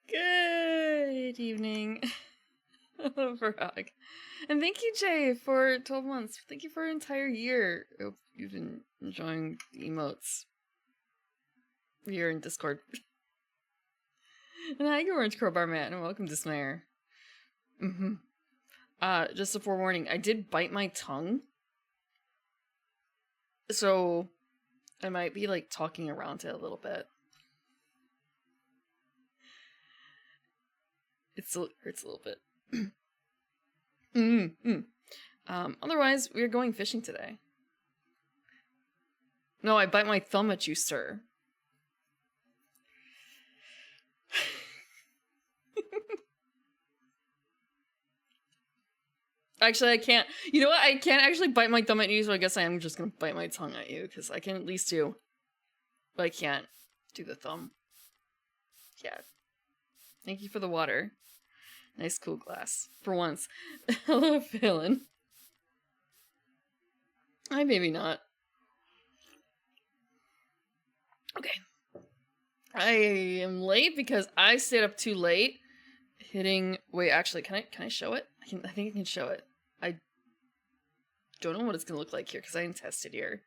Good evening, Frog. And thank you, Jay, for 12 months. Thank you for an entire year. I hope you've been enjoying the emotes here in Discord. And hi, you Orange Crowbar Matt, and welcome to Snayer. Just a forewarning, I did bite my tongue. So, I might be, like, talking around it a little bit. It still hurts a little bit. Otherwise, we are going fishing today. No, I bite my thumb at you, sir. Actually, I can't. You know what? I can't actually bite my thumb at you, so I guess I am just gonna bite my tongue at you, because I can at least do. But I can't do the thumb. Yeah. Thank you for the water. Nice cool glass. For once. Hello, Phelan. Hi, maybe not. Okay. I am late because I stayed up too late. Wait, actually, can I show it? I think I can show it. I don't know what it's gonna look like here because I didn't test it here.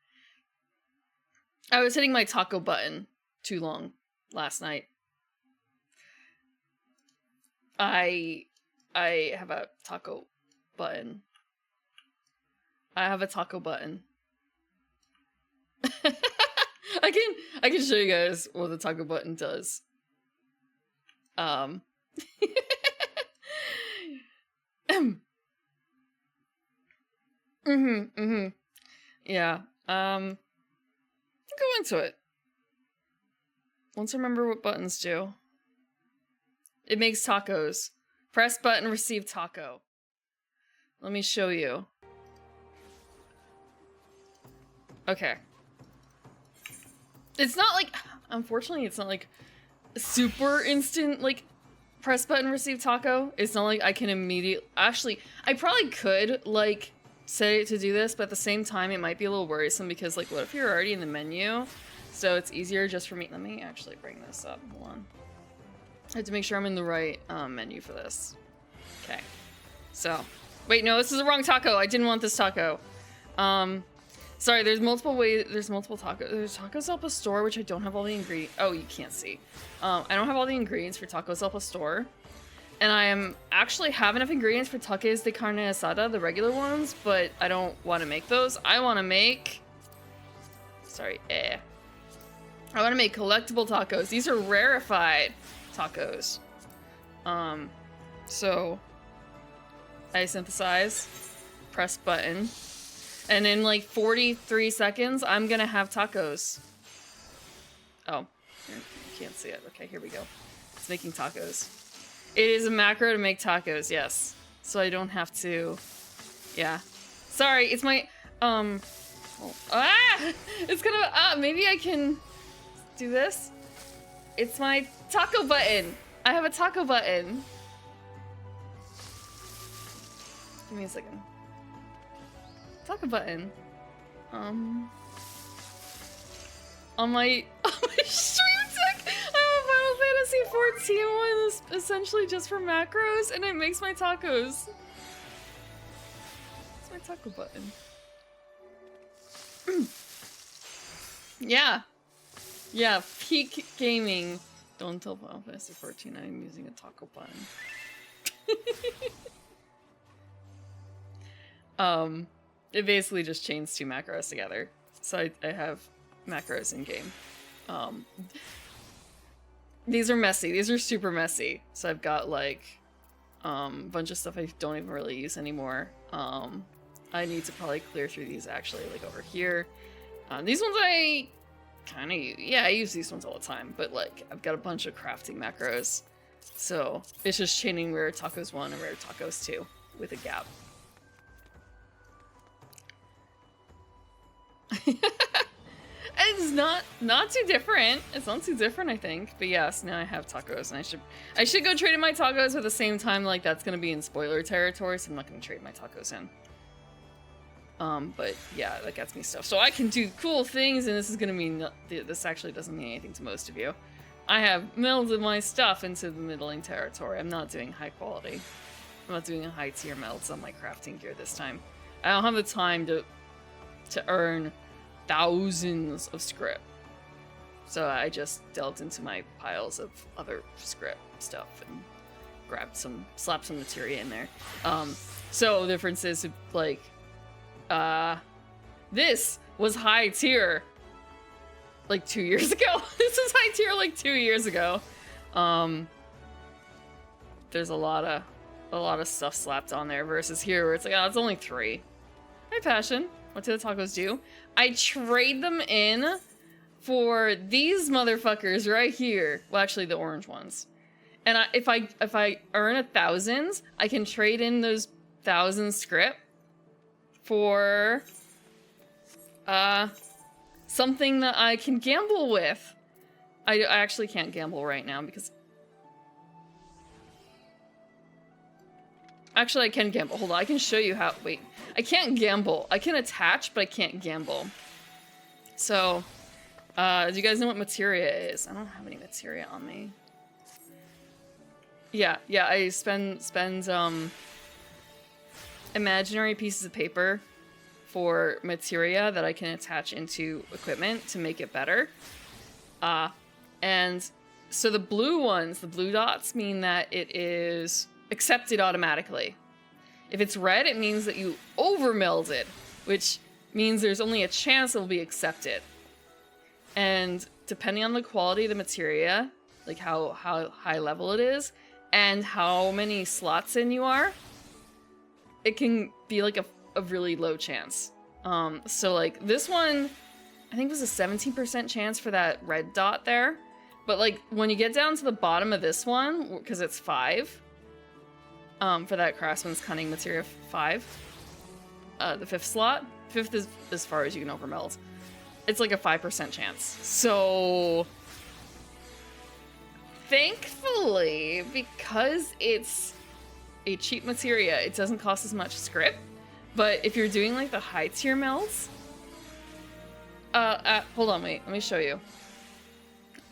I was hitting my taco button too long last night. I have a taco button. I have a taco button. I can show you guys what the taco button does. Yeah. Go into it. Once I remember what buttons do. It makes tacos. Press button, receive taco. Let me show you. Okay. It's not like, unfortunately, it's not like super instant, like, press button, receive taco. It's not like I can immediately, actually, I probably could, like, set it to do this, but at the same time, it might be a little worrisome because, like, what if you're already in the menu? So it's easier just for me, let me actually bring this up, hold on. I have to make sure I'm in the right menu for this. Okay. So, wait, no, this is the wrong taco. I didn't want this taco. Sorry, there's multiple tacos. There's Tacos El Pastor, which I don't have all the ingredients. Oh, you can't see. I don't have all the ingredients for Tacos El Pastor. And I actually have enough ingredients for Taques de Carne Asada, the regular ones, but I don't want to make those. I want to make... Sorry, I want to make collectible tacos. These are rarefied tacos. So I synthesize, press button, and in like 43 seconds, I'm gonna have tacos. Oh, you can't see it. Okay, here we go. It's making tacos. It is a macro to make tacos, yes. So I don't have to, yeah. Sorry, it's my, it's gonna, maybe I can do this. It's my taco button. I have a taco button. Give me a second. Taco button. On my stream deck, I have a Final Fantasy 14 one that's essentially just for macros, and it makes my tacos. It's my taco button. Yeah. Yeah, peak gaming. Don't tell Final Fantasy 14 I'm using a taco button. It basically just chains two macros together. So I have macros in game. These are messy. These are super messy. So I've got like a bunch of stuff I don't even really use anymore. I need to probably clear through these actually, like over here. These ones I kind of, yeah, I use these ones all the time, but like I've got a bunch of crafting macros. So it's just chaining rare tacos 1 and rare tacos 2 with a gap. It's not too different. It's not too different, I think. But yes, now I have tacos, and I should go trade in my tacos at the same time. Like that's gonna be in spoiler territory, so I'm not gonna trade my tacos in. But yeah, that gets me stuff, so I can do cool things, and this is gonna mean this actually doesn't mean anything to most of you. I have melded my stuff into the middling territory. I'm not doing high quality. I'm not doing a high tier melds on my crafting gear this time. I don't have the time to earn thousands of script. So I just delved into my piles of other script stuff and slapped some materia in there. So the difference is like, this was high tier like 2 years ago. This was high tier like 2 years ago. There's a lot of stuff slapped on there versus here where it's like, oh, it's only 3. Hi, Passion. What do the tacos do? I trade them in for these motherfuckers right here. Well, actually, the orange ones. And if I earn 1,000, I can trade in those 1,000 script for something that I can gamble with. I actually can't gamble right now because... Actually, I can gamble. Hold on, I can show you how... Wait. I can't gamble. I can attach, but I can't gamble. So, do you guys know what materia is? I don't have any materia on me. Yeah, I spend imaginary pieces of paper for materia that I can attach into equipment to make it better. And so the blue ones, the blue dots, mean that it is accepted automatically. If it's red, it means that you over-melded, which means there's only a chance it will be accepted. And depending on the quality of the materia, like how high level it is, and how many slots in you are, it can be like a really low chance. So like this one, I think was a 17% chance for that red dot there. But like when you get down to the bottom of this one, because it's 5, for that Craftsman's Cunning Materia 5, the 5th slot. 5th is as far as you can overmeld. It's like a 5% chance. So, thankfully, because it's a cheap materia, it doesn't cost as much script. But if you're doing like the high tier melds, hold on, wait, let me show you.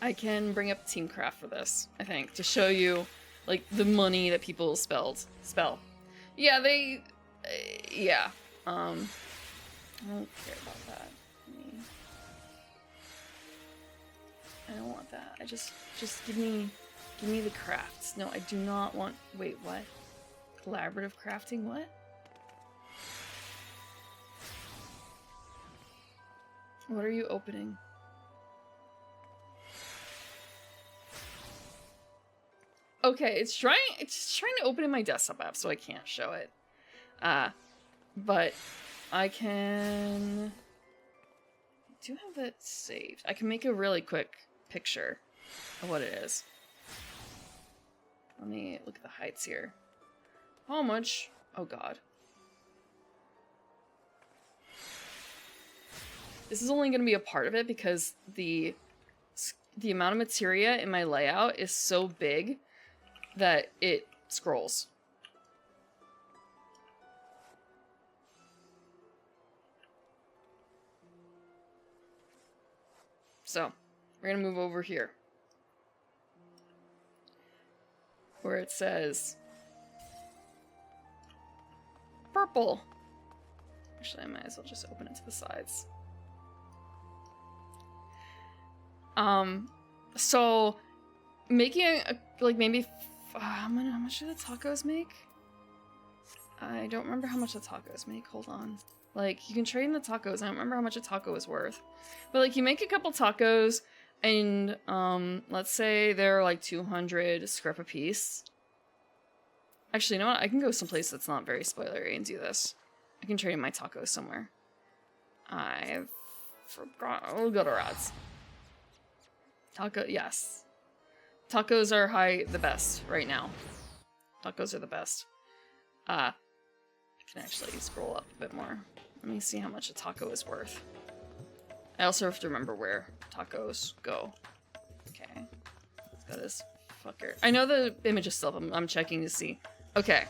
I can bring up Teamcraft for this, I think, to show you like the money that people spell. Yeah, they, yeah. I don't care about that. I don't want that. I just give me the crafts. No, I do not want. Wait, what? Collaborative crafting? What? What are you opening? Okay, it's trying to open in my desktop app, so I can't show it. But I do have that saved. I can make a really quick picture of what it is. Let me look at the heights here. How much? Oh god. This is only going to be a part of it because the amount of materia in my layout is so big that it scrolls. So, we're gonna move over here, where it says purple. Actually, I might as well just open it to the sides. So making like maybe how much do the tacos make? I don't remember how much the tacos make. Hold on. Like, you can trade in the tacos. I don't remember how much a taco is worth. But, like, you make a couple tacos, and, let's say they're, like, 200 script a piece. Actually, you know what? I can go someplace that's not very spoilery and do this. I can trade in my tacos somewhere. I forgot. I'll go to Rod's. Yes. Tacos are the best right now. Tacos are the best. I can actually scroll up a bit more. Let me see how much a taco is worth. I also have to remember where tacos go. Okay. Let's go this fucker. I know the image is still up. I'm checking to see. Okay.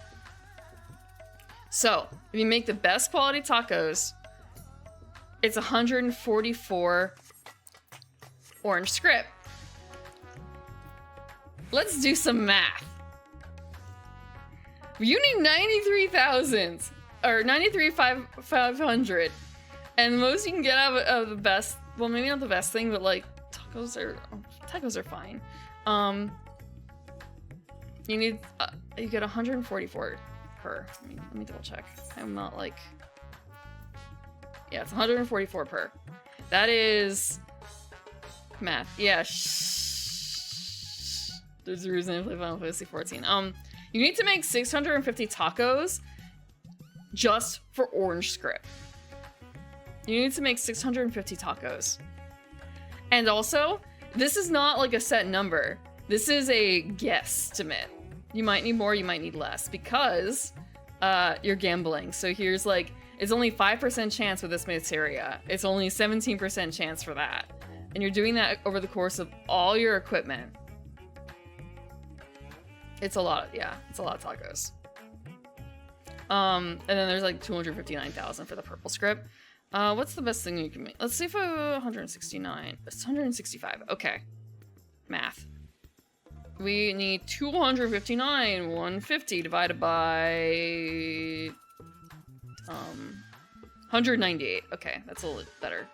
So, if you make the best quality tacos, it's 144 orange script. Let's do some math. You need 93,000 or 93,500, and the most you can get out of the best. Well, maybe not the best thing, but like tacos are fine. You need you get 144 per. Let me double check. I'm not like. Yeah, it's 144 per. That is math. Yeah. There's a reason I play Final Fantasy 14. You need to make 650 tacos just for orange script. You need to make 650 tacos. And also, this is not like a set number. This is a guesstimate. You might need more, you might need less, because you're gambling. So here's like, it's only 5% chance with this materia. It's only 17% chance for that. And you're doing that over the course of all your equipment. It's a lot, yeah, it's a lot of tacos. And then there's like 259,000 for the purple script. What's the best thing you can make? Let's see if 169. It's 165. Okay. Math. We need 259. 150 divided by 198. Okay, that's a little better.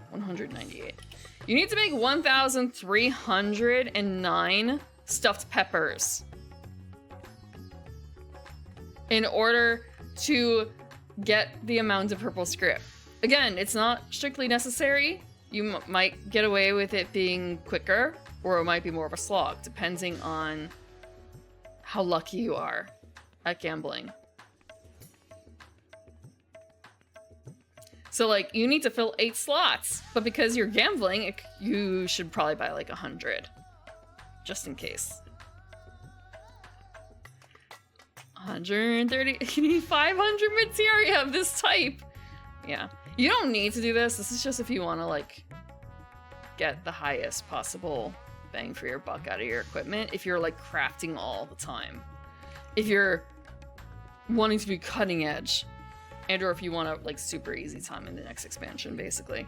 198. You need to make 1,309 stuffed peppers in order to get the amount of purple script. Again, it's not strictly necessary. You might get away with it being quicker, or it might be more of a slog, depending on how lucky you are at gambling. So like, you need to fill 8 slots, but because you're gambling, you should probably buy like 100. Just in case. 130, you need 500 materia of this type. Yeah, you don't need to do this. This is just if you want to like get the highest possible bang for your buck out of your equipment. If you're like crafting all the time, if you're wanting to be cutting edge, and or if you want to like super easy time in the next expansion, basically.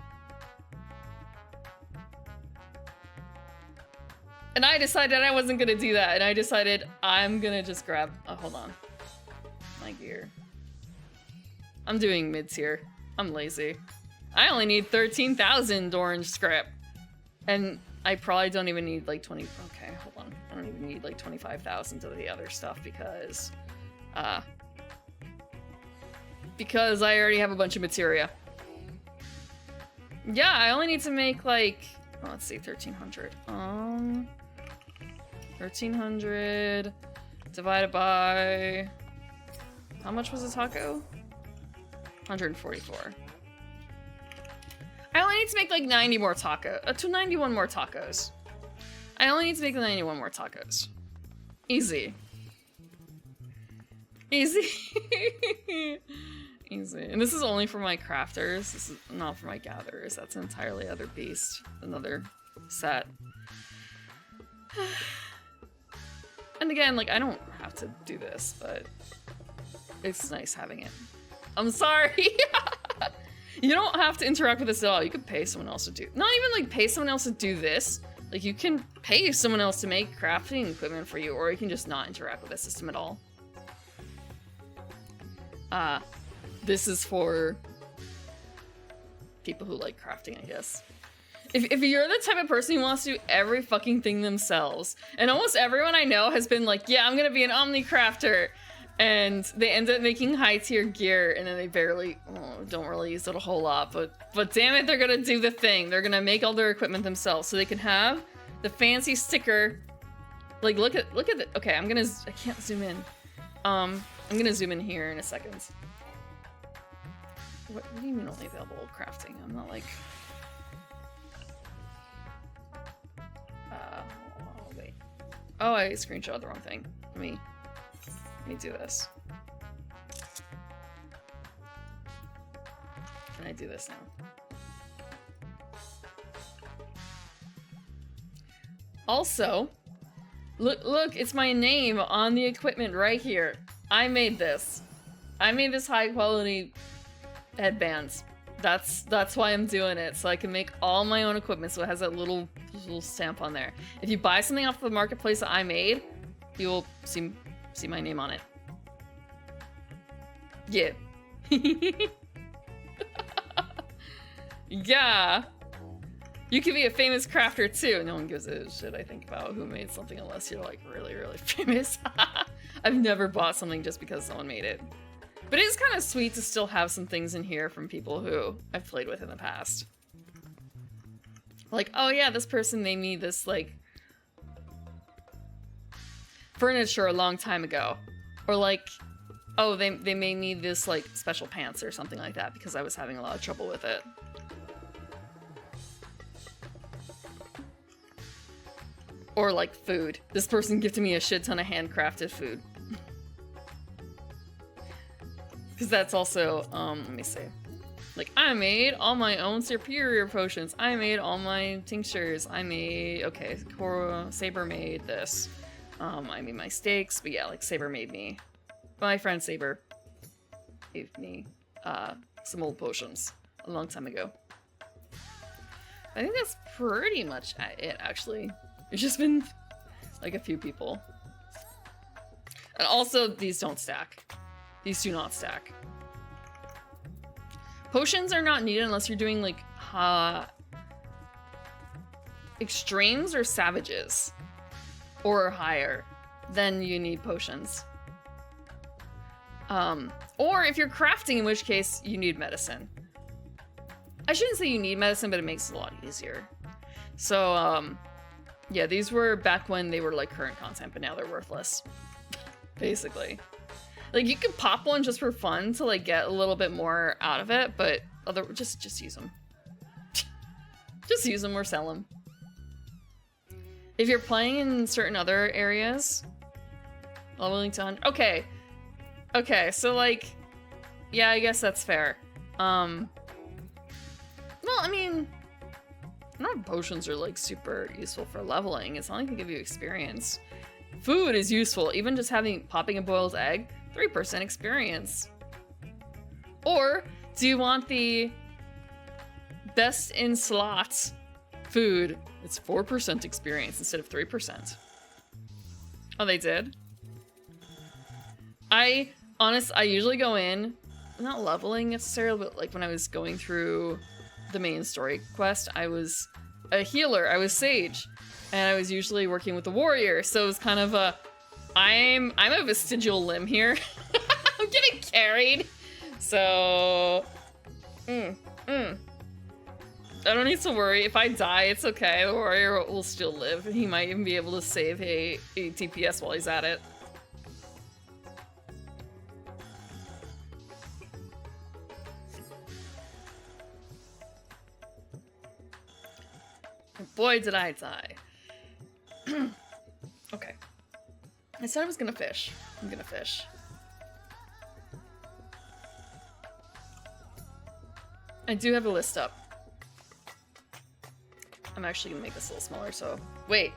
And I decided I wasn't gonna do that, and I decided I'm gonna just grab, hold on, my gear. I'm doing mid-tier. I'm lazy. I only need 13,000 orange script. And I probably don't even need like 20, okay, hold on. I don't even need like 25,000 of the other stuff because I already have a bunch of materia. Yeah, I only need to make like, oh, let's see, 1,300. 1,300 divided by, how much was a taco? 144. I only need to make like 90 more tacos, 91 more tacos. I only need to make 91 more tacos. Easy. Easy. Easy. And this is only for my crafters. This is not for my gatherers. That's an entirely other beast. Another set. And again, like, I don't have to do this, but it's nice having it. I'm sorry. You don't have to interact with this at all. You could pay someone else to do, not even like pay someone else to do this. Like, you can pay someone else to make crafting equipment for you, or you can just not interact with the system at all. This is for people who like crafting, I guess. If you're the type of person who wants to do every fucking thing themselves, and almost everyone I know has been like, yeah, I'm gonna be an Omni crafter, and they end up making high tier gear, and then they don't really use it a whole lot, but damn it, they're gonna do the thing. They're gonna make all their equipment themselves so they can have the fancy sticker. Like, look at the, okay, I can't zoom in. I'm gonna zoom in here in a second. What do you mean only available crafting? I'm not like, oh, wait. Oh, I screenshot the wrong thing. Let me do this. Can I do this now? Also, look, it's my name on the equipment right here. I made this. I made this high quality headbands. That's why I'm doing it, so I can make all my own equipment, so it has that little stamp on there. If you buy something off the marketplace that I made, you will see my name on it. Yeah. Yeah. You could be a famous crafter too. No one gives a shit, I think, about who made something unless you're like really, really famous. I've never bought something just because someone made it. But it is kind of sweet to still have some things in here from people who I've played with in the past. Like, oh yeah, this person made me this, like, furniture a long time ago. Or like, oh, they made me this, like, special pants or something like that because I was having a lot of trouble with it. Or like food. This person gifted me a shit ton of handcrafted food. Because that's also, let me see. Like, I made all my own superior potions. I made all my tinctures. I made, okay, Saber made this. I made my steaks, but yeah, like Saber made me. My friend Saber gave me some old potions a long time ago. I think that's pretty much it, actually. It's just been like a few people. And also, these don't stack. These do not stack. Potions are not needed unless you're doing like extremes or savages or higher. Then you need potions. Or if you're crafting, in which case you need medicine. I shouldn't say you need medicine, but it makes it a lot easier. So, yeah, these were back when they were like current content, but now they're worthless. Basically. Like, you could pop one just for fun to like get a little bit more out of it, but just use them. Just use them or sell them. If you're playing in certain other areas, leveling to 100. Okay. Okay, so like, yeah, I guess that's fair. Well, I mean, none of potions are like super useful for leveling. It's not like they give you experience. Food is useful. Even just popping a boiled egg, 3% experience. Or do you want the best in slots food? It's 4% experience instead of 3%. Oh, they did? I usually go in, not leveling necessarily, but like when I was going through the main story quest, I was a healer, I was Sage, and I was usually working with the warrior, so it was kind of a, I'm a vestigial limb here. I'm getting carried, so, I don't need to worry. If I die, it's okay, the warrior will still live, and he might even be able to save a TPS while he's at it. Boy, did I die. Okay. I said I was gonna fish. I'm gonna fish. I do have a list up. I'm actually gonna make this a little smaller, so... Wait!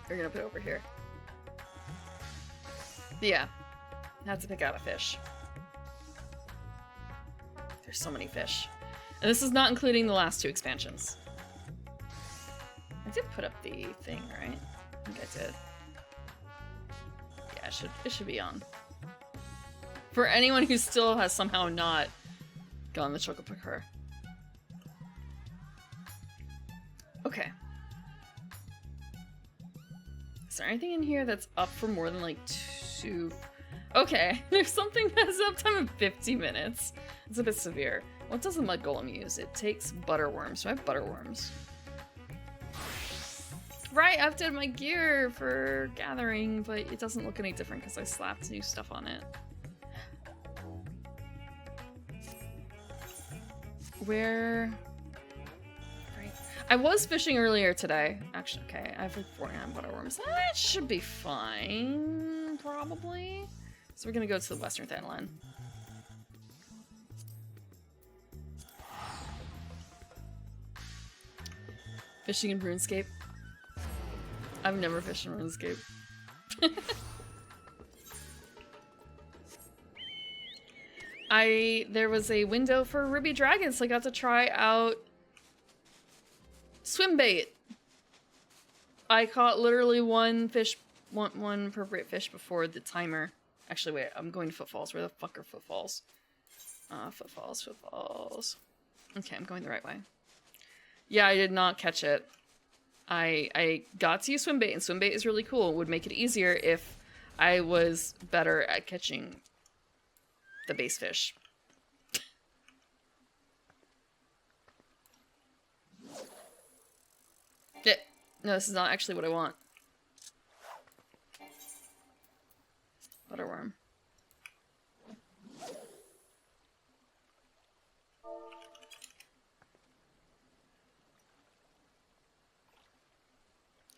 We're gonna put it over here. Yeah. I have to pick out a fish. There's so many fish. And this is not including the last 2 expansions. I did put up the thing, right? I think I did. Yeah, it should be on. For anyone who still has somehow not gone the Chocopicker. Okay. Is there anything in here that's up for more than like 2? Okay, there's something that's uptime of 50 minutes. It's a bit severe. What does the mud golem use? It takes butterworms. Do I have butterworms? Right, I updated my gear for gathering, but it doesn't look any different because I slapped new stuff on it. Where? Right. I was fishing earlier today. Actually, okay, I have like 49 butterworms. That should be fine, probably. So we're gonna go to the Western Thanalan. Fishing in RuneScape. I've never fished in RuneScape. There was a window for ruby dragons, so I got to try out swim bait. I caught literally one appropriate fish before the timer. Actually, wait, I'm going to footfalls. Where the fuck are footfalls? Footfalls. Okay, I'm going the right way. Yeah, I did not catch it. I got to use swim bait, and swim bait is really cool. It would make it easier if I was better at catching the base fish. No, this is not actually what I want. Butterworm.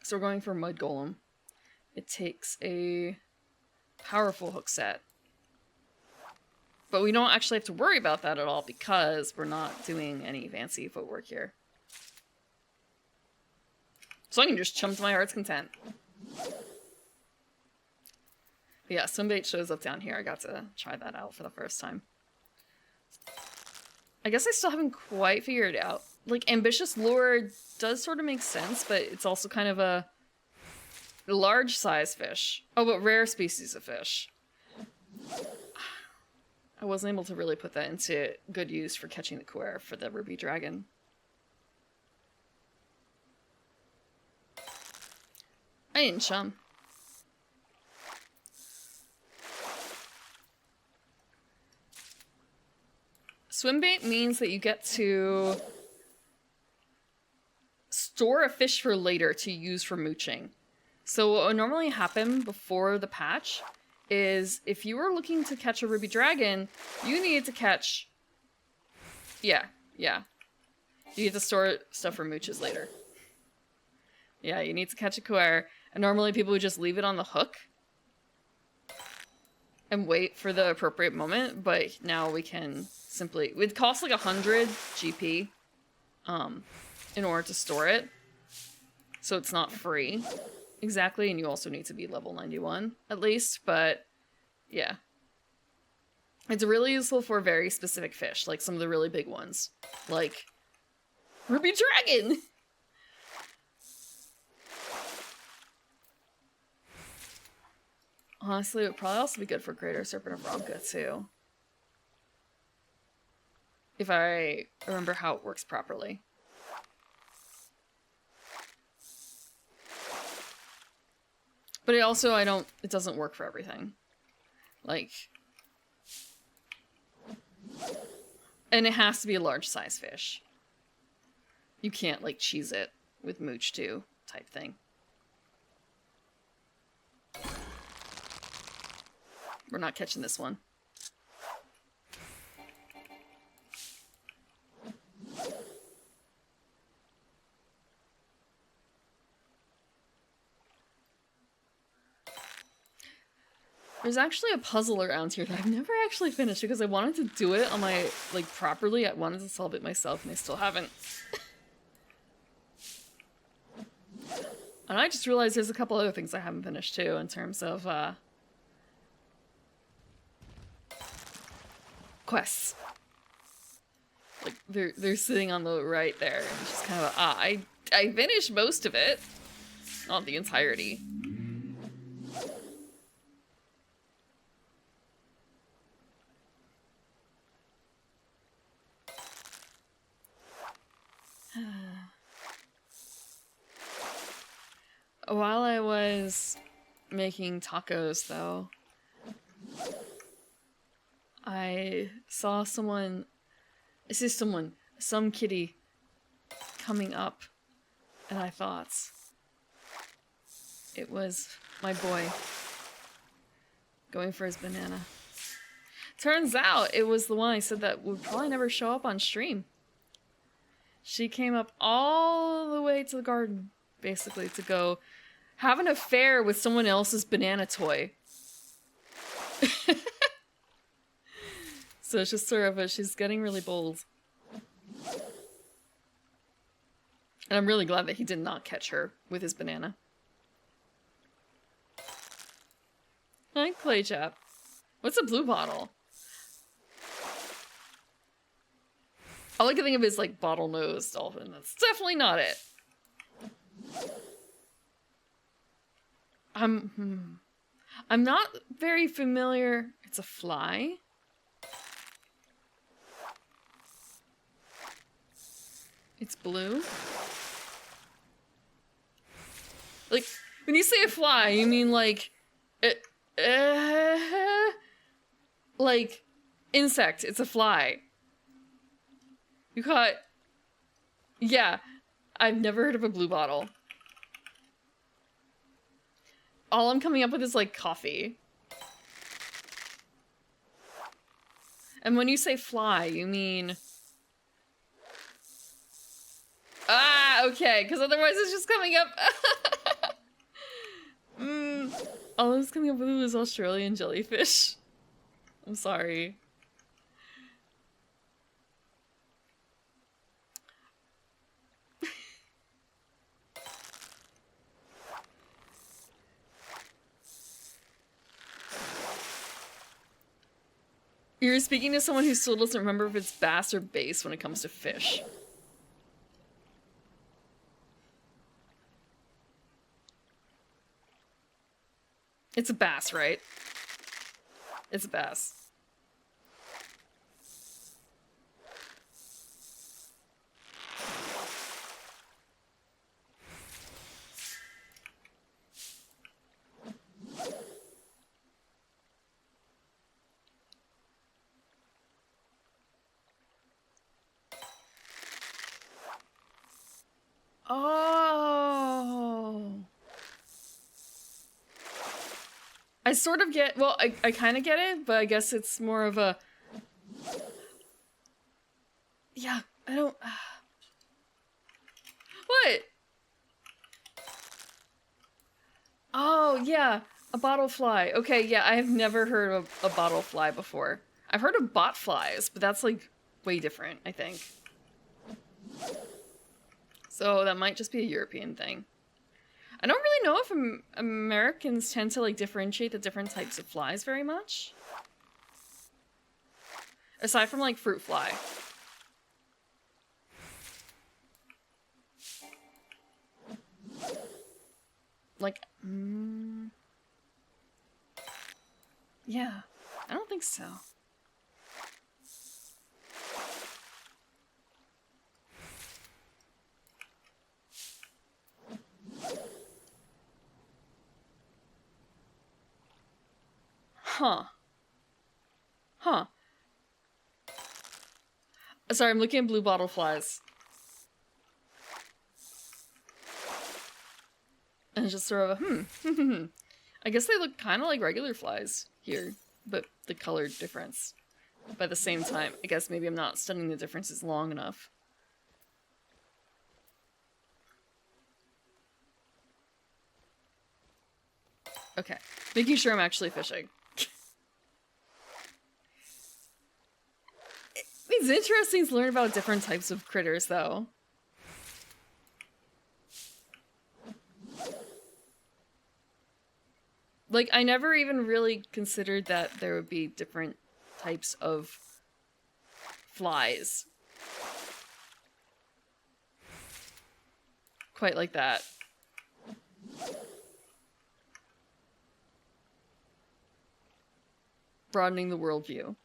So we're going for Mud Golem. It takes a powerful hook set. But we don't actually have to worry about that at all because we're not doing any fancy footwork here. So I can just chum to my heart's content. But yeah, swimbait shows up down here. I got to try that out for the first time. I guess I still haven't quite figured it out. Like, ambitious lure does sort of make sense, but it's also kind of a large size fish. Oh, but rare species of fish. I wasn't able to really put that into good use for catching the Kuer for the ruby dragon. I didn't chum. Swimbait means that you get to store a fish for later to use for mooching. So what would normally happen before the patch is if you were looking to catch a ruby dragon, you needed to catch... Yeah. You need to store stuff for mooches later. Yeah, you need to catch a Kuer, and normally people would just leave it on the hook and wait for the appropriate moment, but now we can simply... It would cost like 100 GP in order to store it, so it's not free. Exactly, and you also need to be level 91 at least, but yeah. It's really useful for very specific fish, like some of the really big ones, like ruby dragon! Honestly, it would probably also be good for greater serpent of Ronka too. If I remember how it works properly. But it also, it doesn't work for everything. Like, and it has to be a large size fish. You can't, like, cheese it with mooch too, type thing. We're not catching this one. There's actually a puzzle around here that I've never actually finished because I wanted to do it on my, like, properly. I wanted to solve it myself and I still haven't. And I just realized there's a couple other things I haven't finished too in terms of, quests. Like, they're sitting on the right there and it's just kind of, I finished most of it. Not the entirety. While I was making tacos, though, I saw some kitty coming up, and I thought it was my boy going for his banana. Turns out it was the one I said that would probably never show up on stream. She came up all the way to the garden, basically, to go have an affair with someone else's banana toy. So it's just sort of she's getting really bold. And I'm really glad that he did not catch her with his banana. Hi, Claychap. What's a blue bottle? All I can think of is like bottlenose dolphin. That's definitely not it. I'm not very familiar. It's a fly. It's blue. Like, when you say a fly, you mean like, like, insect. It's a fly. You caught, yeah. I've never heard of a blue bottle. All I'm coming up with is like coffee. And when you say fly, you mean... Ah, okay, because otherwise it's just coming up... All I was coming up with was Australian jellyfish. I'm sorry. You're speaking to someone who still doesn't remember if it's bass or bass when it comes to fish. It's a bass, right? It's a bass. Oh. I sort of get, well, I kind of get it, but I guess it's more of a... Yeah, I don't... What? Oh, yeah, a bottle fly. Okay, yeah, I have never heard of a bottle fly before. I've heard of bot flies, but that's, like, way different, I think. So that might just be a European thing. I don't really know if Americans tend to, like, differentiate the different types of flies very much. Aside from, like, fruit fly. Like, yeah, I don't think so. Huh. Huh. Sorry, I'm looking at blue bottle flies. And it's just sort of a, I guess they look kind of like regular flies here, but the color difference. But at the same time, I guess maybe I'm not studying the differences long enough. Okay, making sure I'm actually fishing. It's interesting to learn about different types of critters, though. Like, I never even really considered that there would be different types of flies. Quite like that. Broadening the worldview.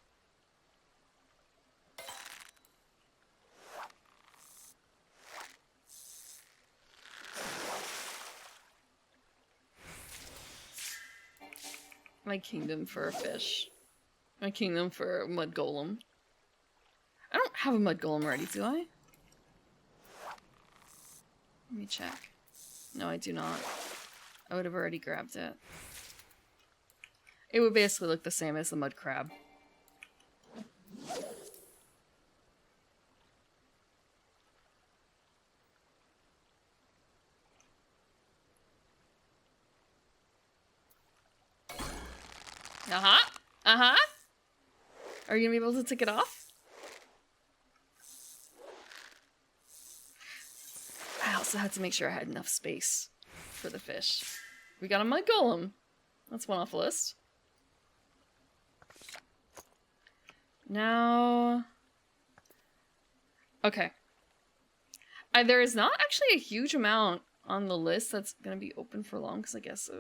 My kingdom for a fish. My kingdom for a mud golem. I don't have a mud golem ready, do I? Let me check. No, I do not. I would have already grabbed it. It would basically look the same as the mud crab. Uh-huh. Uh-huh. Are you gonna be able to take it off? I also had to make sure I had enough space for the fish. We got a mud golem. That's one off the list. Now... Okay. There is not actually a huge amount on the list that's gonna be open for long, because I guess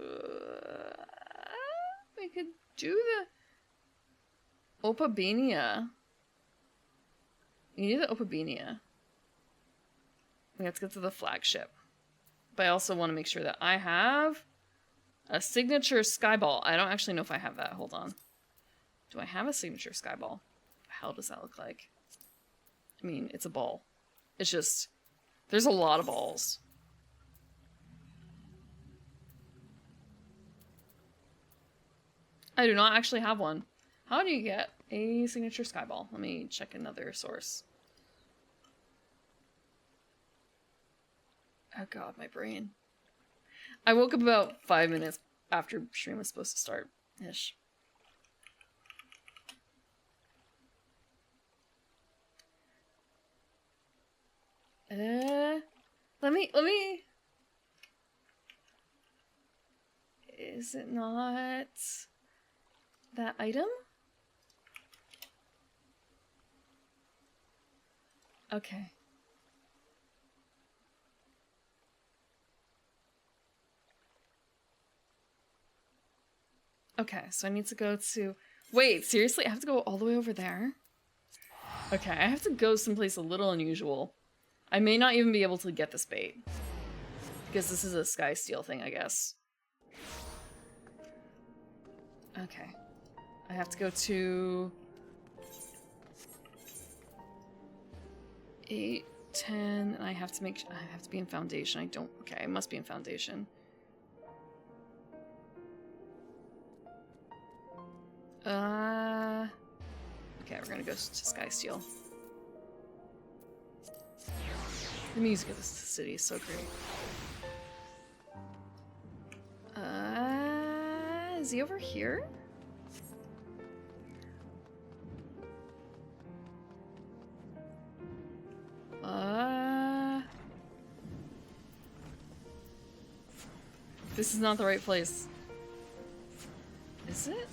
we could do the Opabenia. You need the Opabenia. We have to get to the flagship. But I also want to make sure that I have a signature skyball. I don't actually know if I have that. Hold on. Do I have a signature skyball? How does that look like? I mean, it's a ball. It's just... There's a lot of balls. I do not actually have one. How do you get a signature skyball? Let me check another source. Oh god, my brain. I woke up about 5 minutes after stream was supposed to start. Ish. Let me... Is it not that item? Okay. Okay, so I need to go to... Wait, seriously? I have to go all the way over there? Okay, I have to go someplace a little unusual. I may not even be able to get this bait. Because this is a sky steel thing, I guess. Okay. I have to go to... 8, 10, and I have to make... I have to be in Foundation. I don't... Okay, I must be in Foundation. Okay, we're gonna go to Sky Steel. The music of this city is so great. Is he over here? This is not the right place. Is it?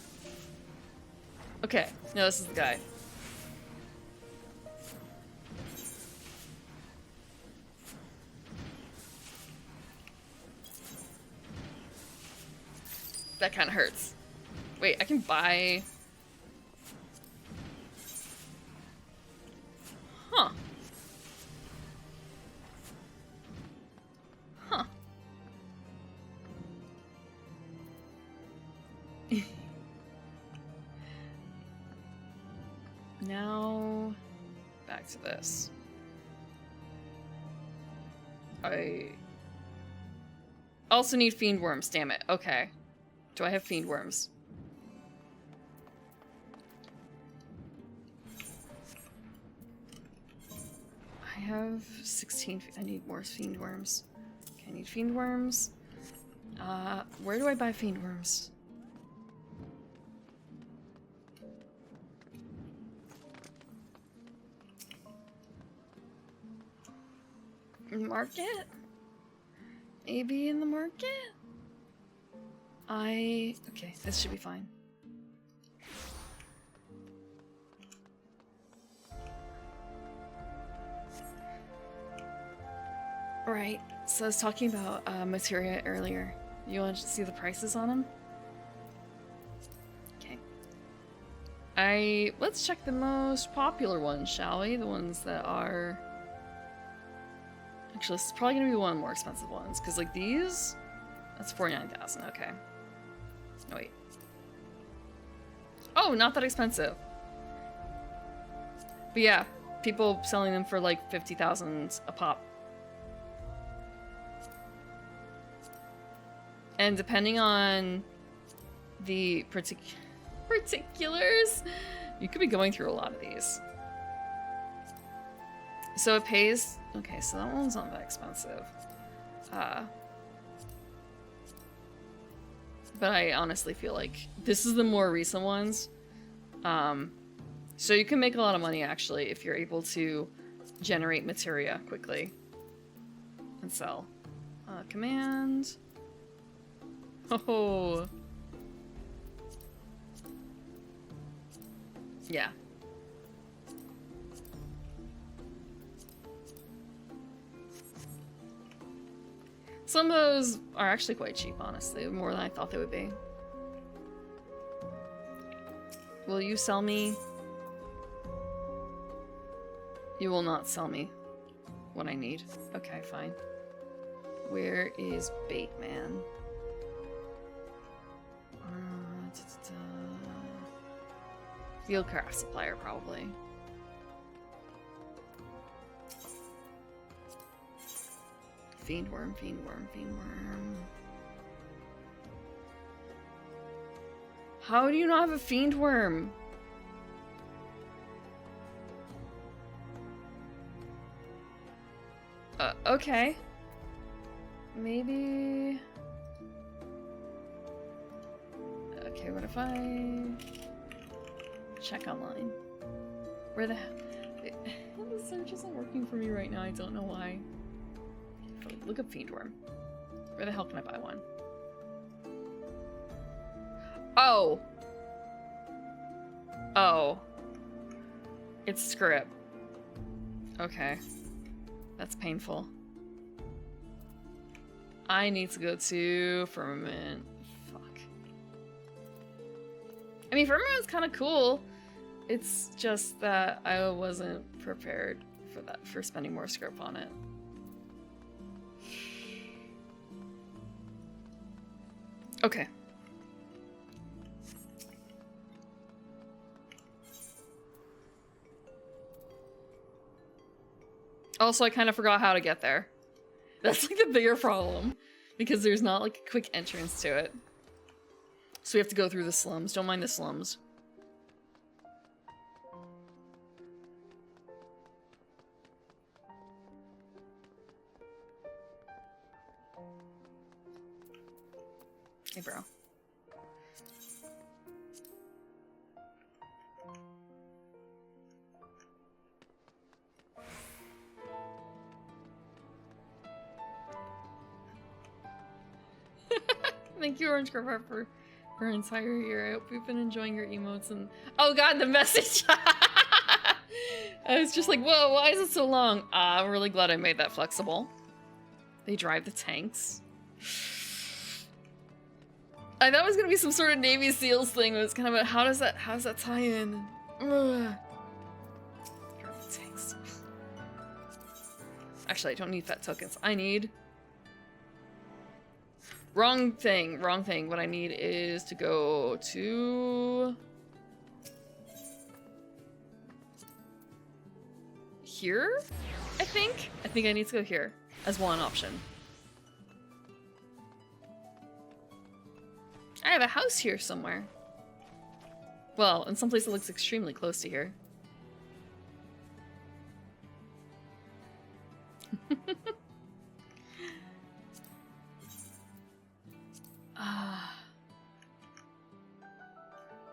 Okay, no, this is the guy. That kind of hurts. Wait, I can buy... Huh. Huh. Now, back to this. I also need fiend worms, damn it. Okay. Do I have fiend worms? I have 16. I need more fiend worms. Okay, I need fiend worms. Where do I buy fiend worms? Market? Maybe in the market? Okay, this should be fine. Right, so I was talking about materia earlier. You want to see the prices on them? Okay. Let's check the most popular ones, shall we? The ones that are... Actually, this is probably gonna be one of the more expensive ones, because like these, that's 49,000. Okay. Oh wait. Oh, not that expensive. But yeah, people selling them for like 50,000 a pop. And depending on the particulars, you could be going through a lot of these. So it pays... Okay, so that one's not that expensive. But I honestly feel like this is the more recent ones. So you can make a lot of money, actually, if you're able to generate materia quickly. And sell. Command... Oh. Yeah. Some of those are actually quite cheap, honestly. More than I thought they would be. Will you sell me? You will not sell me what I need. Okay, fine. Where is Bait Man? Fieldcraft supplier, probably. Fiendworm, fiendworm, fiendworm. How do you not have a fiendworm? Okay. Maybe... Okay, what if I... check online? Where the hell... The search isn't working for me right now, I don't know why. Look up fiendworm. Where the hell can I buy one? Oh! Oh. It's script. Okay. That's painful. I need to go to Firmament. Fuck. I mean, Firmament's kind of cool. It's just that I wasn't prepared for that, for spending more script on it. Okay. Also, I kind of forgot how to get there. That's like the bigger problem. Because there's not like a quick entrance to it. So we have to go through the slums. Don't mind the slums. Hey, bro. Thank you, Orange Girl, for an entire year. I hope you've been enjoying your emotes and... Oh god, the message! I was just like, whoa, why is it so long? I'm really glad I made that flexible. They drive the tanks. I thought it was gonna be some sort of Navy SEALs thing, but it's kind of a, how does that tie in? Ugh. Drive the tanks. Actually, I don't need fat tokens. I need... Wrong thing, wrong thing. What I need is to go to... here? I think I need to go here as one option. I have a house here somewhere. Well, in some place that looks extremely close to here.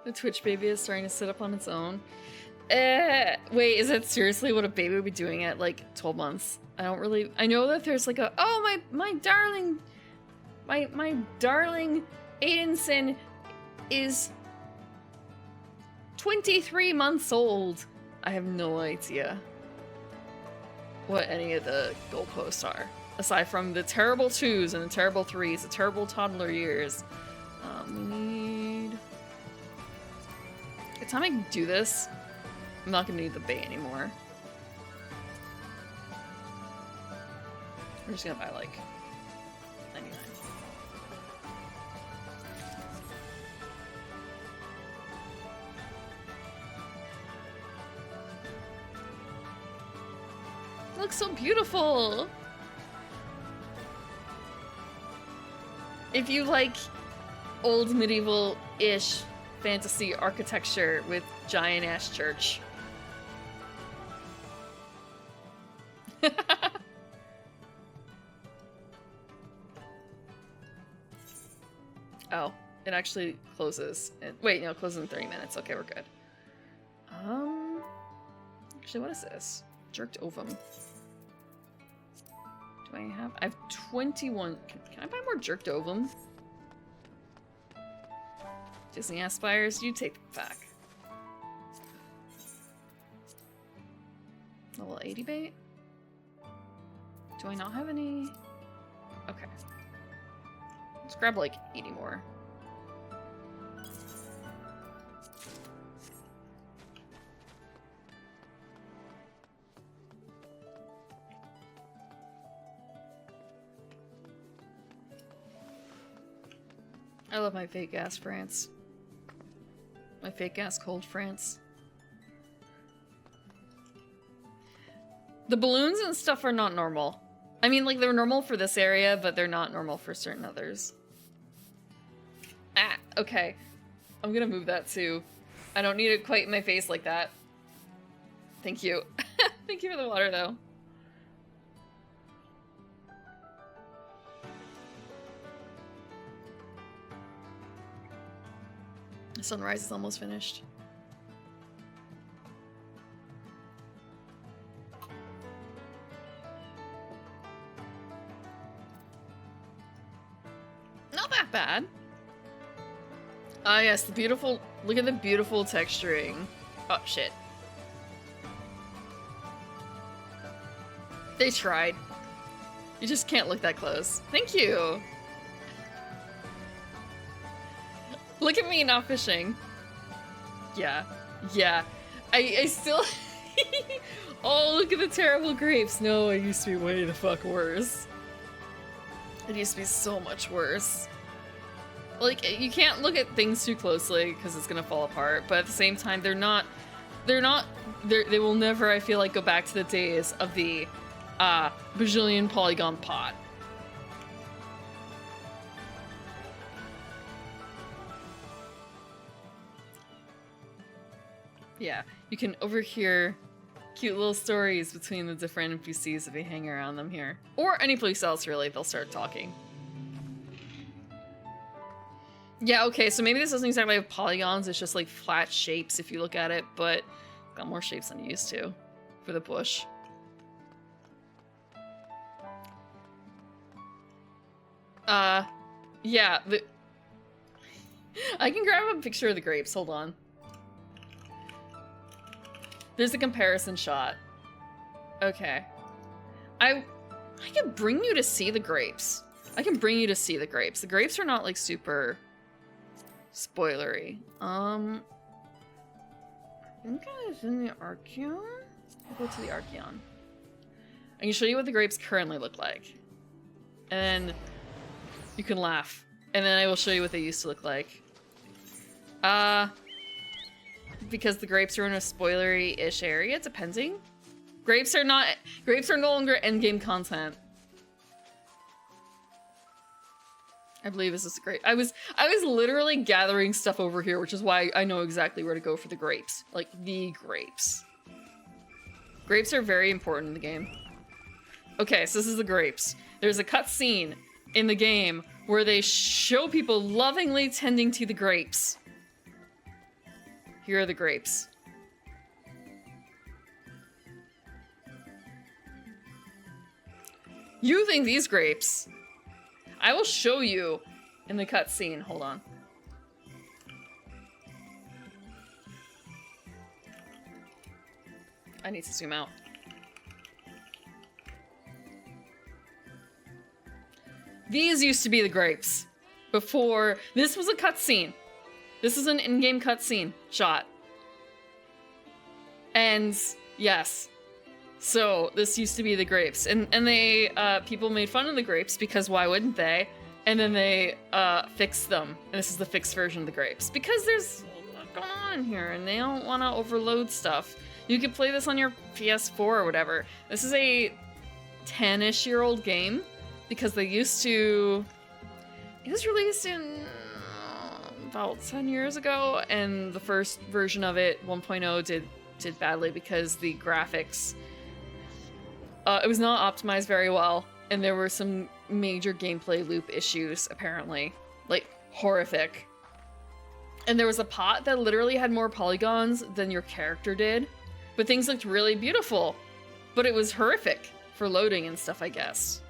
The Twitch baby is starting to sit up on its own. Wait, is that seriously what a baby would be doing at like 12 months? I know that there's like a, oh my darling, my darling Aidenson is 23 months old. I have no idea what any of the goalposts are. Aside from the terrible 2s and the terrible 3s, the terrible toddler years. We need... By the time I do this, I'm not gonna need the bait anymore. We're just gonna buy like 99. It looks so beautiful! If you like old medieval-ish fantasy architecture with giant-ass church. Oh, it actually closes. Wait, no, it closes in 30 minutes. Okay, we're good. Actually, what is this? Jerked ovum. Do I have 21. Can I buy more jerked ovum? Disney Aspires, you take them back. Level 80 bait? Do I not have any? Okay. Let's grab like 80 more. I love my fake ass France. My fake ass cold France. The balloons and stuff are not normal. I mean, like, they're normal for this area, but they're not normal for certain others. Ah, okay. I'm gonna move that too. I don't need it quite in my face like that. Thank you. Thank you for the water, though. The sunrise is almost finished. Not that bad. Ah, yes, the beautiful... Look at the beautiful texturing. Oh, shit. They tried. You just can't look that close. Thank you! Look at me not fishing. Yeah. Yeah. I still... Oh, look at the terrible grapes. No, it used to be way the fuck worse. It used to be so much worse. Like, you can't look at things too closely because it's gonna fall apart, but at the same time, they will never, I feel like, go back to the days of the bajillion polygon pot. Yeah, you can overhear cute little stories between the different NPCs if you hang around them here. Or any place else, really, they'll start talking. Yeah, okay, so maybe this doesn't exactly have polygons, it's just like flat shapes if you look at it, but got more shapes than you used to for the bush. Yeah, I can grab a picture of the grapes, hold on. There's a comparison shot. Okay. I can bring you to see the grapes. I can bring you to see the grapes. The grapes are not like super spoilery. I think it's in the Archeon. I'll go to the Archeon. I can show you what the grapes currently look like. And then you can laugh. And then I will show you what they used to look like. Because the grapes are in a spoilery-ish area, depending. Grapes are no longer endgame content. I believe this is great. I was literally gathering stuff over here, which is why I know exactly where to go for the grapes. Like, the grapes. Grapes are very important in the game. Okay, so this is the grapes. There's a cutscene in the game where they show people lovingly tending to the grapes. Here are the grapes. You think these grapes? I will show you in the cutscene. Hold on. I need to zoom out. These used to be the grapes. Before, this was a cutscene. This is an in-game cutscene shot. And yes. So this used to be the grapes. And they people made fun of the grapes because why wouldn't they? And then they fixed them. And this is the fixed version of the grapes. Because there's a lot going on in here and they don't want to overload stuff. You could play this on your PS4 or whatever. This is a 10-ish-year-old game because they used to... It was released in about 10 years ago, and the first version of it, 1.0, did badly because the graphics... it was not optimized very well, and there were some major gameplay loop issues, apparently. Like, horrific. And there was a pot that literally had more polygons than your character did, but things looked really beautiful. But it was horrific for loading and stuff, I guess.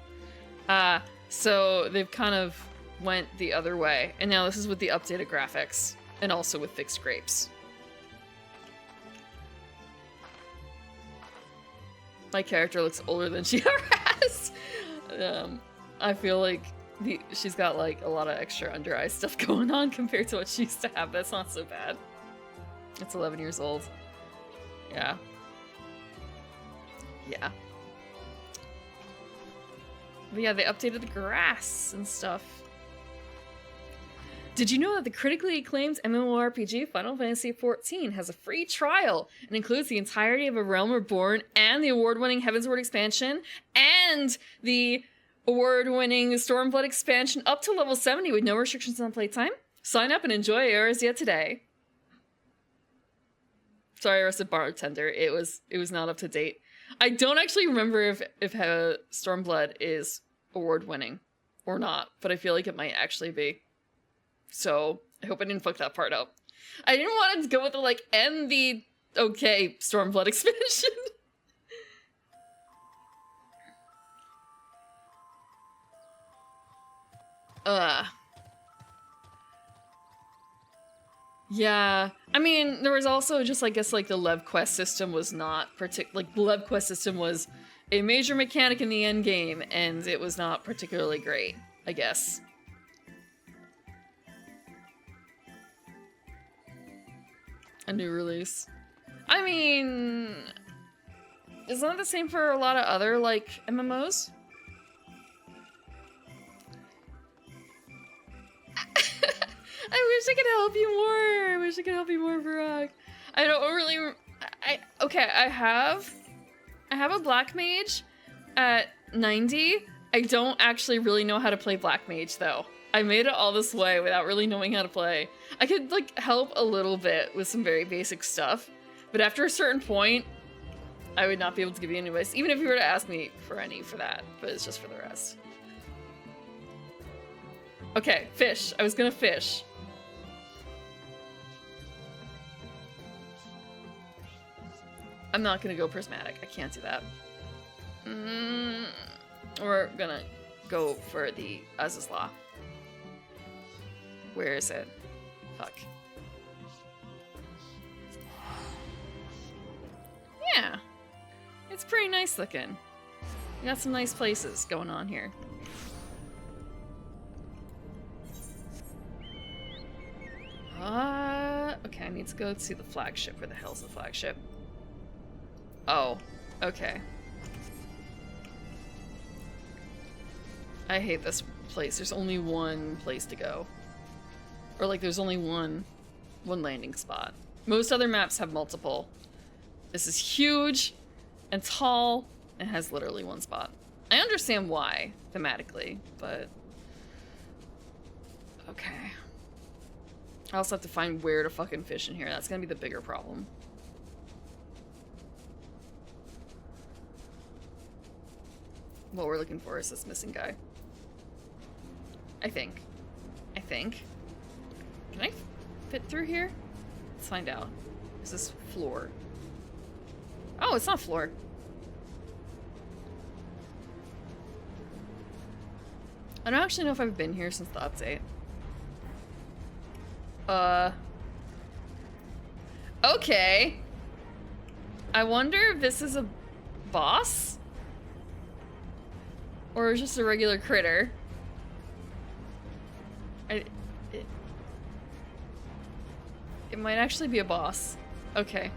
So they've kind of went the other way, and now this is with the updated graphics, and also with fixed grapes. My character looks older than she ever has. I feel like she's got like a lot of extra under eye stuff going on compared to what she used to have. That's not so bad. It's 11 years old. Yeah. Yeah. But yeah, they updated the grass and stuff. Did you know that the critically acclaimed MMORPG Final Fantasy XIV has a free trial and includes the entirety of A Realm Reborn and the award-winning Heavensward expansion and the award-winning Stormblood expansion up to level 70 with no restrictions on playtime? Sign up and enjoy Eorzea today. Sorry, Arrested Bartender. It was not up to date. I don't actually remember if Stormblood is award-winning or not, but I feel like it might actually be. So, I hope I didn't fuck that part up. I didn't want to go with the, like, and the, okay, Stormblood expansion. Yeah. I mean, there was also just, I guess, like, the Lev quest system was not like, the Lev quest system was a major mechanic in the end game, and it was not particularly great, I guess. A new release. I mean, isn't that the same for a lot of other, like, MMOs? I wish I could help you more. I wish I could help you more, Varrock. I don't really... Okay, I have a Black Mage at 90. I don't actually really know how to play Black Mage, though. I made it all this way without really knowing how to play. I could, like, help a little bit with some very basic stuff, but after a certain point, I would not be able to give you any advice, even if you were to ask me for any for that, but it's just for the rest. Okay, fish. I was gonna fish. I'm not gonna go prismatic. I can't do that. We're gonna go for the Azizla. Where is it? Fuck. Yeah. It's pretty nice looking. We got some nice places going on here. Okay, I need to go to the flagship. Where the hell's the flagship? Oh, okay. I hate this place. There's only one place to go. Or, like, there's only one landing spot. Most other maps have multiple. This is huge and tall and has literally one spot. I understand why, thematically, but... Okay. I also have to find where to fucking fish in here. That's gonna be the bigger problem. What we're looking for is this missing guy. I think. Can I fit through here? Let's find out. Is this floor? Oh, it's not floor. I don't actually know if I've been here since the update. Okay. I wonder if this is a boss? Or just a regular critter. It might actually be a boss. Okay.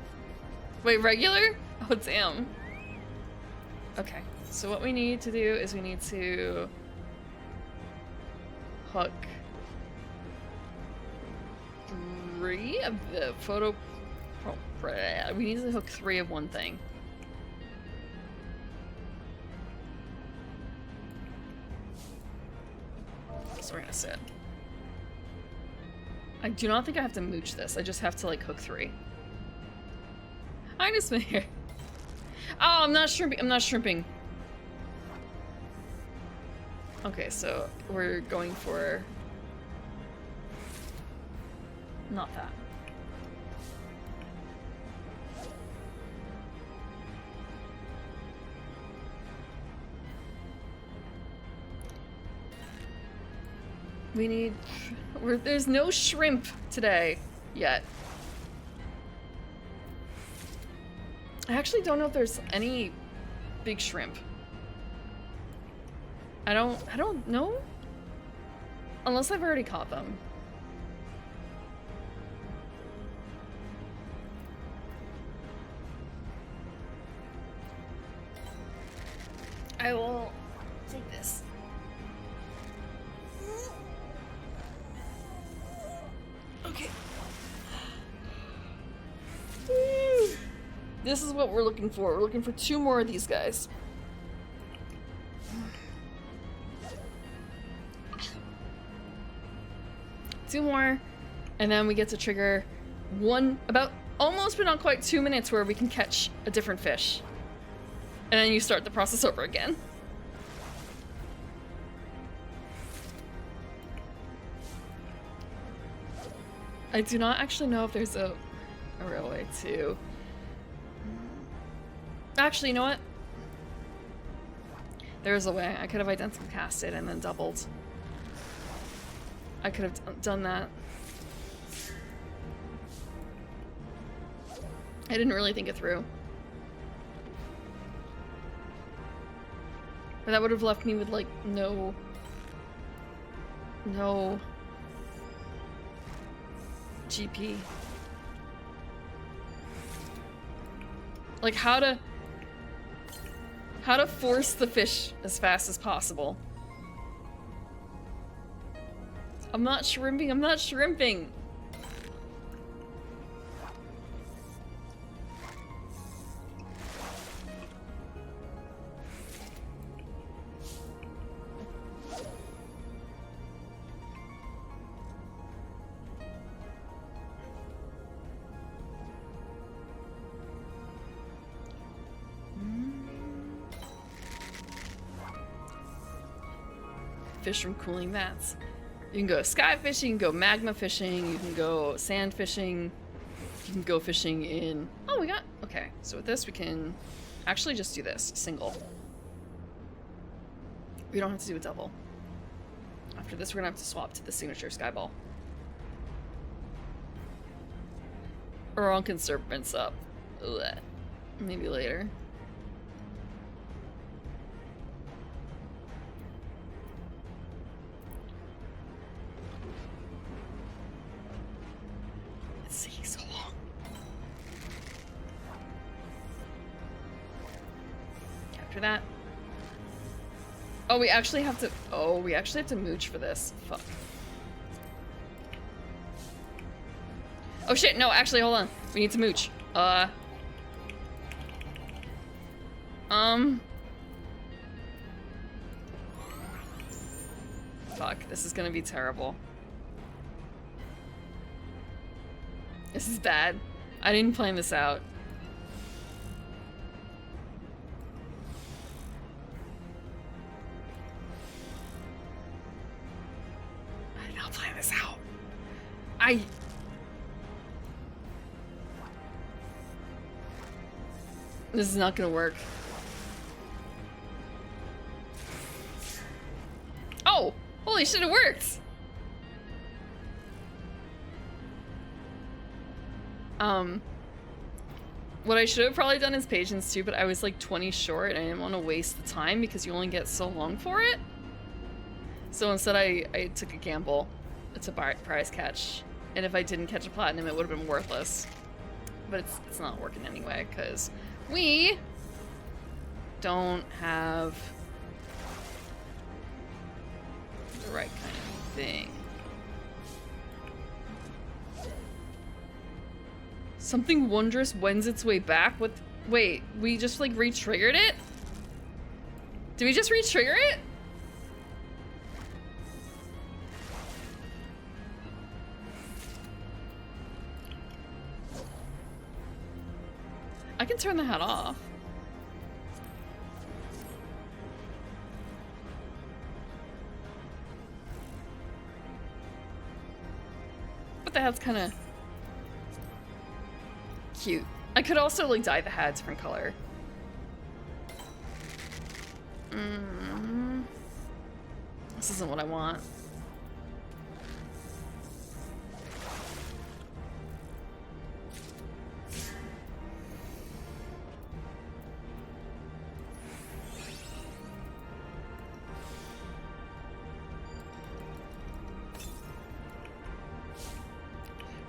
Wait, regular? Oh, damn. Okay, so what we need to do is we need to hook 3 of the photo... We need to hook 3 of one thing. So we're gonna sit. I do not think I have to mooch this. I just have to, like, hook 3. I just been here. Oh, I'm not shrimping. I'm not shrimping. Okay, so we're going for... Not that. We need... There's no shrimp today yet. I actually don't know if there's any big shrimp. I don't know. Unless I've already caught them. I will take this. Okay. Woo. This is what we're looking for. We're looking for 2 more of these guys. Two more, and then we get to trigger about almost but not quite 2 minutes where we can catch a different fish. And then you start the process over again. I do not actually know if there's a real way to... Actually, you know what? There is a way. I could have identical casted and then doubled. I could have done that. I didn't really think it through. But that would have left me with, like, no GP. Like, how to force the fish as fast as possible. I'm not shrimping, I'm not shrimping! Fish from cooling vats. You can go sky fishing, you can go magma fishing, you can go sand fishing, you can go fishing in... Oh, we got... Okay, so with this we can actually just do this, single. We don't have to do a double. After this we're gonna have to swap to the signature skyball. Or I'll can serpents up. Ugh. Maybe later. It's taking so long. Capture that. Oh, we actually have to... Oh, we actually have to mooch for this. Fuck. Oh shit, no, actually, hold on. We need to mooch. Fuck, this is gonna be terrible. This is bad. I didn't plan this out. I did not plan this out. This is not gonna work. Oh! Holy shit, it works! What I should have probably done is patience too, but I was like 20 short and I didn't want to waste the time because you only get so long for it. So instead I took a gamble. It's a prize catch. And if I didn't catch a platinum, it would have been worthless. But it's not working anyway, because we don't have the right kind of thing. Something wondrous wends its way back? What? Wait, we just like re-triggered it? Did we just re-trigger it? I can turn the hat off. But the hat's kind of cute. I could also like dye the hat a different color. This isn't what I want.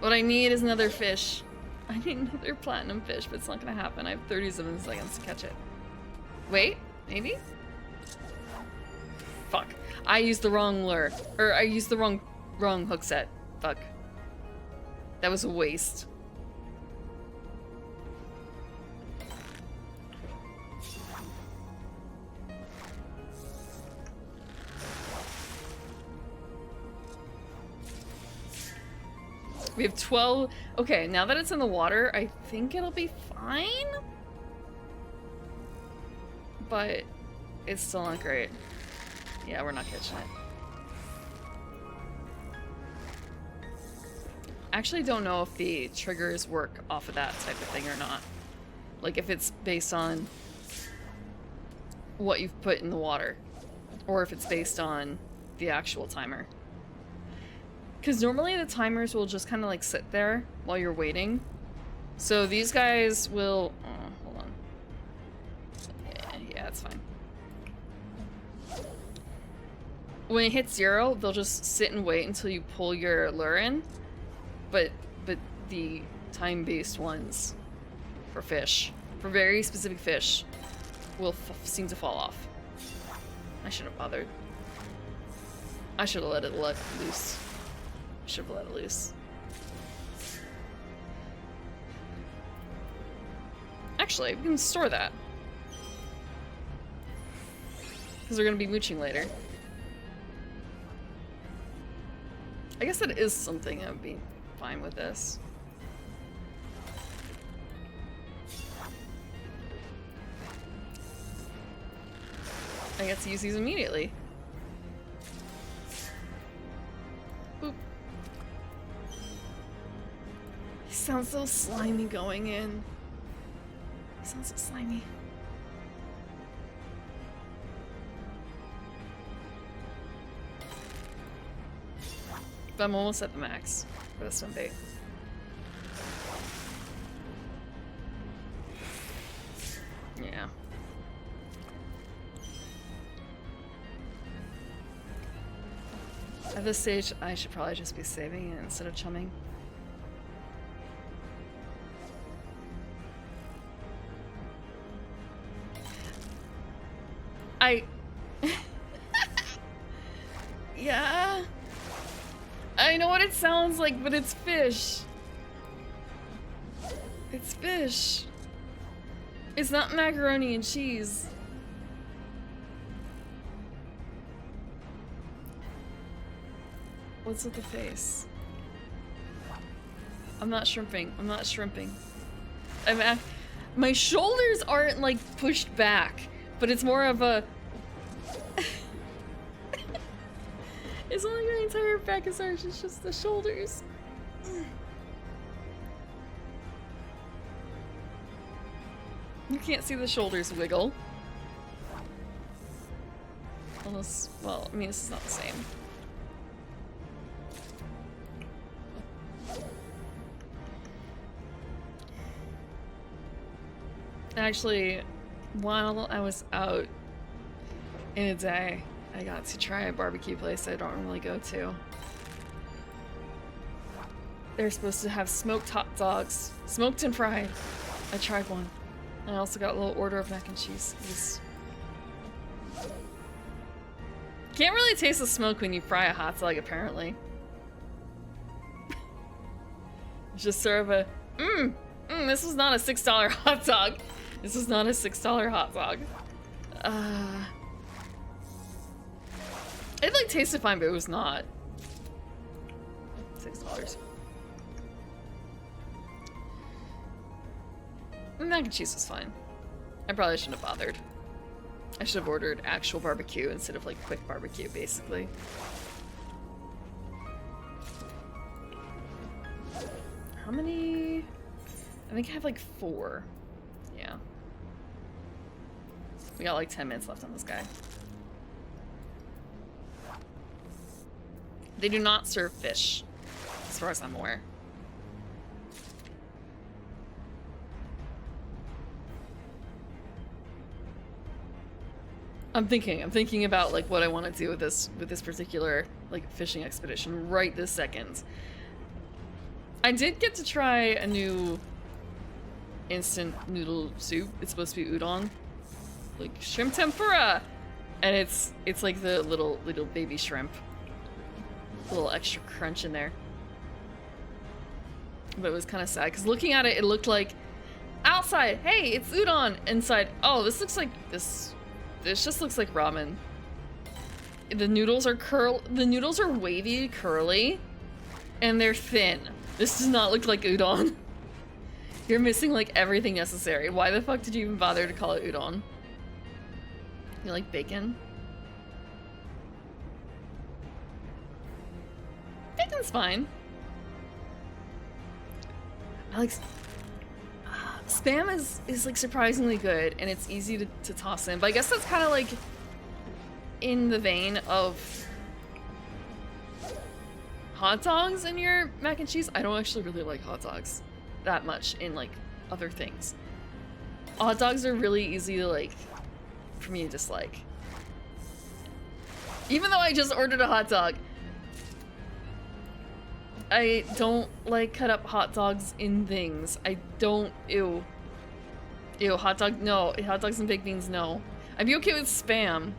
What I need is another fish. I need another platinum fish, but it's not gonna happen. I have 37 seconds to catch it. Wait, maybe? Fuck. I used the wrong lure. Or I used the wrong hook set. Fuck. That was a waste. We have 12. Okay, now that it's in the water, I think it'll be fine. But it's still not great. Yeah, we're not catching it. Actually don't know if the triggers work off of that type of thing or not. Like if it's based on what you've put in the water. Or if it's based on the actual timer. Because normally the timers will just kind of like sit there while you're waiting. So these guys will... Oh, hold on. Yeah, it's fine. When it hits 0, they'll just sit and wait until you pull your lure in. But the time-based ones for fish, for very specific fish, will seem to fall off. I shouldn't have bothered. I should have let it loose. Should have let it loose. Actually, we can store that. Because we're going to be mooching later. I guess that is something that would be fine with this. I get to use these immediately. Boop. He sounds so slimy going in. He sounds so slimy. But I'm almost at the max for this one bait. Yeah. At this stage, I should probably just be saving it instead of chumming. Yeah. I know what it sounds like, but it's fish. It's fish. It's not macaroni and cheese. What's with the face? I'm not shrimping. I'm not shrimping. My shoulders aren't like pushed back, but it's more of a... It's not like my entire back is arched, it's just the shoulders. You can't see the shoulders wiggle. Unless, well, I mean, this is not the same. Actually, while I was out in a day, I got to try a barbecue place I don't normally go to. They're supposed to have smoked hot dogs, smoked and fried. I tried one. I also got a little order of mac and cheese. Can't really taste the smoke when you fry a hot dog, apparently. It's just sort of a, this was not a $6 hot dog. This was not a $6 hot dog. It like tasted fine, but it was not. $6. Mac and cheese was fine. I probably shouldn't have bothered. I should have ordered actual barbecue instead of like quick barbecue, basically. How many? I think I have like 4. Yeah. We got like 10 minutes left on this guy. They do not serve fish, as far as I'm aware. I'm thinking about like what I want to do with this particular like fishing expedition right this second. I did get to try a new instant noodle soup. It's supposed to be udon, like shrimp tempura, and it's like the little baby shrimp, a little extra crunch in there. But it was kind of sad because looking at it, it looked like outside, hey, it's udon. Inside, oh, this looks like this. This just looks like ramen. The noodles are The noodles are wavy, curly, and they're thin. This does not look like udon. You're missing like everything necessary. Why the fuck did you even bother to call it udon? You like bacon? Bacon's fine. I like Spam is like surprisingly good, and it's easy to toss in. But I guess that's kind of like in the vein of hot dogs in your mac and cheese. I don't actually really like hot dogs that much in like other things. Hot dogs are really easy to like for me to dislike. Even though I just ordered a hot dog, I don't like cut up hot dogs in things. I don't. Ew. Ew, hot dog, no. Hot dogs and baked beans, no. I'd be okay with Spam.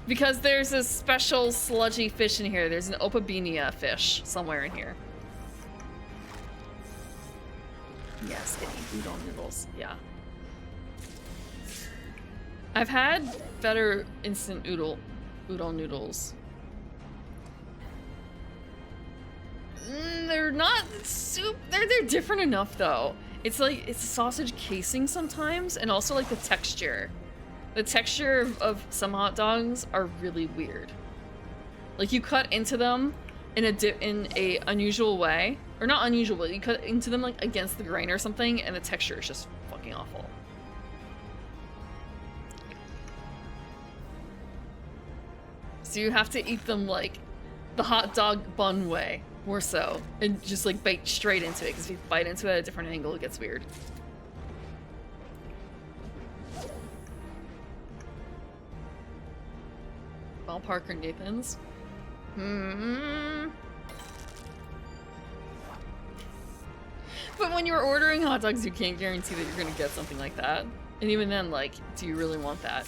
Because there's a special sludgy fish in here. There's an opabinia fish somewhere in here. Yes, udon noodles. Yeah. I've had better instant udon noodles. They're not soup. They're different enough though. It's like it's a sausage casing sometimes, and also like the texture. The texture of some hot dogs are really weird. Like you cut into them in a unusual way, or not unusual, but you cut into them like against the grain or something, and the texture is just fucking awful. So you have to eat them like the hot dog bun way, more so, and just like bite straight into it, because if you bite into it at a different angle, it gets weird. Ballpark or Nathan's? But when you're ordering hot dogs, you can't guarantee that you're gonna get something like that. And even then, like, do you really want that?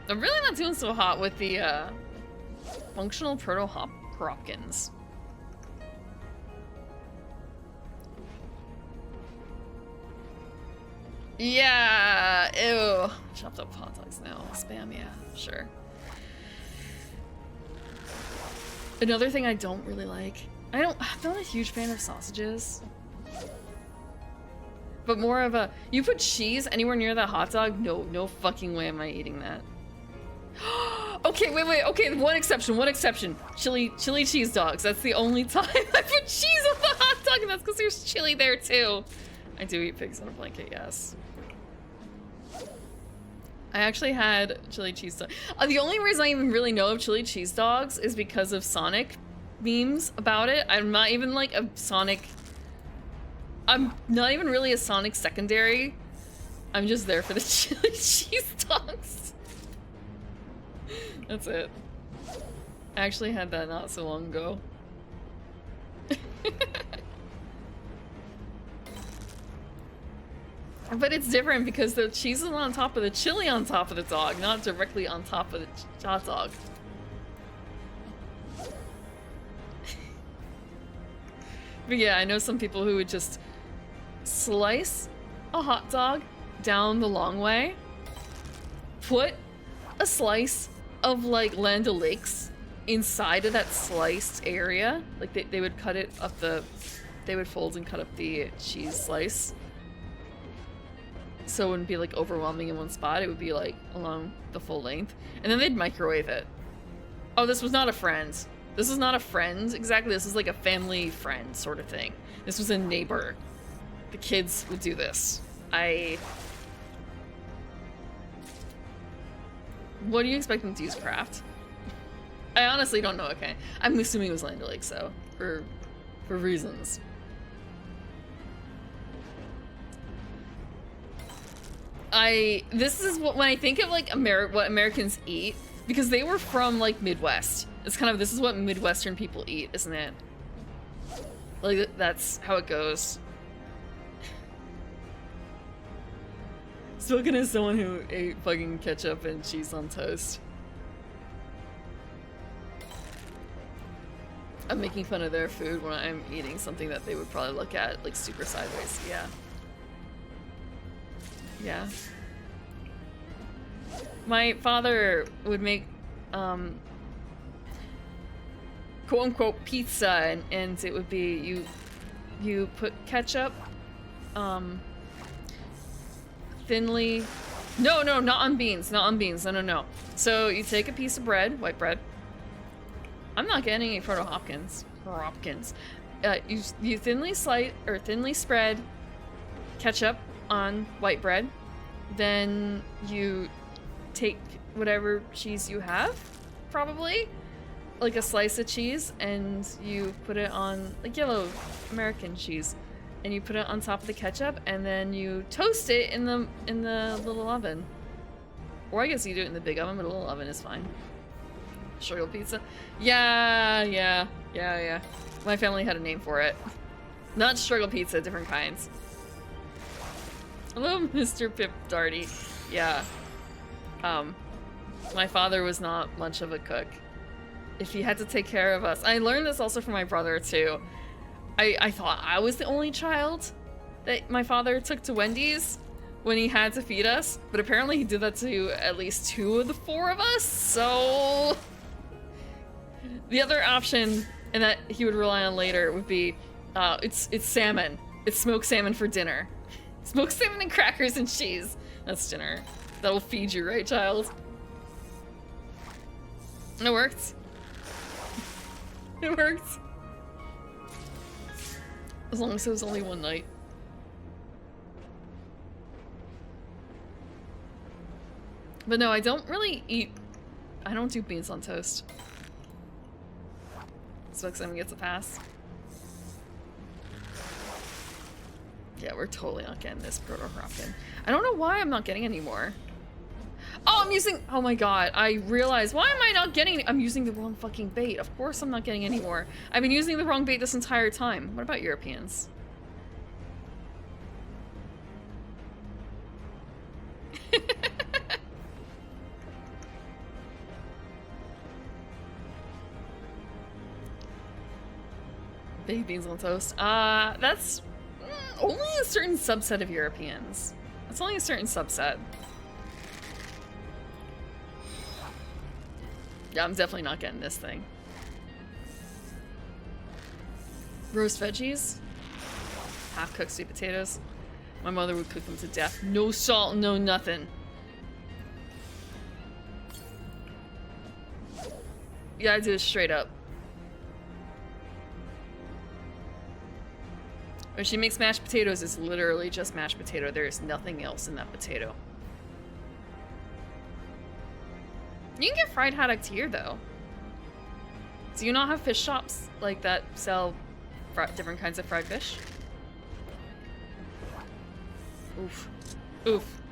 I'm really not doing so hot with the functional proto-Hopkins. Yeah, ew. Chopped up hot dogs now. Spam, yeah, sure. Another thing I don't really like. I'm not a huge fan of sausages. But more of a, you put cheese anywhere near that hot dog? No fucking way am I eating that. Okay, wait, okay, one exception. Chili cheese dogs. That's the only time I put cheese on the hot dog, and that's because there's chili there too. I do eat pigs in a blanket, yes. I actually had chili cheese dogs. The only reason I even really know of chili cheese dogs is because of Sonic memes about it. I'm not even like a Sonic... I'm not even really a Sonic secondary. I'm just there for the chili cheese dogs. That's it. I actually had that not so long ago. But it's different because the cheese is on top of the chili on top of the dog, not directly on top of the hot dog. But yeah, I know some people who would just slice a hot dog down the long way, put a slice of like Land O'Lakes inside of that sliced area. Like they would cut it up they would fold and cut up the cheese slice. So it wouldn't be like overwhelming in one spot, it would be like along the full length. And then they'd microwave it. Oh, this was not a friend. This is not a friend exactly, this is like a family friend sort of thing. This was a neighbor. The kids would do this. What do you expect them to use, Kraft? I honestly don't know, okay. I'm assuming it was Land O'Lakes, so, for reasons. This is what, when I think of like what Americans eat, Because they were from, like, Midwest. It's kind of, this is what Midwestern people eat, isn't it? Like, that's how it goes. Spoken as someone who ate fucking ketchup and cheese on toast. I'm making fun of their food when I'm eating something that they would probably look at, like, super sideways. Yeah. Yeah. My father would make, quote-unquote pizza, and it would be, you put ketchup, thinly... No, not on beans, no. So you take a piece of bread, white bread. I'm not getting any Proto Hopkins. You thinly slice, or thinly spread ketchup on white bread. Then you take whatever cheese you have, probably, like a slice of cheese, and you put it on, like yellow American cheese, and you put it on top of the ketchup, and then you toast it in the little oven. Or I guess you do it in the big oven, but a little oven is fine. Struggle pizza? Yeah. My family had a name for it. Not struggle pizza, different kinds. Hello, Mr. Pip Darty. Yeah. My father was not much of a cook. If he had to take care of us. I learned this also from my brother, too. I thought I was the only child that my father took to Wendy's when he had to feed us, but apparently he did that to at least 2 of the 4 of us, so... The other option, and that he would rely on later, would be, it's salmon. It's smoked salmon for dinner. Smoked salmon and crackers and cheese. That's dinner. That'll feed you, right, child? It worked. It worked. As long as it was only one night. But no, I don't really eat... I don't do beans on toast. Smoked salmon gets a pass. Yeah, we're totally not getting this Proto Hopkin. I don't know why I'm not getting any more. Oh, I'm using... Oh my god, I realized... Why am I not getting... I'm using the wrong fucking bait. Of course I'm not getting any more. I've been using the wrong bait this entire time. What about Europeans? Baked beans on toast. That's only a certain subset of Europeans. That's only a certain subset. Yeah, I'm definitely not getting this thing. Roast veggies. Half-cooked sweet potatoes. My mother would cook them to death. No salt, no nothing. Yeah, I do it straight up. When she makes mashed potatoes, it's literally just mashed potato. There is nothing else in that potato. You can get fried haddock here, though. Do you not have fish shops like that sell different kinds of fried fish? Oof. Oof.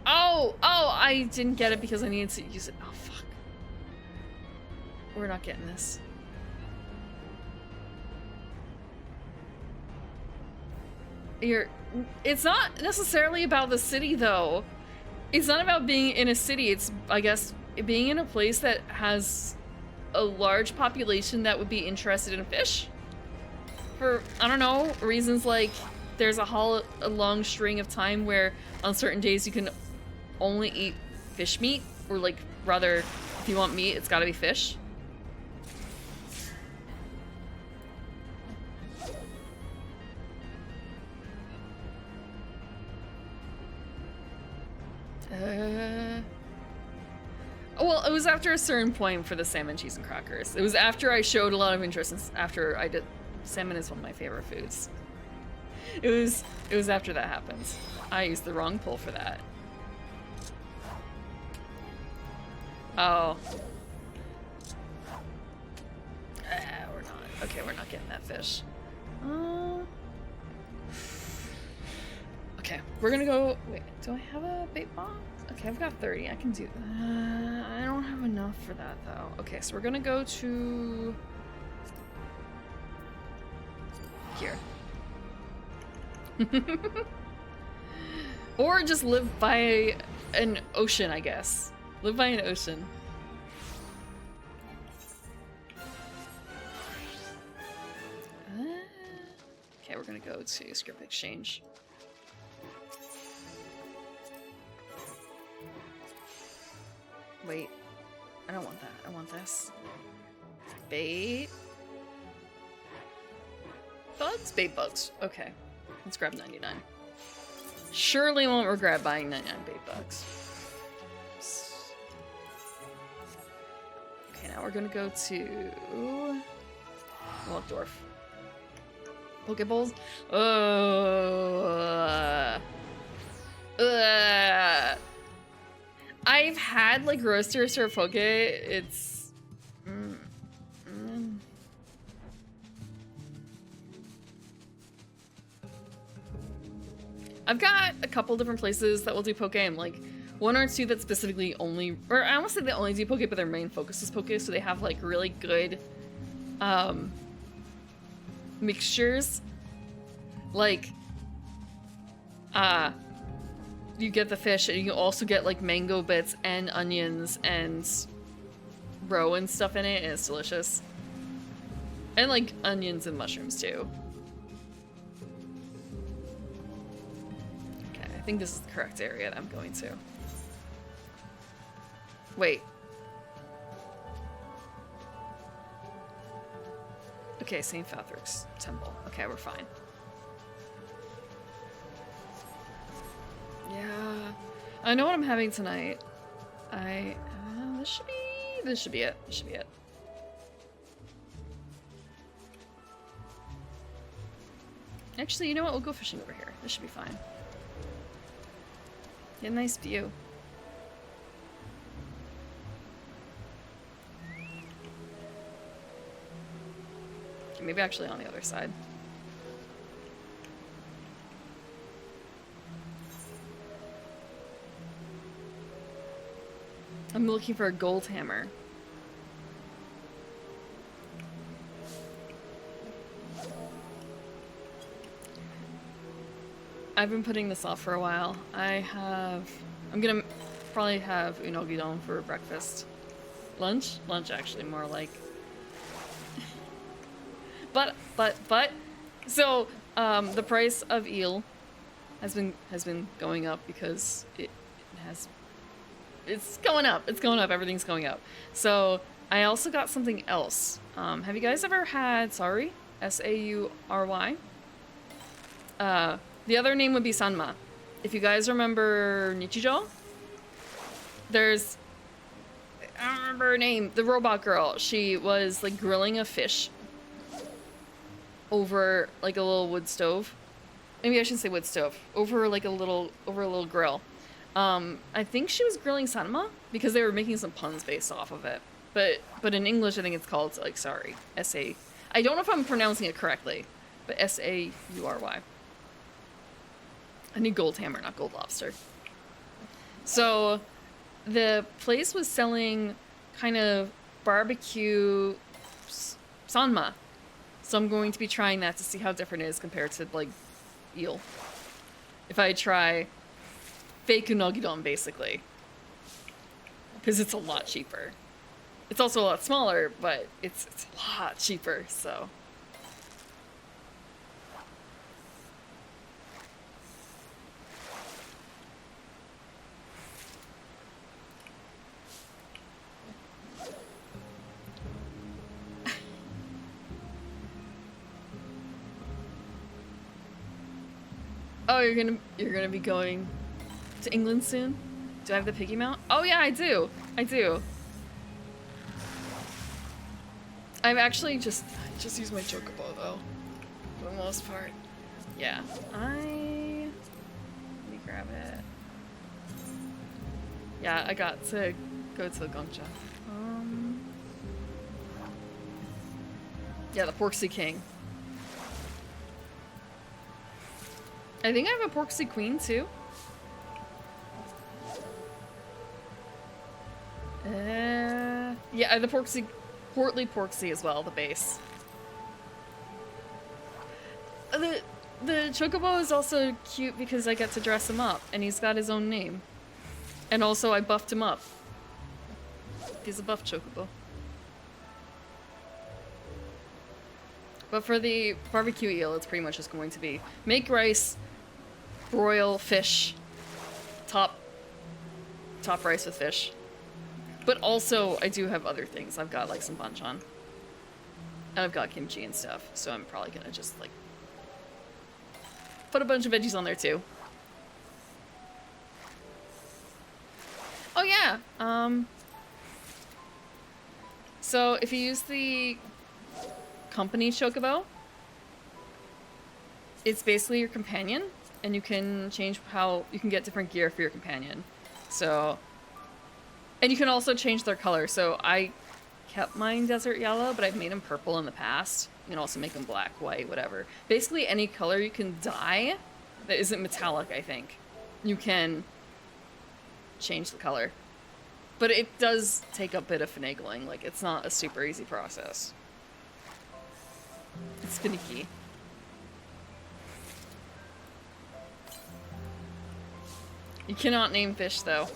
Oh, I didn't get it because I needed to use it. Oh, fuck. We're not getting this. It's not necessarily about the city, though. It's not about being in a city. It's, I guess, being in a place that has a large population that would be interested in fish. For, I don't know, reasons like there's a long string of time where on certain days you can only eat fish meat, or like, rather, if you want meat, it's gotta be fish. Well, it was after a certain point for the salmon, cheese, and crackers. It was after I showed a lot of interest, after I did. Salmon is one of my favorite foods. It was after that happened. I used the wrong pull for that. Oh. We're not. Okay, we're not getting that fish. Okay. Okay, we're gonna go. Wait, do I have a bait box? Okay, I've got 30. I can do. I don't have enough for that though. Okay, so we're gonna go to here, or just live by an ocean, I guess. Live by an ocean. Okay, we're gonna go to script exchange. Wait, I don't want that. I want this. Bait. Bugs? Bait bugs. Okay. Let's grab 99. Surely won't regret buying 99 bait bugs. Okay, now we're gonna go to Waldorf. Pokeballs? I've had like roasters or poke. It's I've got a couple different places that will do poke. I'm like one or two that specifically only, or I almost say they only do poke, but their main focus is poke. So they have like really good mixtures. Like you get the fish and you also get like mango bits and onions and roe and stuff in it, and it's delicious. And like onions and mushrooms too. Okay, I think this is the correct area that I'm going to. Wait. Okay, St. Patrick's Temple. Okay, we're fine. Yeah, I know what I'm having tonight. This should be it. This should be it. Actually, you know what? We'll go fishing over here. This should be fine. Get a nice view. Okay, maybe actually on the other side. I'm looking for a gold hammer. I've been putting this off for a while. I'm gonna probably have unagi don for breakfast. Lunch actually, more like. but so the price of eel has been going up because it's going up. Everything's going up. So I also got something else. Have you guys ever had Saury? S-A-U-R-Y? The other name would be Sanma. If you guys remember Nichijou, there's, I don't remember her name, the robot girl. She was like grilling a fish over like a little wood stove. Maybe I shouldn't say wood stove. Over a little grill. I think she was grilling Sanma because they were making some puns based off of it. But in English, I think it's called like Saury. S-A. I don't know if I'm pronouncing it correctly, but S-A-U-R-Y. I need gold hammer, not gold lobster. So the place was selling kind of barbecue sanma. So I'm going to be trying that to see how different it is compared to like eel. If I try fake unagi don, basically. Because it's a lot cheaper. It's also a lot smaller, but it's a lot cheaper, so. Oh, you're gonna be going to England soon? Do I have the piggy mount? Oh yeah, I do. I've actually just used my chocobo though, for the most part. Yeah, let me grab it. Yeah, I got to go to Gongcha. Yeah, the Porksy King. I think I have a Porksy Queen too. Yeah, the Portly Porksy as well, the base. The Chocobo is also cute because I get to dress him up, and he's got his own name. And also I buffed him up. He's a buff Chocobo. But for the barbecue eel, it's pretty much just going to be make rice, broil fish, top rice with fish. But also, I do have other things. I've got, like, some banchan. And I've got kimchi and stuff, so I'm probably gonna just, like, put a bunch of veggies on there, too. Oh, yeah! So, if you use the company Chocobo, it's basically your companion, and you can change how you can get different gear for your companion. So... And you can also change their color, so I kept mine desert yellow, but I've made them purple in the past. You can also make them black, white, whatever. Basically any color you can dye that isn't metallic, I think. You can change the color. But it does take a bit of finagling, like it's not a super easy process. It's finicky. You cannot name fish though.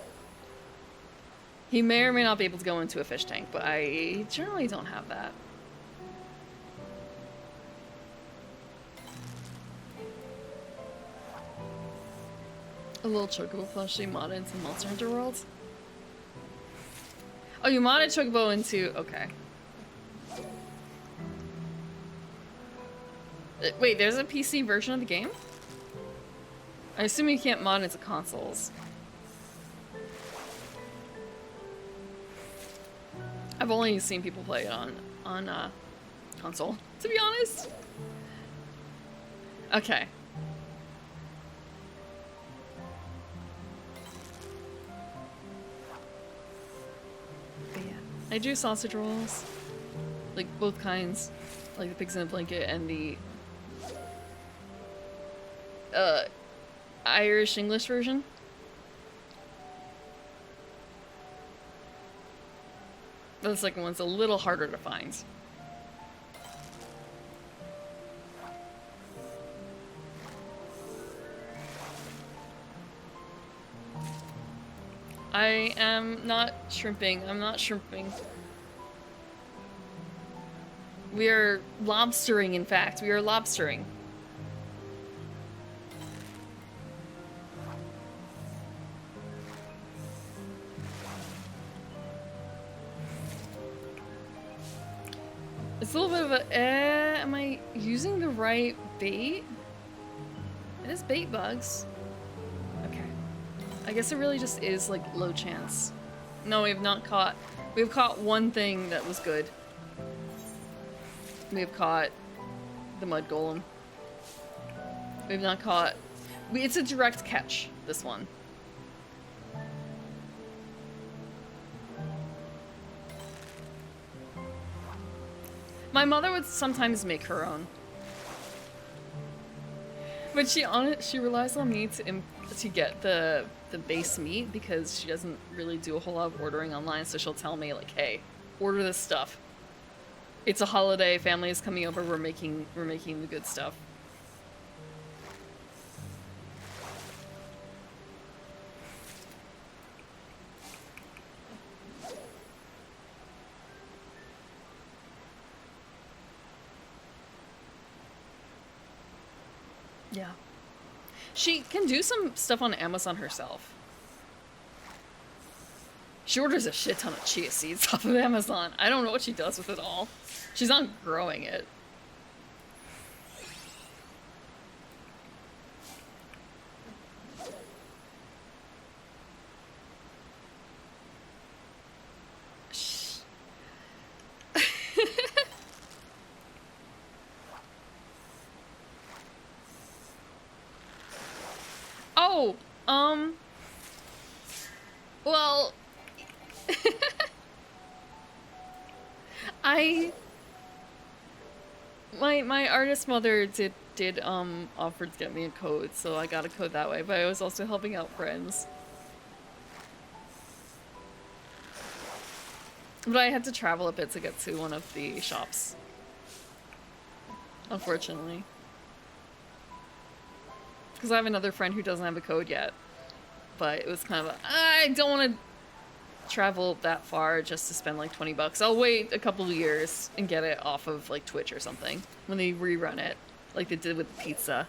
He may or may not be able to go into a fish tank, but I generally don't have that. A little Chocobo plushie modded into Monster Hunter World? Oh, you modded Chocobo into... okay. Wait, there's a PC version of the game? I assume you can't mod into consoles. I've only seen people play it on console, to be honest. Okay. But yeah, I do sausage rolls, like both kinds, like the pigs in a blanket and the Irish English version. The second one's a little harder to find. I am not shrimping. I'm not shrimping. We are lobstering, in fact. We are lobstering. It's a little bit of a, am I using the right bait? It is bait bugs. Okay. I guess it really just is like low chance. No, we've caught one thing that was good. We've caught the mud golem. We've not caught, it's a direct catch, this one. My mother would sometimes make her own, but she relies on me to get the base meat because she doesn't really do a whole lot of ordering online. So she'll tell me like, "Hey, order this stuff. It's a holiday. Family is coming over. We're making the good stuff." Yeah. She can do some stuff on Amazon herself. She orders a shit ton of chia seeds off of Amazon. I don't know what she does with it all. She's not growing it. Oh, well, my artist mother did did offer to get me a code, so I got a code that way, but I was also helping out friends. But I had to travel a bit to get to one of the shops. Unfortunately. Because I have another friend who doesn't have a code yet. But it was kind of a, I don't want to travel that far just to spend like 20 bucks. I'll wait a couple of years and get it off of like Twitch or something when they rerun it, like they did with the pizza,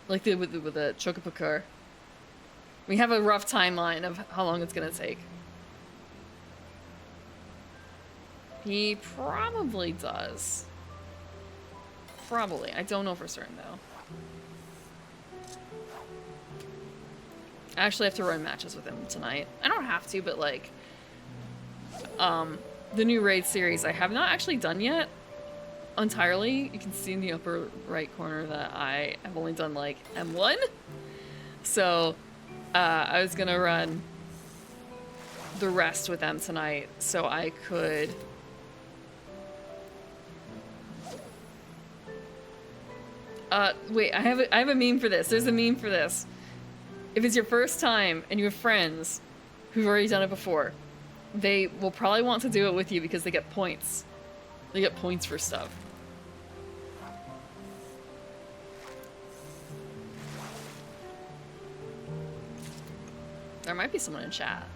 like they did with the Chocopikur. We have a rough timeline of how long it's gonna take. He probably does. Probably. I don't know for certain though. I actually have to run matches with him tonight. I don't have to, but like the new raid series I have not actually done yet entirely. You can see in the upper right corner that I have only done like M1. So I was gonna run the rest with them tonight so I could wait, I have a meme for this. There's a meme for this. If it's your first time and you have friends who've already done it before, they will probably want to do it with you because they get points. They get points for stuff. There might be someone in chat.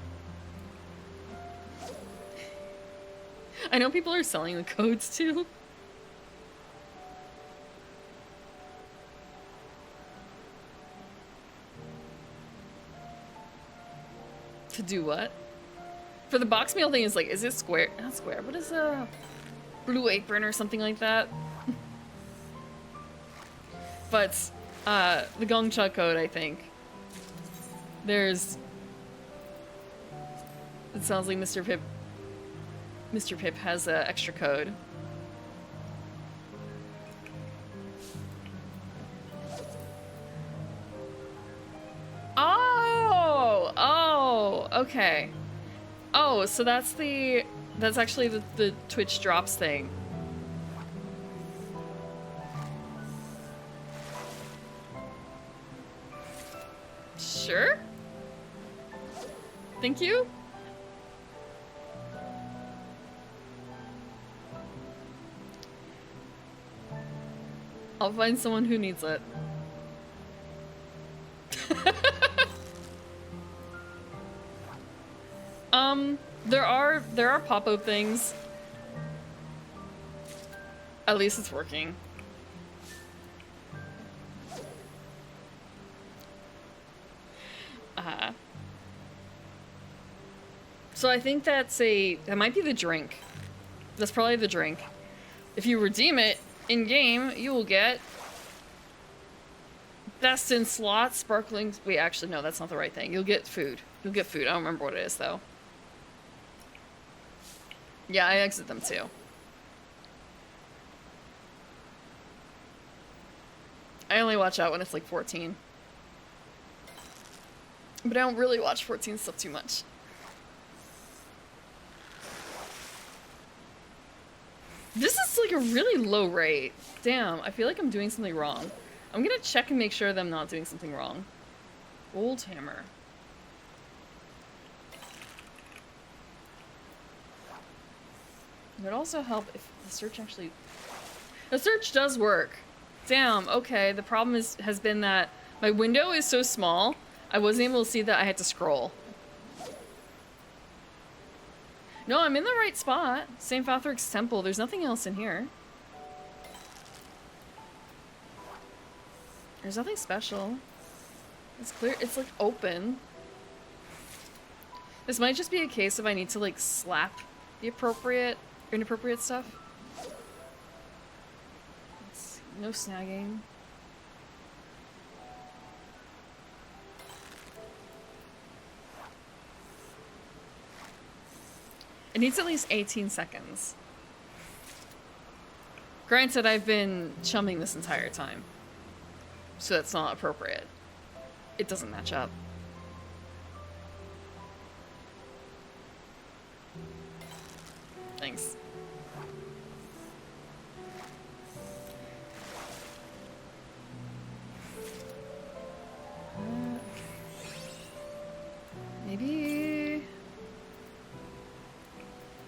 I know people are selling the codes too. To do what? For the box meal thing is like, is it square? Not square. What is a Blue Apron or something like that? But the Gongcha code, I think. There's. It sounds like Mr. Pip. Mr. Pip has an extra code. Oh, okay. Oh, so that's actually the Twitch drops thing. Sure. Thank you. I'll find someone who needs it. There are pop-up things. At least it's working. So I think that might be the drink. That's probably the drink. If you redeem it in-game, you will get best in slot, sparkling... Wait, actually, no, that's not the right thing. You'll get food. You'll get food. I don't remember what it is, though. Yeah, I exit them, too. I only watch out when it's, like, 14. But I don't really watch 14 stuff too much. This is, like, a really low rate. Damn, I feel like I'm doing something wrong. I'm gonna check and make sure that I'm not doing something wrong. Old hammer. It would also help if the search actually... The search does work. Damn, okay. The problem has been that my window is so small, I wasn't able to see that I had to scroll. No, I'm in the right spot. St. Fatheric's Temple. There's nothing else in here. There's nothing special. It's clear. It's, like, open. This might just be a case of I need to, like, slap the inappropriate stuff. Let's see. No snagging. It needs at least 18 seconds. Granted, I've been chumming this entire time. So that's not appropriate. It doesn't match up. Thanks.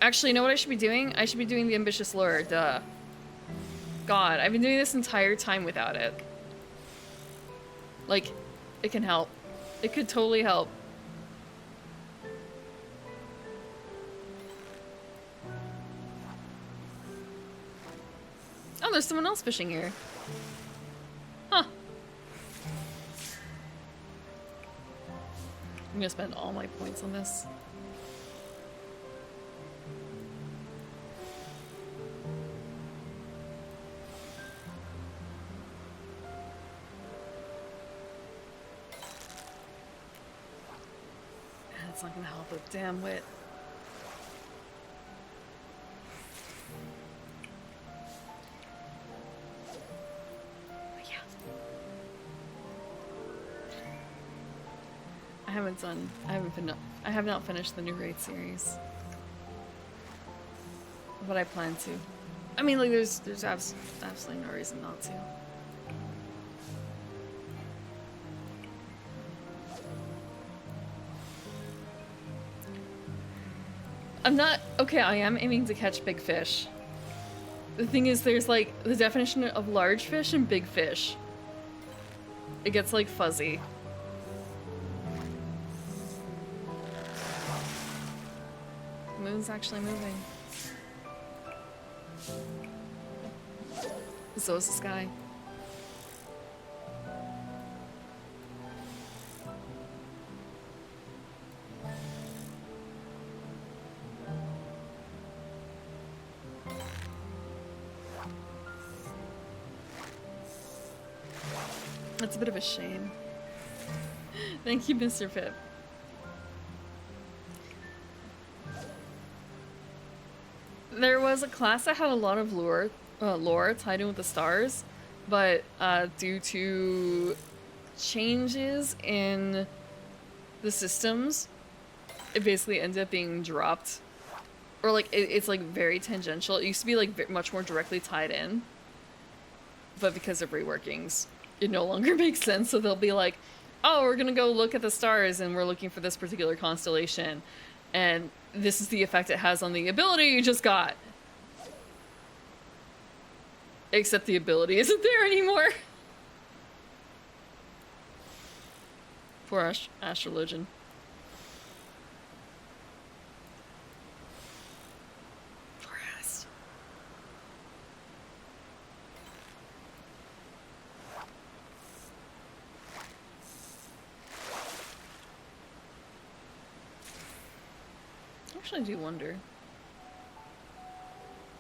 Actually, you know what I should be doing? I should be doing the ambitious lure, duh. God, I've been doing this entire time without it. Like, it can help. It could totally help. Oh, there's someone else fishing here. Huh. I'm gonna spend all my points on this. That's not gonna help a damn wit. I have not finished the new raid series. But I plan to. I mean, like, there's absolutely no reason not to. Okay, I am aiming to catch big fish. The thing is, there's like the definition of large fish and big fish. It gets like fuzzy. The moon's actually moving. So is the sky. That's a bit of a shame. Thank you, Mr. Pip. There was a class that had a lot of lore tied in with the stars, but due to changes in the systems, it basically ended up being dropped. Or like, it's like very tangential. It used to be like much more directly tied in, but because of reworkings, it no longer makes sense. So they'll be like, oh, we're gonna go look at the stars and we're looking for this particular constellation, and this is the effect it has on the ability you just got. Except the ability isn't there anymore. Poor astrologian. Poor ass. Actually, I do wonder.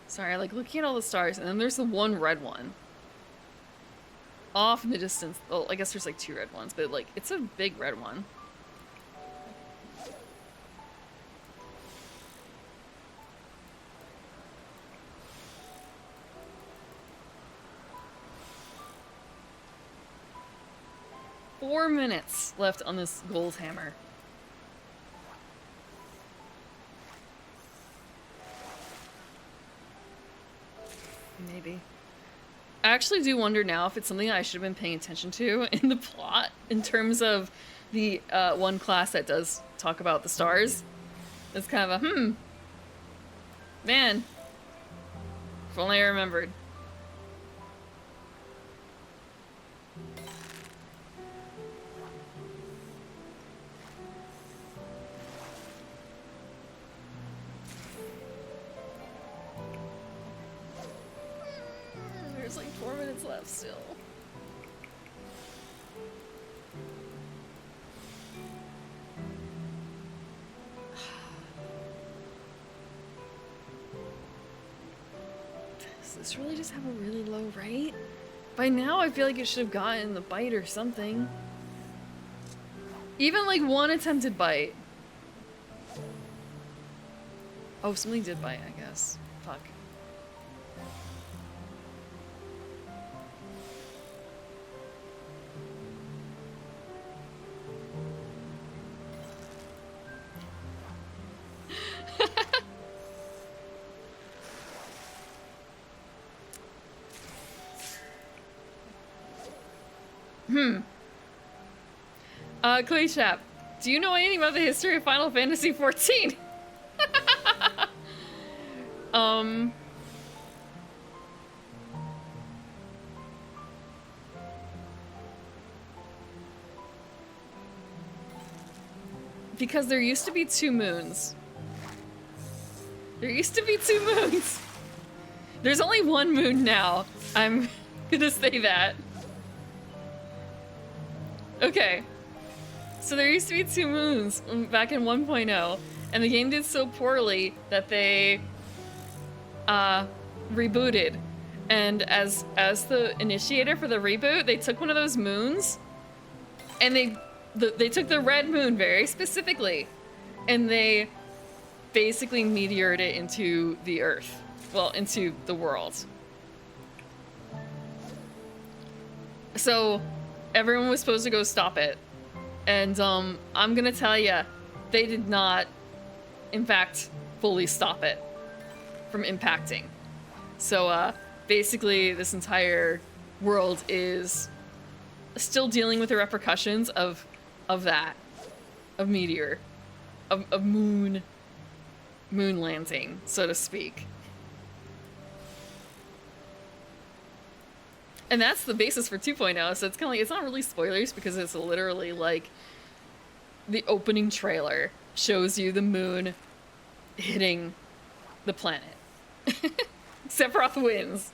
Sorry, like looking at all the stars, and then there's the one red one. Off in the distance. Oh, I guess there's like two red ones, but like it's a big red one. Four minutes left on this gold hammer. Maybe. I actually do wonder now if it's something I should have been paying attention to in the plot in terms of the one class that does talk about the stars. It's kind of a, man, if only I remembered. There's like 4 minutes left still. Does this really just have a really low rate? By now I feel like it should have gotten the bite or something. Even like one attempted bite. Oh, something did bite, I guess. Fuck. Clay Chap, do you know anything about the history of Final Fantasy XIV? Um... Because there used to be 2 moons. There used to be 2 moons! There's only 1 moon now. I'm gonna say that. Okay. So there used to be 2 moons back in 1.0, and the game did so poorly that they rebooted. And as the initiator for the reboot, they took one of those moons, and they took the red moon very specifically, and they basically meteored it into the Earth. Well, into the world. So everyone was supposed to go stop it. And I'm gonna tell ya, they did not, in fact, fully stop it from impacting. So basically this entire world is still dealing with the repercussions of that. Of meteor. Of moon landing, so to speak. And that's the basis for 2.0, so it's kind of like, it's not really spoilers because it's literally like the opening trailer shows you the moon hitting the planet. Sephiroth wins.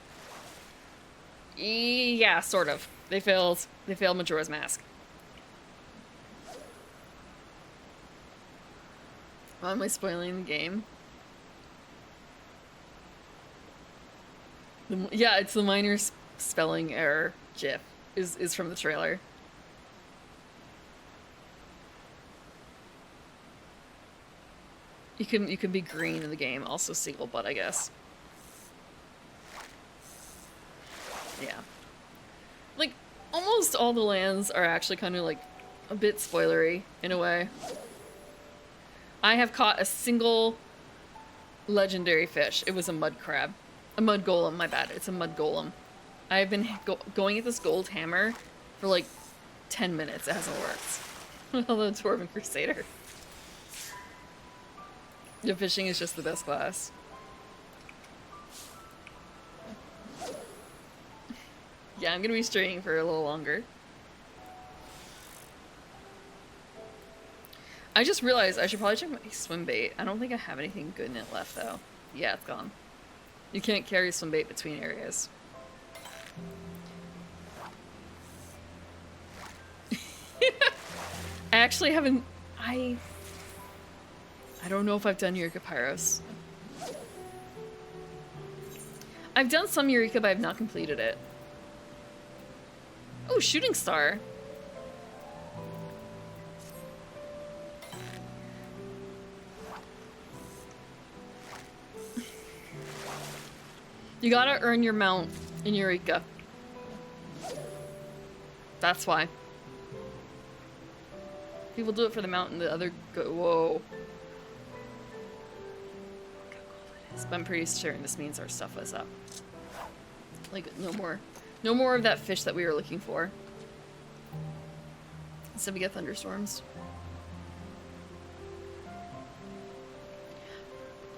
Yeah, sort of. They failed Majora's Mask. Why am I spoiling the game? Yeah, it's the minor spelling error gif is from the trailer. You can be green in the game, also single butt, I guess. Yeah. Like, almost all the lands are actually kind of like a bit spoilery in a way. I have caught a single legendary fish. It was a mud crab. A mud golem, my bad. It's a mud golem. I've been going at this gold hammer for like 10 minutes. It hasn't worked. Although Dwarven Crusader. The fishing is just the best class. Yeah, I'm gonna be straying for a little longer. I just realized I should probably check my swim bait. I don't think I have anything good in it left though. Yeah, it's gone. You can't carry swim bait between areas. I actually haven't... I don't know if I've done Eureka Pyros. I've done some Eureka, but I've not completed it. Oh, Shooting Star. You gotta earn your mount in Eureka. That's why. People do it for the mount and the other go. Whoa. But I'm pretty sure this means our stuff is up. Like, no more of that fish that we were looking for. Instead we get thunderstorms.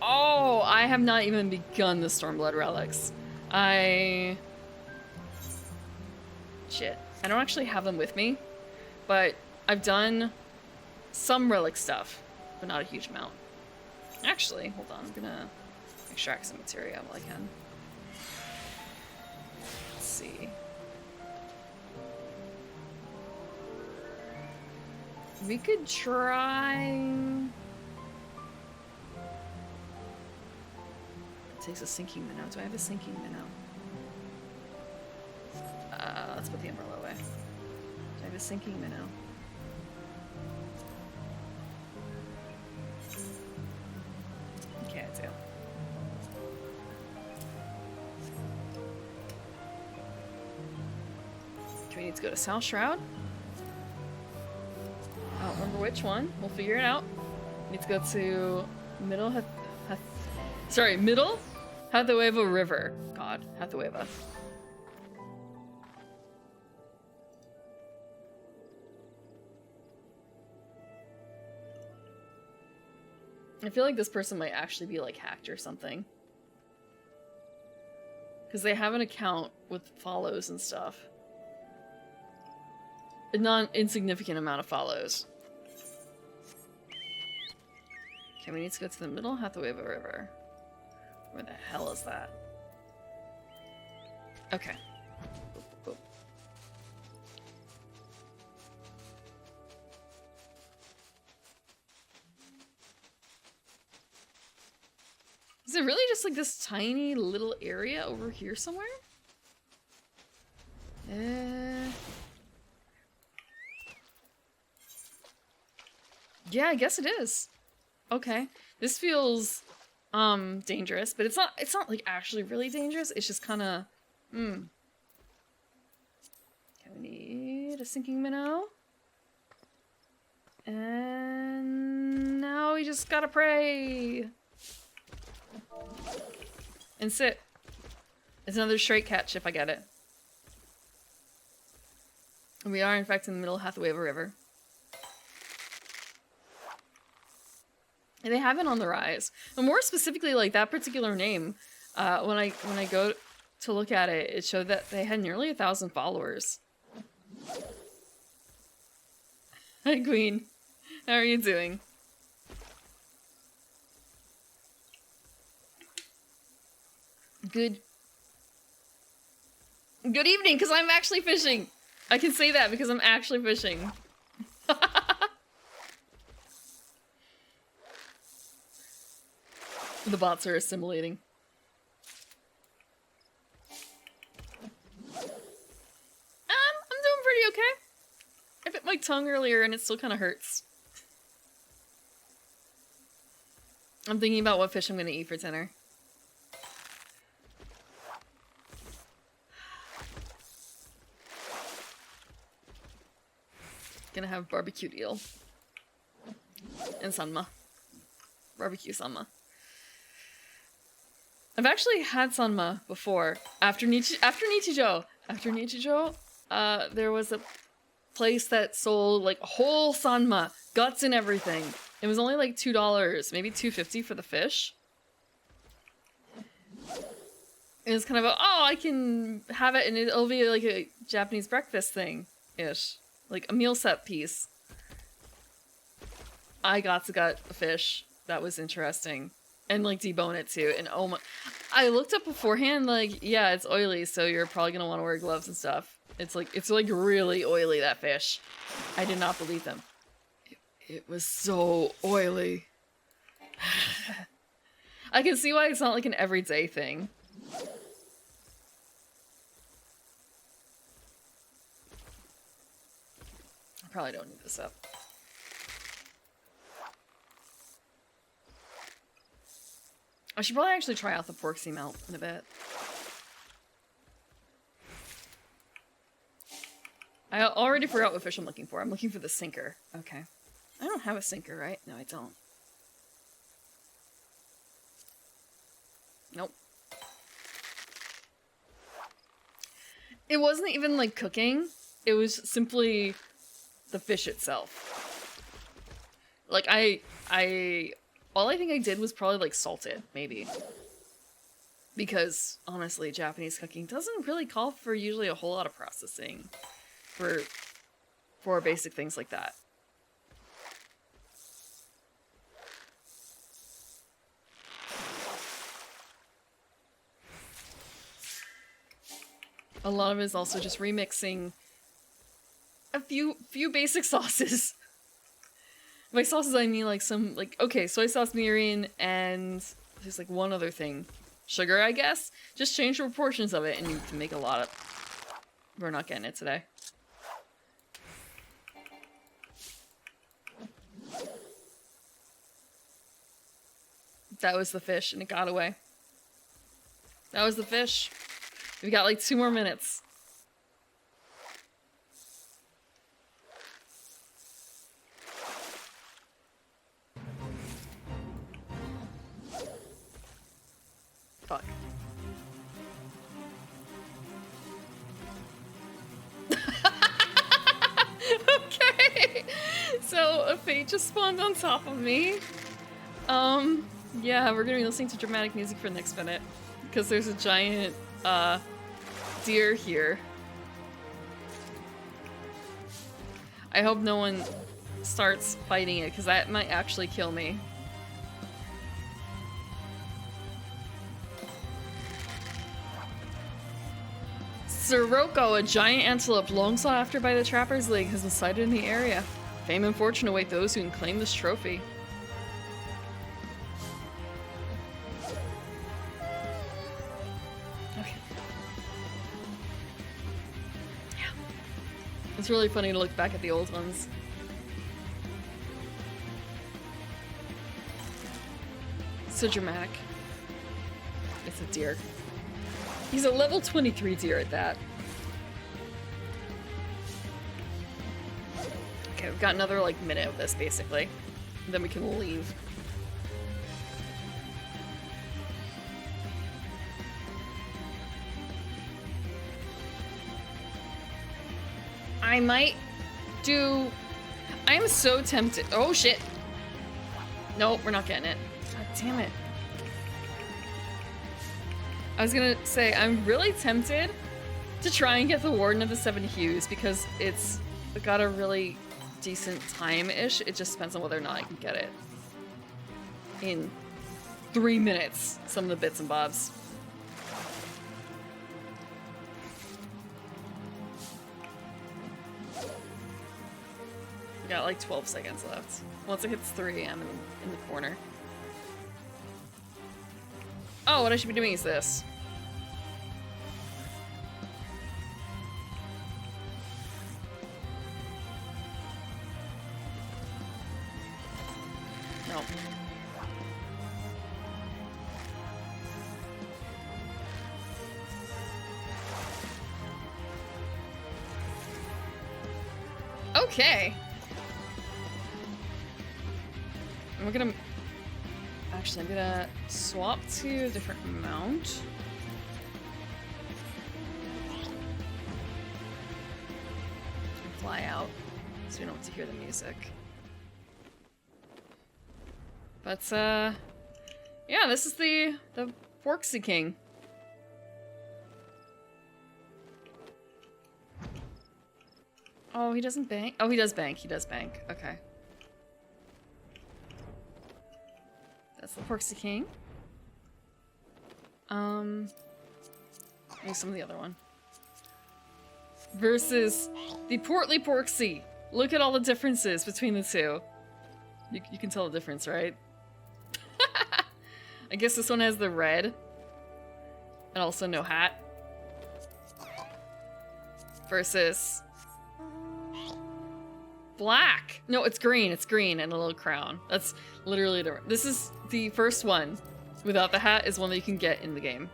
Oh, I have not even begun the Stormblood relics. Shit. I don't actually have them with me, but I've done some relic stuff, but not a huge amount. Actually, hold on, I'm gonna extract some materia while I can. Let's see. We could try... It takes a sinking minnow. Do I have a sinking minnow? Let's put the umbrella away. Do I have a sinking minnow? Okay, I do. Do we need to go to South Shroud? I don't remember which one. We'll figure it out. Need to go to Middle Middle Hathawaeva River. God, Hathawaeva. I feel like this person might actually be like hacked or something. Because they have an account with follows and stuff. A non-insignificant amount of follows. Okay, we need to go to the middle Hathaway River. Where the hell is that? Okay. Boop, boop, boop. Is it really just like this tiny little area over here somewhere? Yeah, I guess it is. Okay. This feels dangerous, but it's not like actually really dangerous. It's just kind of Okay, we need a sinking minnow. And now we just gotta pray. And sit. It's another straight catch if I get it. And we are in fact in the middle of Hathaway River. And they have been on the rise. And more specifically, like that particular name, when I go to look at it, it showed that they had nearly 1,000 followers. Hi, Queen. How are you doing? Good evening, because I'm actually fishing. I can say that because I'm actually fishing. The bots are assimilating. I'm doing pretty okay. I bit my tongue earlier and it still kind of hurts. I'm thinking about what fish I'm gonna eat for dinner. Gonna have barbecued eel. And sanma. Barbecue sanma. I've actually had sanma before. After Nichijou, there was a place that sold like a whole sanma, guts and everything. It was only like $2, maybe $2.50 for the fish. It was kind of a, oh, I can have it and it'll be like a Japanese breakfast thing-ish. Like a meal set piece. I got to gut a fish. That was interesting. And like debone it too. And oh my, I looked up beforehand, like, yeah, it's oily, so you're probably gonna want to wear gloves and stuff. It's like really oily, that fish. I did not believe them. It was so oily. I can see why it's not like an everyday thing. I probably don't need this up. I should probably actually try out the pork sea melt in a bit. I already forgot what fish I'm looking for. I'm looking for the sinker. Okay. I don't have a sinker, right? No, I don't. Nope. It wasn't even like cooking. It was simply the fish itself. Like all I think I did was probably like salt it, maybe. Because honestly, Japanese cooking doesn't really call for usually a whole lot of processing for basic things like that. A lot of it is also just remixing a few basic sauces. By sauces, I mean like some, like, okay, soy sauce, mirin, and there's like one other thing. Sugar, I guess? Just change the proportions of it and you can make a lot of... We're not getting it today. That was the fish and it got away. That was the fish. We got like 2 more minutes. Fuck. Okay. So a fate just spawned on top of me. Yeah, we're gonna be listening to dramatic music for the next minute because there's a giant deer here. I hope no one starts fighting it, because that might actually kill me. Sirocco, a giant antelope long sought after by the Trappers League, has been sighted in the area. Fame and fortune await those who can claim this trophy. Okay. Yeah. It's really funny to look back at the old ones. So dramatic. It's a deer. He's a level 23 deer at that. Okay, we've got another, like, minute of this, basically. And then we can leave. I might do... I'm so tempted. Oh, shit. Nope, we're not getting it. God damn it. I was gonna say, I'm really tempted to try and get the Warden of the Seven Hues because it's got a really decent time-ish. It just depends on whether or not I can get it in 3 minutes, some of the bits and bobs. We got like 12 seconds left. Once it hits 3, I'm in the corner. Oh, what I should be doing is this. No. Okay. We're gonna... Actually, I'm gonna swap to a different mount. And fly out so we don't have to hear the music. But, yeah, this is the Porksy King. Oh, he doesn't bank? Oh, he does bank. He does bank. Okay. That's the Porksy King. Maybe some of the other one. Versus the Portly Porksy. Look at all the differences between the two. You can tell the difference, right? I guess this one has the red. And also no hat. Versus... black! No, it's green. It's green and a little crown. That's literally the... This is the first one without the hat is one that you can get in the game.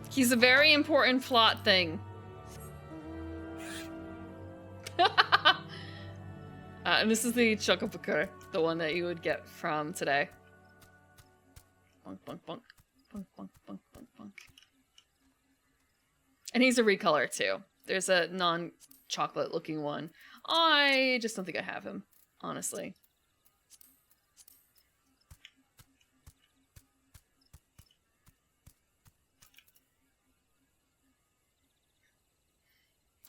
He's a very important plot thing. And this is the Chocopukur, the one that you would get from today. Bonk, bonk, bonk. Bonk, bonk, bonk, bonk, bonk. And he's a recolor too. There's a non-chocolate looking one. I just don't think I have him, honestly.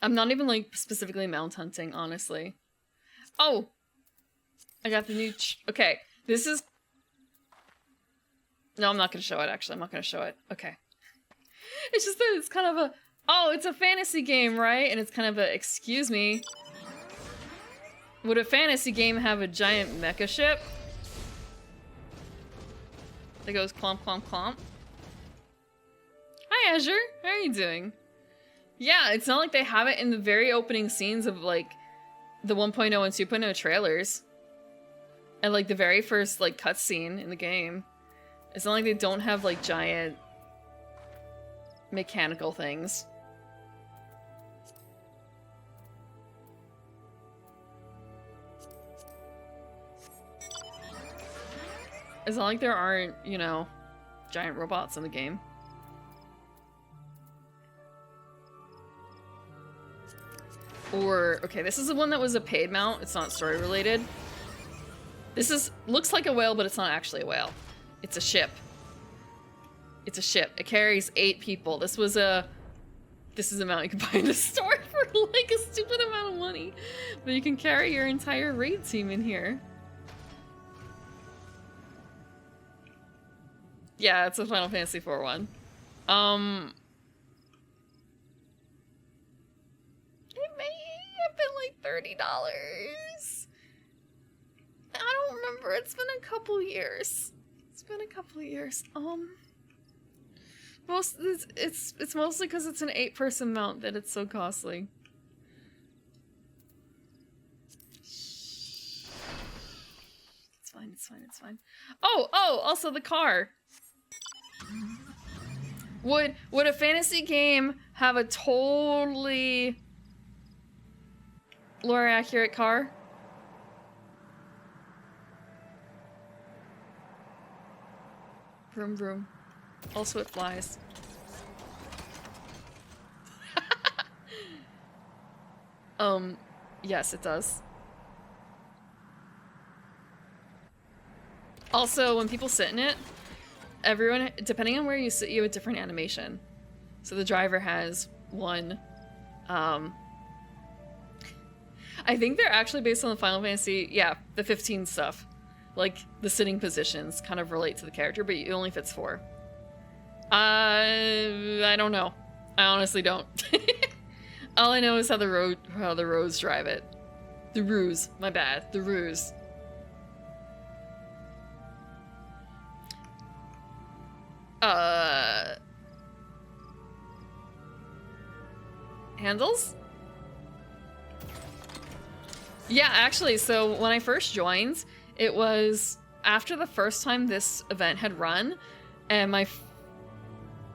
I'm not even like specifically mount hunting, honestly. Oh! I got the new okay, this is... No, I'm not gonna show it, actually. I'm not gonna show it. Okay. It's just that it's kind of a... Oh, it's a fantasy game, right? And it's kind of a... Excuse me. Would a fantasy game have a giant mecha ship? That goes clomp, clomp, clomp. Hi, Azure. How are you doing? Yeah, it's not like they have it in the very opening scenes of, like, the 1.0 and 2.0 trailers. And, like, the very first, like, cutscene in the game. It's not like they don't have, like, giant mechanical things. It's not like there aren't, you know, giant robots in the game. Or, okay, this is the one that was a paid mount. It's not story related. This looks like a whale, but it's not actually a whale. It's a ship. It's a ship. It carries 8 people. This is an amount you can buy in the store for like a stupid amount of money. But you can carry your entire raid team in here. Yeah, it's a Final Fantasy IV one. It may have been like $30. I don't remember. It's been a couple years. It's mostly because it's an 8-person mount that it's so costly. It's fine. Oh, also the car. Would a fantasy game have a totally lore accurate car? Vroom vroom. Also it flies. Yes, it does. Also, when people sit in it, everyone, depending on where you sit, you have a different animation. So the driver has one, I think they're actually based on the Final Fantasy, yeah, the 15 stuff. Like, the sitting positions kind of relate to the character, but it only fits 4. I don't know. I honestly don't. All I know is how the roads drive it. The ruse, my bad. The ruse. Handles? Yeah, actually, so when I first joined, it was after the first time this event had run, and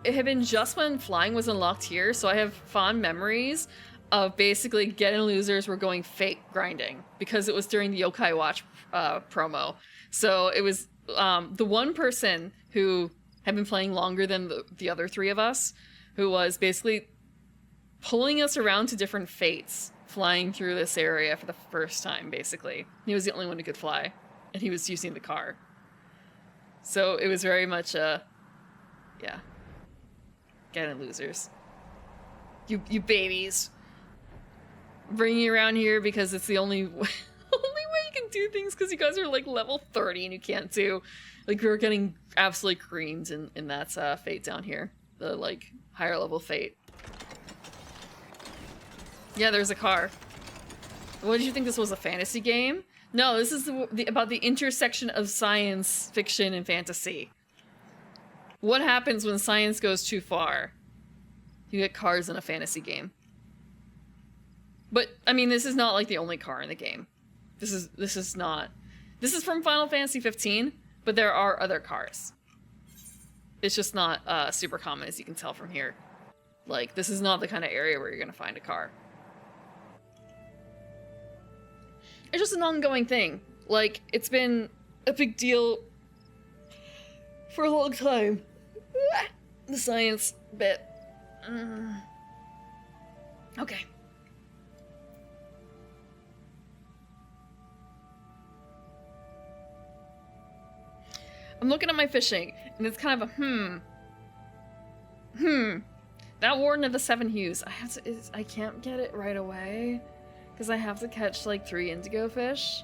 it had been just when flying was unlocked here, so I have fond memories of basically getting losers were going fake grinding, because it was during the Yokai Watch promo. So it was the one person who had been playing longer than the other 3 of us, who was basically pulling us around to different fates, flying through this area for the first time, basically. He was the only one who could fly, and he was using the car. So it was very much yeah. Getting losers. You babies. Bringing you around here because it's the only way you can do things, because you guys are like level 30 and you can't do, like, we were getting absolutely creamed in that fate down here, the like higher level fate. Yeah, there's a car. What did you think, this was a fantasy game? No, this is about the intersection of science fiction and fantasy. What happens when science goes too far? You get cars in a fantasy game. But I mean, this is not like the only car in the game. This is from Final Fantasy 15, but there are other cars. It's just not super common, as you can tell from here. Like, this is not the kind of area where you're gonna find a car. It's just an ongoing thing. Like, it's been a big deal for a long time. The science bit. Okay. I'm looking at my fishing, and it's kind of a That Warden of the Seven Hues. I can't get it right away, because I have to catch like 3 indigo fish.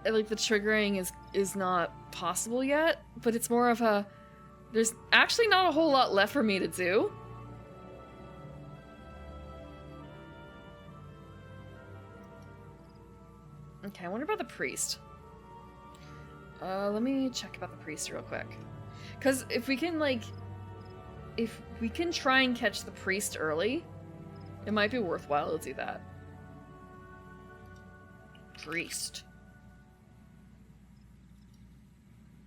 And, like, the triggering is not possible yet, but it's more of a, there's actually not a whole lot left for me to do. Okay, I wonder about the priest. Let me check about the priest real quick. Because if we can try and catch the priest early, it might be worthwhile to do that. Priest.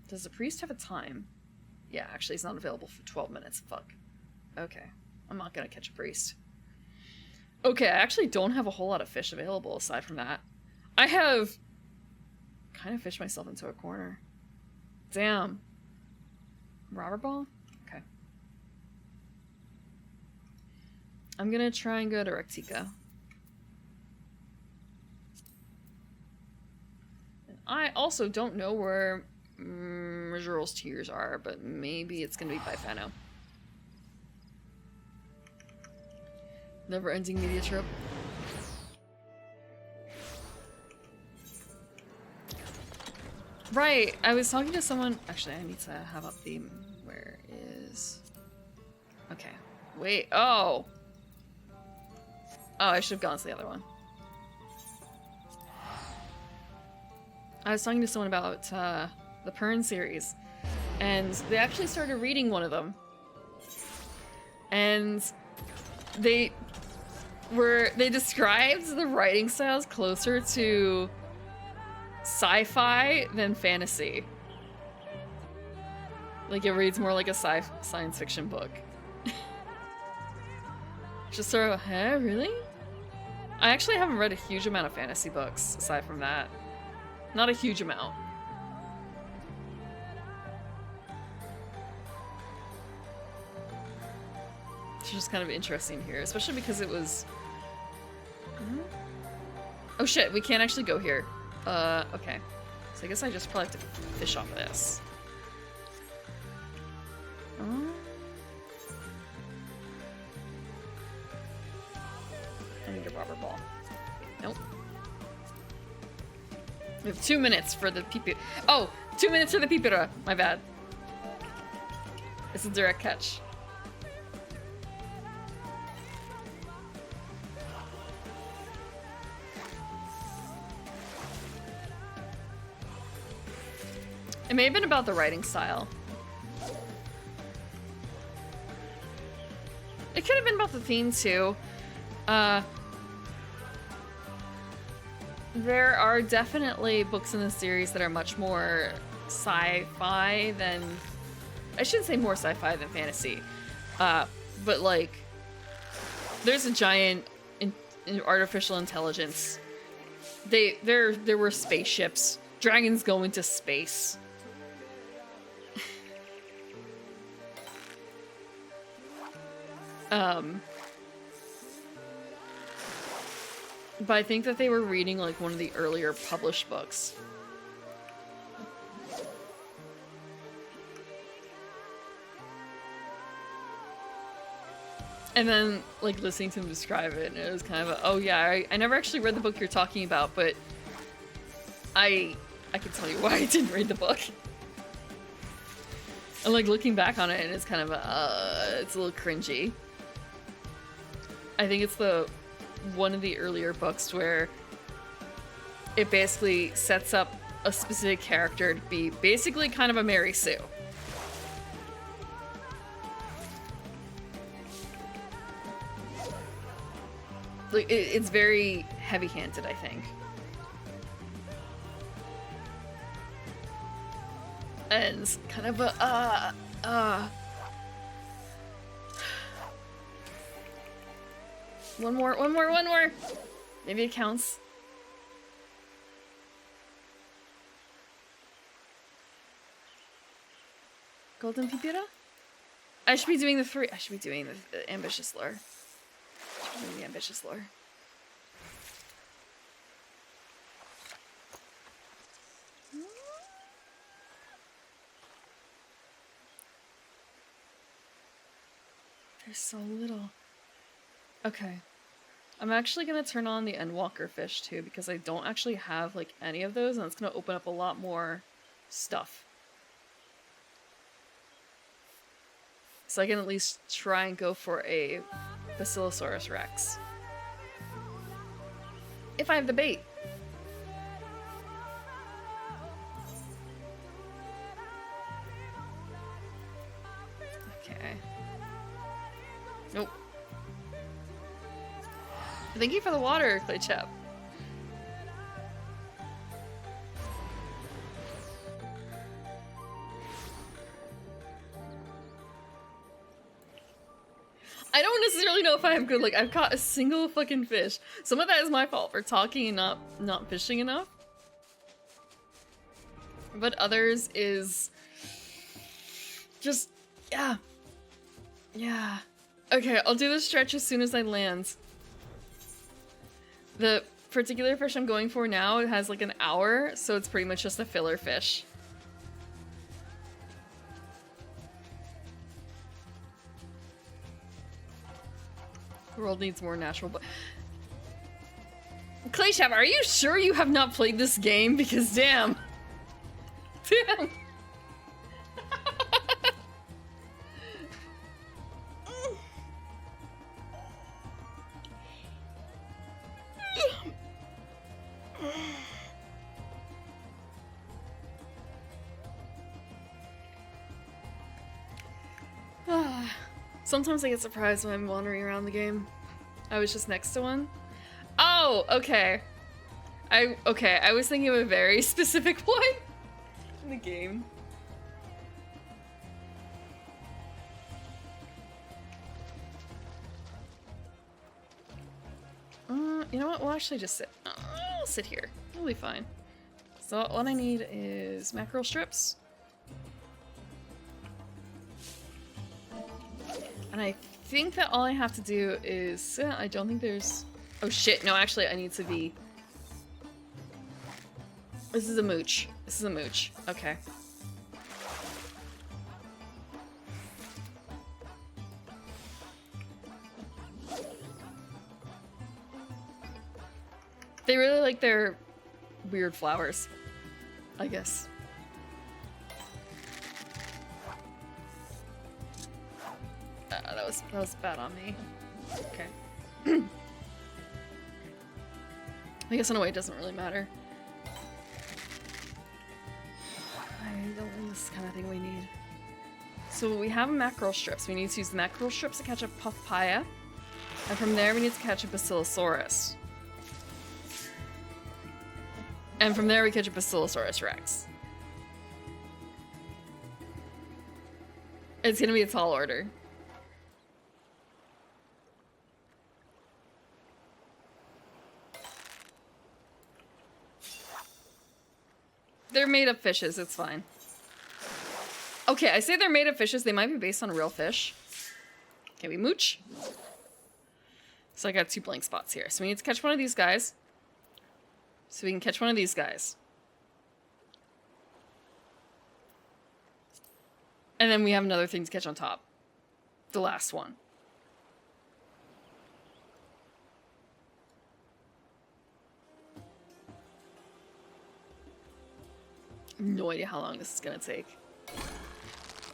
Does the priest have a time? Yeah, actually he's not available for 12 minutes. Fuck. Okay. I'm not gonna catch a priest. Okay, I actually don't have a whole lot of fish available aside from that. I have kind of fished myself into a corner. Damn. Robber ball? Okay. I'm gonna try and go to Rectica. And I also don't know where Majoral's Tears are, but maybe it's gonna be by Fano. Never-ending media trope. Right, I was talking to someone. Actually, I need to have up the. Where is. Okay. Wait. Oh! Oh, I should have gone to the other one. I was talking to someone about the Pern series, and they actually started reading one of them. And they described the writing styles closer to sci-fi than fantasy. Like, it reads more like a science fiction book. Just sort of, huh, really? I actually haven't read a huge amount of fantasy books aside from that. Not a huge amount. It's just kind of interesting here, especially because it was... Oh shit, we can't actually go here. Okay. So I guess I just probably have to fish off of this. I need a rubber ball. Nope. We have 2 minutes for the pipira. Oh! 2 minutes for the pipira! My bad. It's a direct catch. It may have been about the writing style. It could have been about the theme too. There are definitely books in the series that are much more sci-fi than... I shouldn't say more sci-fi than fantasy. But like, there's a giant artificial intelligence. There were spaceships. Dragons go into space. But I think that they were reading like one of the earlier published books. And then like listening to them describe it, and it was kind of a, oh yeah, I never actually read the book you're talking about, but I can tell you why I didn't read the book. And like looking back on it, and it's kind of a, it's a little cringy. I think it's one of the earlier books where it basically sets up a specific character to be basically kind of a Mary Sue. Like it's very heavy-handed, I think. And kind of a one more. Maybe it counts. Golden Pipira? I should be doing the three. I should be doing the ambitious lore. The ambitious lore. There's so little. Okay. I'm actually gonna turn on the Endwalker fish too, because I don't actually have like any of those, and it's gonna open up a lot more stuff. So I can at least try and go for a Basilosaurus Rex. If I have the bait. Okay. Nope. Thank you for the water, Clay Chap. I don't necessarily know if I am good. Like, I've caught a single fucking fish. Some of that is my fault for talking and not fishing enough. But others is just, yeah. Yeah. Okay, I'll do the stretch as soon as I land. The particular fish I'm going for now, it has like an hour, so it's pretty much just a filler fish. The world needs more natural, but Clayshab, are you sure you have not played this game? Because damn. Damn. Sometimes I get surprised when I'm wandering around the game. I was just next to one. Oh, okay. I was thinking of a very specific one in the game. You know what? We'll actually just sit. I'll sit here. It'll be fine. So what I need is mackerel strips. And I think that all I have to do is... I don't think there's... Oh shit, no, actually I need to be... This is a mooch. This is a mooch. Okay. They really like their weird flowers, I guess. That was bad on me. Okay. I guess in a way it doesn't really matter. I don't think this is the kind of thing we need. So we have mackerel strips. We need to use the mackerel strips to catch a papaya. And from there we need to catch a basilosaurus. And from there we catch a Basilosaurus Rex. It's gonna be a tall order. They're made of fishes, it's fine. Okay, I say they're made of fishes, they might be based on real fish. Okay, we mooch. So I got 2 blank spots here. So we need to catch one of these guys. So we can catch one of these guys. And then we have another thing to catch on top. The last one. I have no idea how long this is gonna take.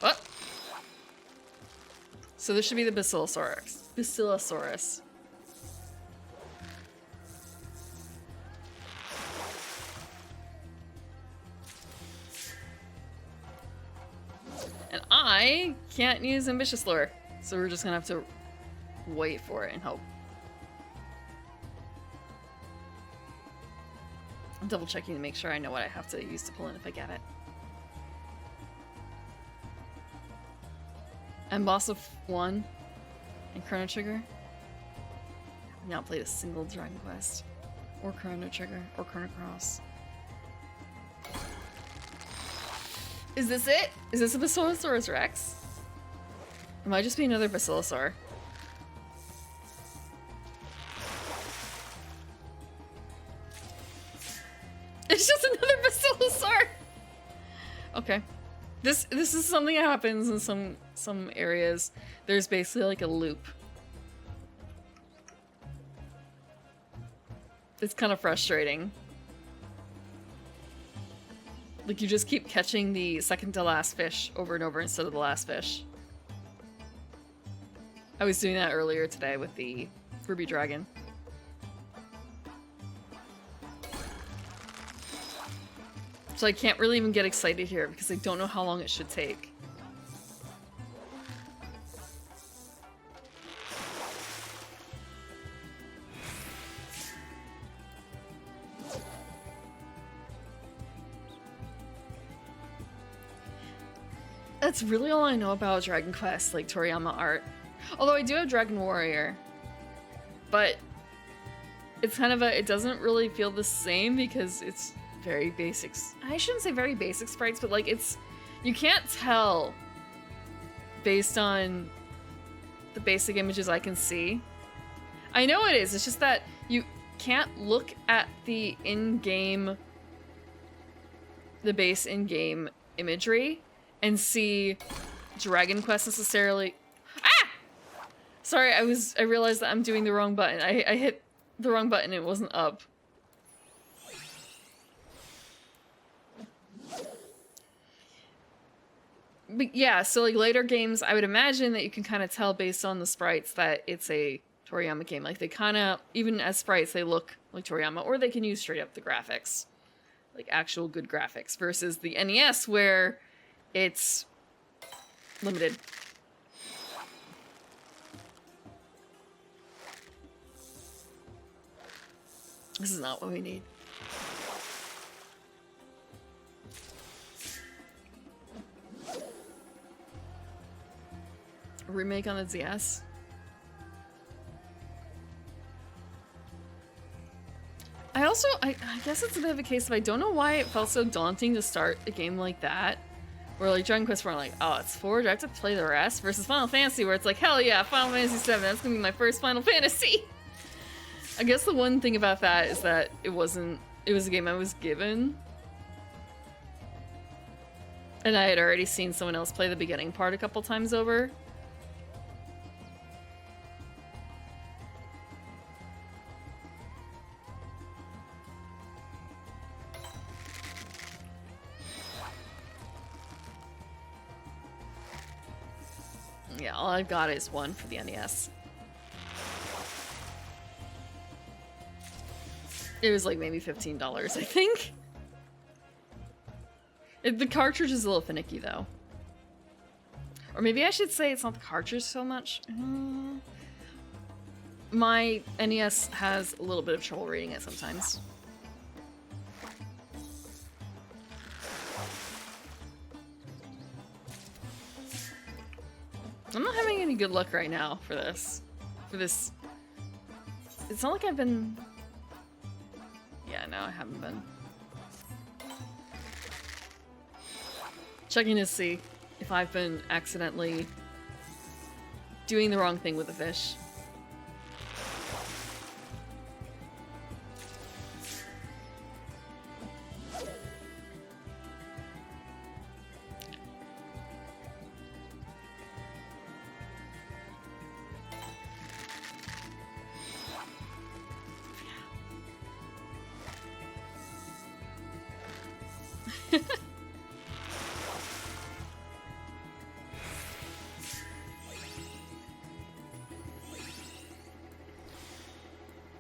What? So this should be the Basilosaurus. Basilosaurus. And I can't use Ambitious Lure, so we're just gonna have to wait for it and hope. I'm double checking to make sure I know what I have to use to pull in if I get it. And Boss of 1 and Chrono Trigger. I've not played a single Dragon Quest or Chrono Trigger or Chrono Cross. Is this it? Is this a Basilosaurus Rex? It might just be another Basilosaur. It's just another Basilosaur! Okay. This is something that happens in some areas. There's basically like a loop. It's kind of frustrating. Like, you just keep catching the second to last fish over and over instead of the last fish. I was doing that earlier today with the Ruby Dragon. So I can't really even get excited here because I don't know how long it should take. That's really all I know about Dragon Quest, like Toriyama art. Although I do have Dragon Warrior. But it's kind of it doesn't really feel the same because it's very basic. I shouldn't say very basic sprites, but like you can't tell based on the basic images I can see. I know it is, it's just that can't look at the base in-game imagery and see Dragon Quest necessarily. Ah! Sorry, I realized that I'm doing the wrong button. I hit the wrong button, it wasn't up. But yeah, so like later games, I would imagine that you can kind of tell based on the sprites that it's a Toriyama game. Like they kind of, even as sprites, they look like Toriyama, or they can use straight up the graphics. Like actual good graphics versus the NES where it's limited. This is not what we need. A remake on the DS? I guess it's a bit of a case of I don't know why it felt so daunting to start a game like that. Where like Dragon Quest 4, I'm like, oh, it's 4, do I have to play the rest? Versus Final Fantasy where it's like, hell yeah, Final Fantasy 7, that's gonna be my first Final Fantasy! I guess the one thing about that is that it was a game I was given. And I had already seen someone else play the beginning part a couple times over. Yeah, all I've got is one for the NES. It was like maybe $15, I think. The cartridge is a little finicky though. Or maybe I should say it's not the cartridge so much. My NES has a little bit of trouble reading it sometimes. I'm not having any good luck right now for this. It's not like I've been... Yeah, no, I haven't been. Checking to see if I've been accidentally doing the wrong thing with the fish.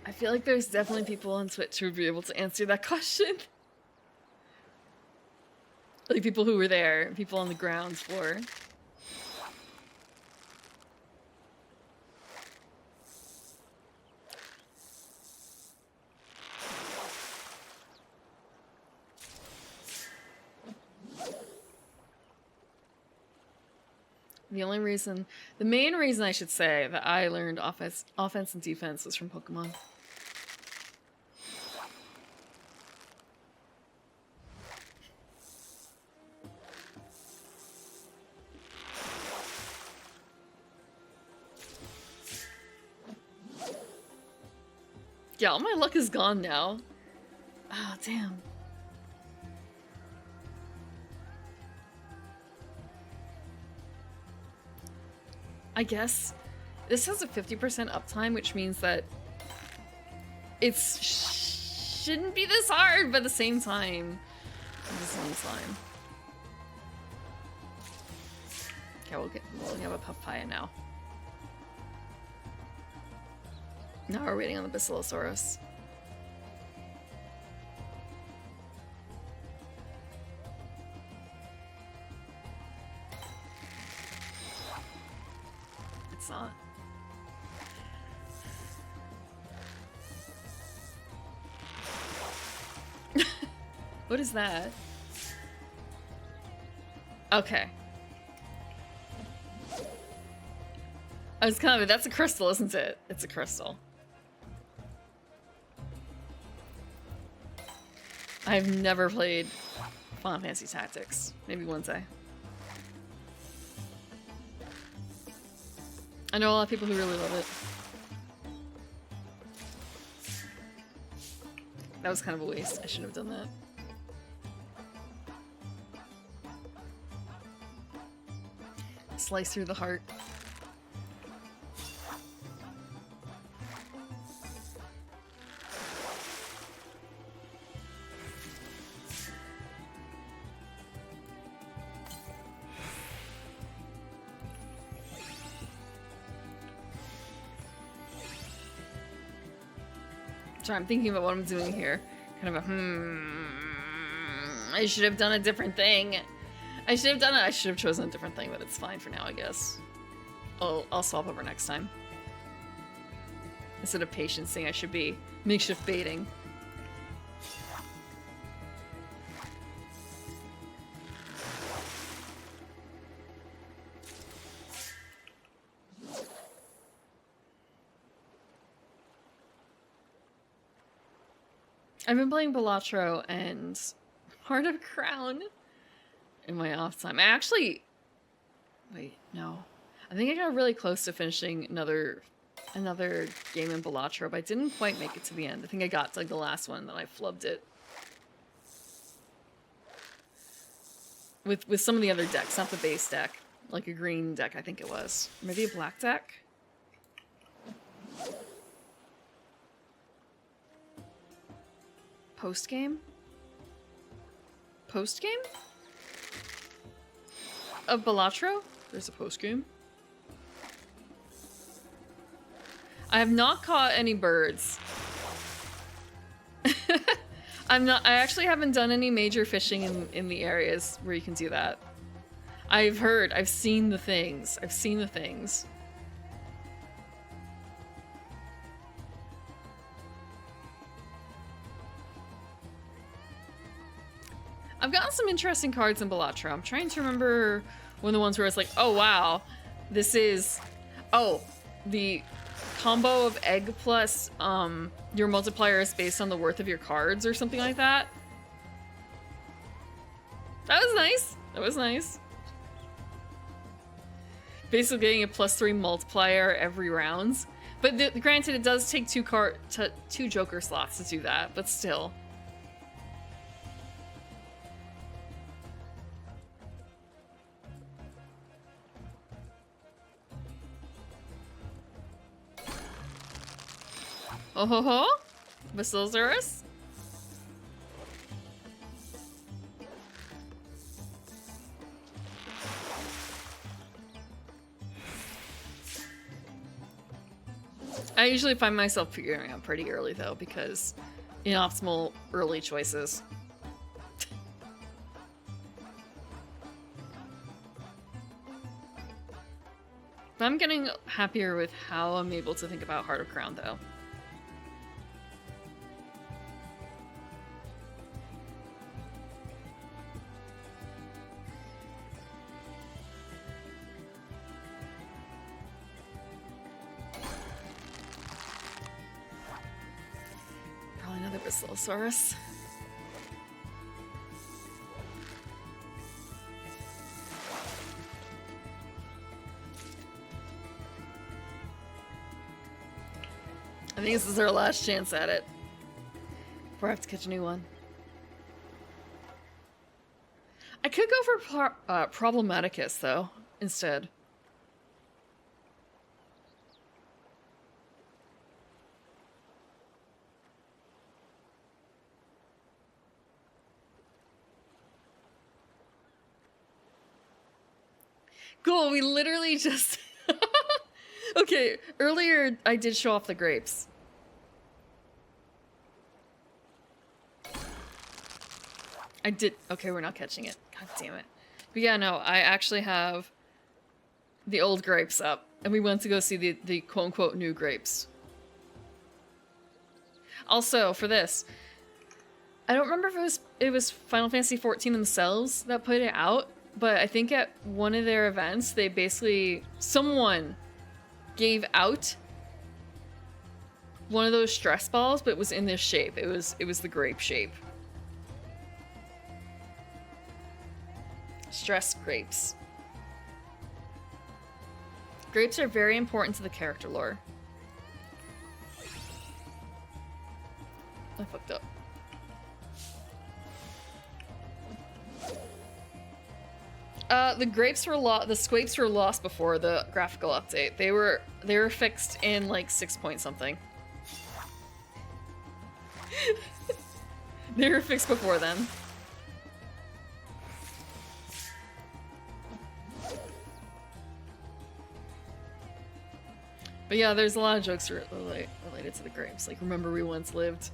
I feel like there's definitely people on Twitch who would be able to answer that question. Like people who were there, people on the ground floor. The main reason I should say that I learned offense and defense was from Pokemon. Yeah, all my luck is gone now. Oh, damn. I guess this has a 50% uptime, which means that it shouldn't be this hard, but at the same time, this is slime. Okay, we'll have a papaya now. Now we're waiting on the Basilosaurus. It's not. What is that? Okay. I was kind of, that's a crystal, isn't it? It's a crystal. I've never played Final Fantasy Tactics. Maybe one day. I know a lot of people who really love it. That was kind of a waste. I should have done that. Slice through the heart. Sorry, I'm thinking about what I'm doing here. Kind of a I should have done a different thing. I should have chosen a different thing, but it's fine for now, I guess. I'll swap over next time. Instead of patiencing, I should be makeshift baiting. I've been playing Balatro and Heart of Crown in my off time. I actually... Wait, no. I think I got really close to finishing another game in Balatro, but I didn't quite make it to the end. I think I got to like the last one, then I flubbed it. With some of the other decks, not the base deck. Like a green deck, I think it was. Maybe a black deck? Post-game? Post-game? Of Balatro? There's a post-game. I have not caught any birds. I actually haven't done any major fishing in the areas where you can do that. I've seen the things. I've seen the things. I've gotten some interesting cards in Balatro. I'm trying to remember one of the ones where it's like, oh wow, this is... Oh, the combo of egg plus your multiplier is based on the worth of your cards or something like that. That was nice. That was nice. Basically getting a +3 multiplier every round. But granted, it does take two Joker slots to do that, but still. Oh ho ho! Basilosaurus? I usually find myself figuring out pretty early though, because inoptimal early choices. But I'm getting happier with how I'm able to think about Heart of Crown though. Basilosaurus. I think this is our last chance at it before I have to catch a new one. I could go for Problematicus though instead. Cool, we literally just... Okay, earlier I did show off the grapes. I did... Okay, we're not catching it. God damn it. But yeah, no, I actually have the old grapes up. And we went to go see the quote-unquote new grapes. Also, for this, I don't remember if it was Final Fantasy XIV themselves that put it out. But I think at one of their events, they basically... Someone gave out one of those stress balls, but it was in this shape. It was the grape shape. Stress grapes. Grapes are very important to the character lore. I fucked up. The grapes were the scrapes were lost before the graphical update. They were fixed in like 6 point something. They were fixed before then. But yeah, there's a lot of jokes related to the grapes. Like, remember we once lived.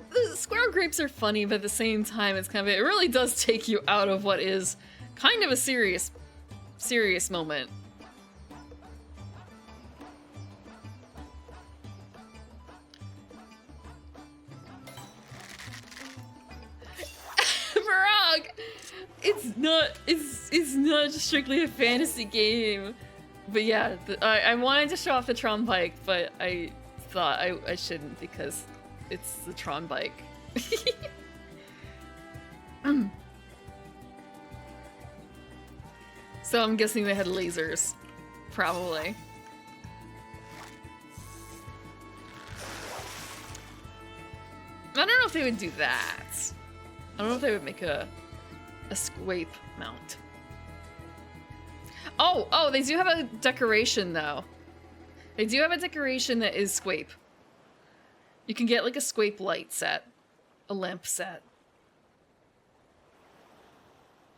The squirrel grapes are funny, but at the same time, it's kind of, it really does take you out of what is kind of a serious moment. It's not strictly a fantasy game. But yeah, I wanted to show off the Tron bike, but I thought I shouldn't because it's the Tron bike. So I'm guessing they had lasers. Probably. I don't know if they would do that. I don't know if they would make a squape mount. Oh, they do have a decoration though. They do have a decoration that is squape. You can get like a squape light set, a lamp set.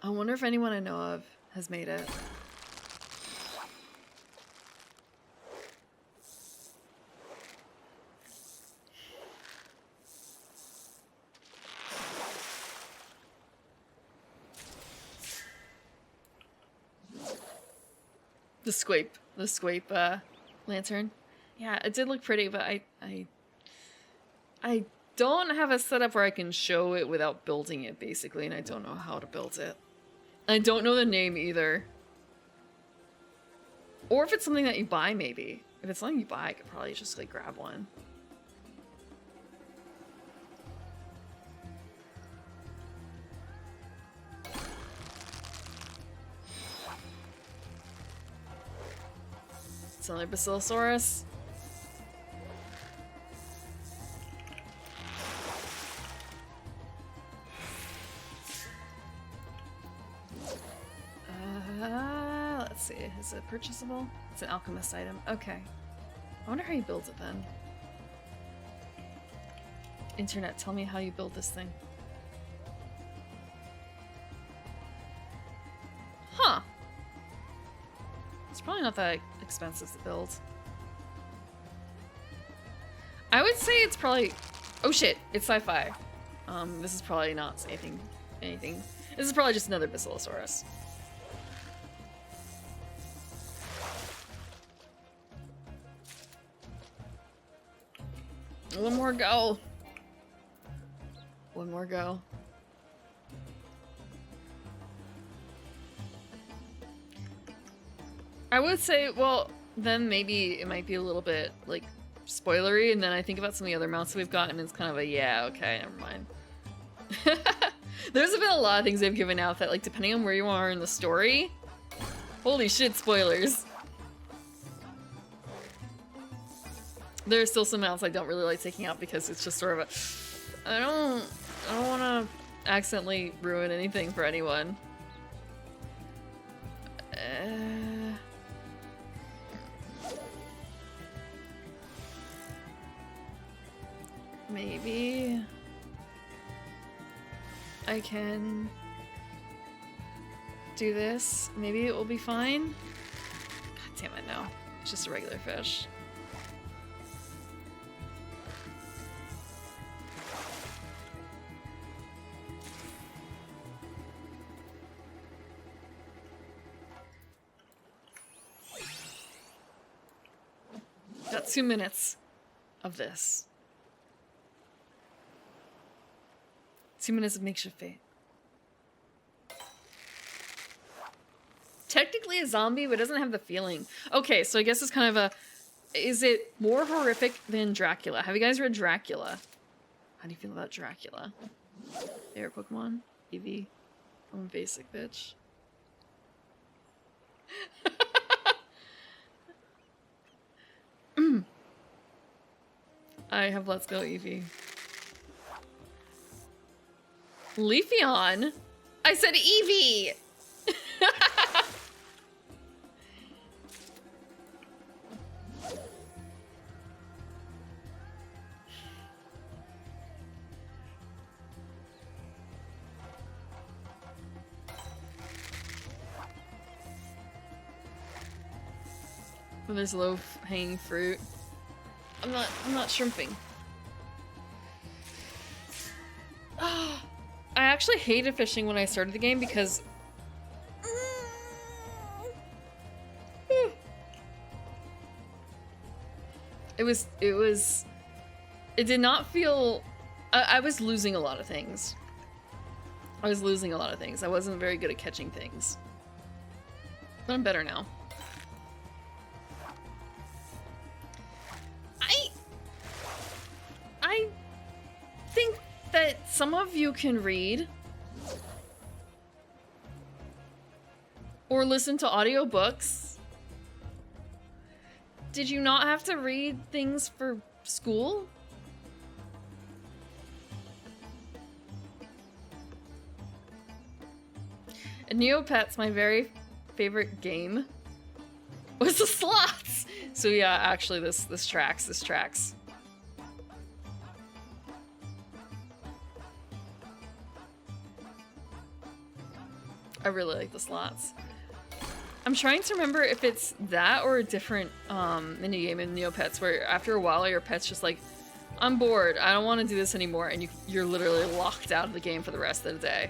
I wonder if anyone I know of has made it. The squape lantern. Yeah, it did look pretty, but I don't have a setup where I can show it without building it, basically, and I don't know how to build it. I don't know the name either. Or if it's something that you buy, maybe. If it's something you buy, I could probably just, like, grab one. It's another Basilosaurus. Let's see. Is it purchasable? It's an alchemist item. Okay. I wonder how you build it then. Internet, tell me how you build this thing. Huh. It's probably not that expensive to build. I would say it's probably... Oh shit, it's sci-fi. This is probably not anything. This is probably just another Basilosaurus. One more go. One more go. I would say, well, then maybe it might be a little bit, like, spoilery, and then I think about some of the other mounts that we've got, and it's kind of a, yeah, okay, never mind. There's been a lot of things they've given out that, like, depending on where you are in the story, holy shit, spoilers. There are still some mounts I don't really like taking out because it's just sort of a, I don't want to accidentally ruin anything for anyone. Maybe I can do this. Maybe it will be fine. God damn it, no. It's just a regular fish. Got 2 minutes of this. 2 minutes of makeshift fate. Technically a zombie, but doesn't have the feeling. Okay, so I guess it's kind of a... Is it more horrific than Dracula? Have you guys read Dracula? How do you feel about Dracula? Favorite Pokemon? Eevee. I'm a basic bitch. I have Let's Go Eevee. Leafeon? I said Eevee! When there's low-hanging fruit. I'm not shrimping. I actually hated fishing when I started the game because it did not feel, I was losing a lot of things. I wasn't very good at catching things. But I'm better now. I think that some of you can read or listen to audiobooks. Did you not have to read things for school? And Neopets, my very favorite game, was the slots. So yeah, actually this tracks. I really like the slots. I'm trying to remember if it's that or a different minigame in Neopets where after a while your pet's just like, I'm bored, I don't want to do this anymore, and you're literally locked out of the game for the rest of the day.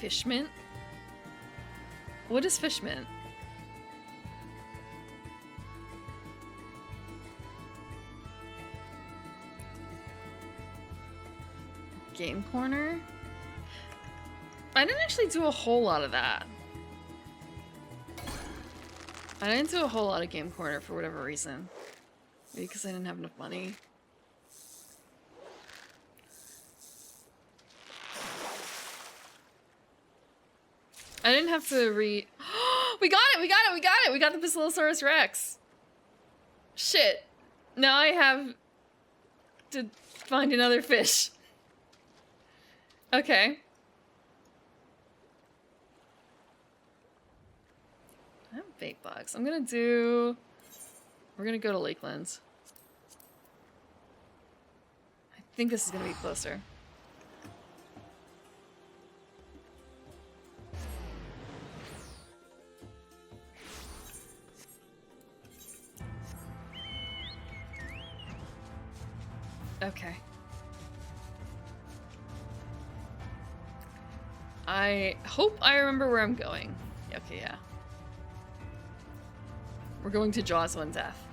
Fishmint? What is Fishmint? Game Corner? I didn't actually do a whole lot of that. I didn't do a whole lot of Game Corner for whatever reason. Maybe because I didn't have enough money. I didn't have to read. We got it! We got the Basilosaurus Rex! Shit. Now I have to find another fish. Okay. I have bait bugs. We're gonna go to Lakelands. I think this is gonna be closer. Okay. I hope I remember where I'm going. Okay, yeah. We're going to Jaws One Death.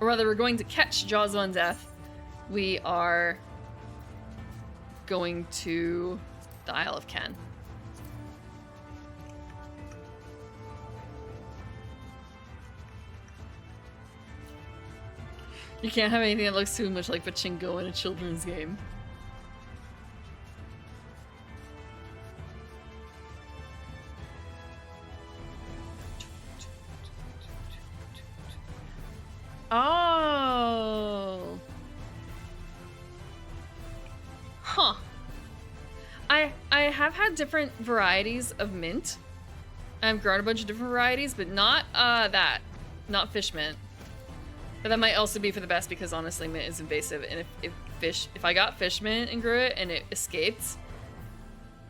Or rather, we're going to catch Jaws One Death. We are going to the Isle of Ken. You can't have anything that looks too much like Pachinko in a children's game. Oh. Huh. I have had different varieties of mint. I've grown a bunch of different varieties, but not not fish mint. But that might also be for the best because honestly mint is invasive, and if I got fish mint and grew it and it escaped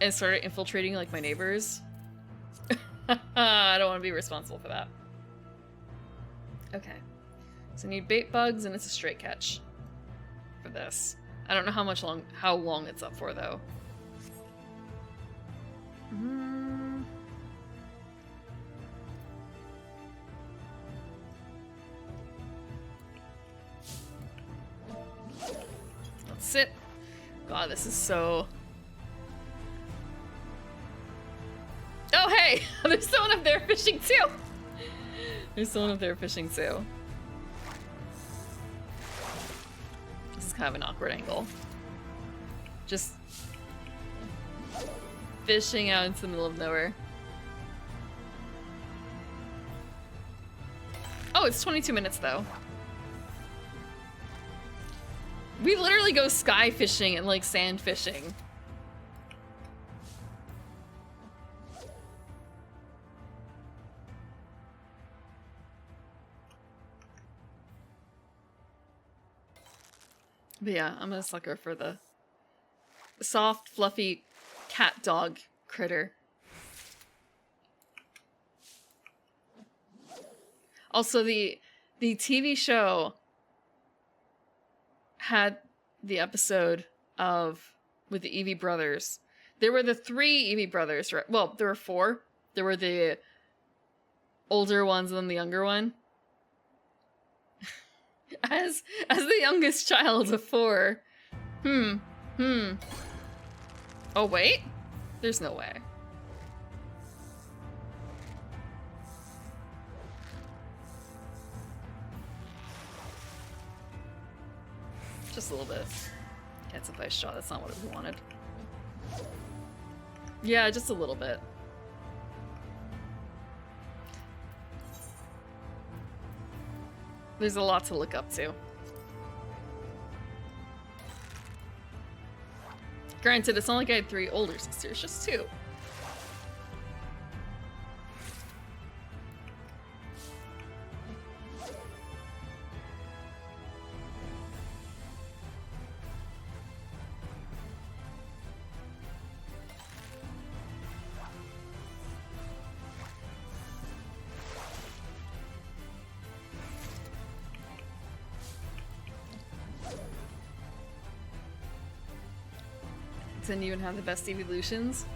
and started infiltrating like my neighbors, I don't want to be responsible for that. Okay. So I need bait bugs, and it's a straight catch for this. I don't know how long it's up for though. Let's sit. God, this is so. Oh hey, there's someone up there fishing too. There's someone up there fishing too. This is kind of an awkward angle. Just fishing out into the middle of nowhere. Oh, it's 22 minutes though. We literally go sky fishing and like sand fishing. But yeah, I'm a sucker for the soft, fluffy cat dog critter. Also, the TV show had the episode of with the Evie brothers. There were the 3 Evie brothers, right? Well, there were 4. There were the older ones and then the younger one. As the youngest child of 4. Oh wait, there's no way. Just a little bit. That's a nice shot. That's not what we wanted. Yeah, just a little bit. There's a lot to look up to. Granted, it's not like I had 3 older sisters, just 2. Didn't even have the best evolutions.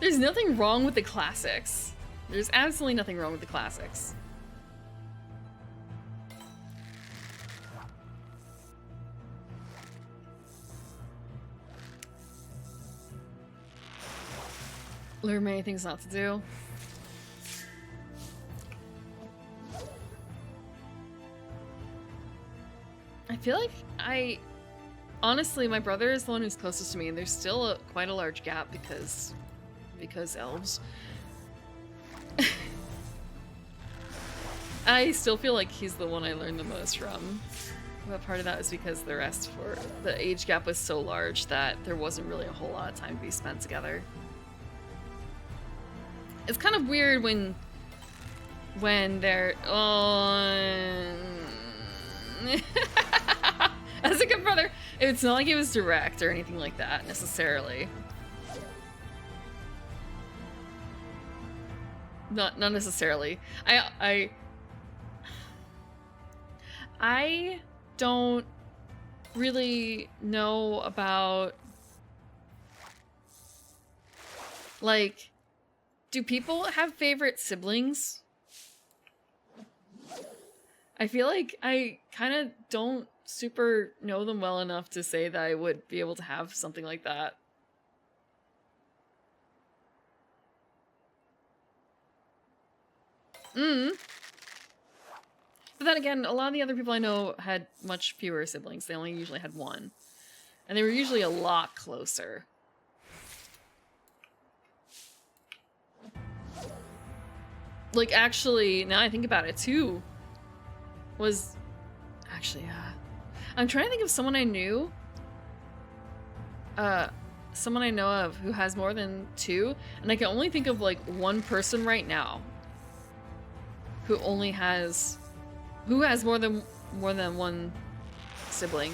There's nothing wrong with the classics. There's absolutely nothing wrong with the classics. Learn many things not to do. I feel like honestly, my brother is the one who's closest to me, and there's still quite a large gap because elves. I still feel like he's the one I learned the most from. But part of that is because the age gap was so large that there wasn't really a whole lot of time to be spent together. It's kind of weird when they're as a good brother. It's not like it was direct or anything like that, necessarily. Not necessarily. I don't really know about, like, do people have favorite siblings? I feel like I kind of don't super know them well enough to say that I would be able to have something like that. But then again, a lot of the other people I know had much fewer siblings. They only usually had 1. And they were usually a lot closer. Like, actually, now I think about it, 2 was... Actually, I'm trying to think of someone I knew. Someone I know of who has more than 2, and I can only think of like 1 person right now who has more than 1 sibling.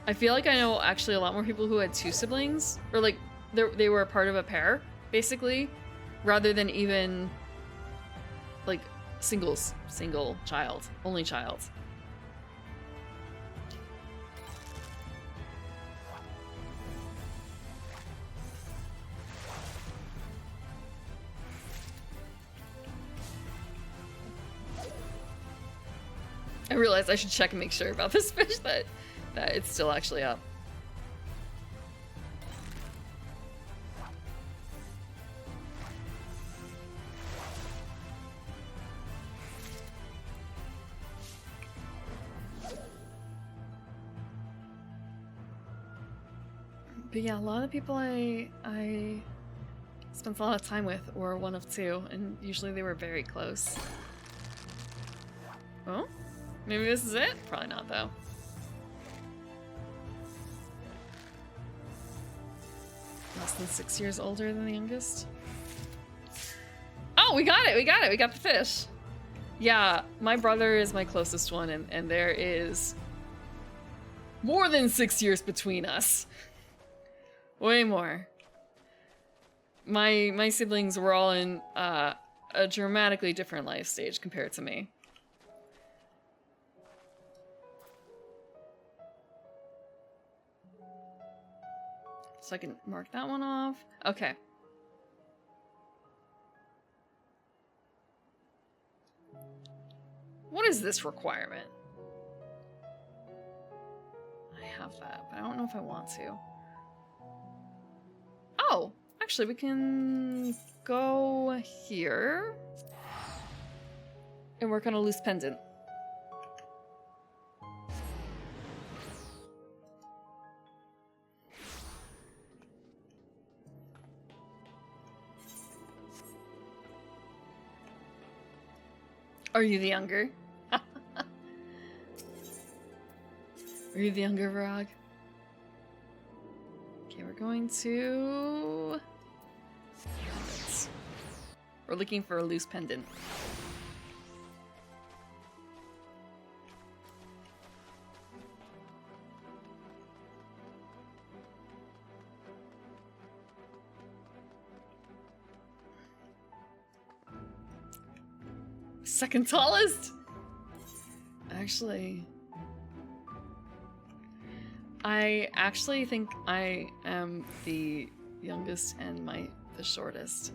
I feel like I know actually a lot more people who had 2 siblings, or like they were a part of a pair, basically, rather than even like single child, only child. I realized I should check and make sure about this fish that it's still actually up. But yeah, a lot of people I spent a lot of time with were one of two, and usually they were very close. Oh? Maybe this is it? Probably not, though. Less than 6 years older than the youngest. Oh, we got it! We got it! We got the fish! Yeah, my brother is my closest one, and there is more than 6 years between us. Way more. My siblings were all in a dramatically different life stage compared to me. So I can mark that one off. Okay. What is this requirement? I have that, but I don't know if I want to. Oh, actually we can go here and work on a loose pendant. Are you the younger? Are you the younger, Virag? Okay, we're going to... We're looking for a loose pendant. Second tallest? Actually... I actually think I am the youngest and the shortest.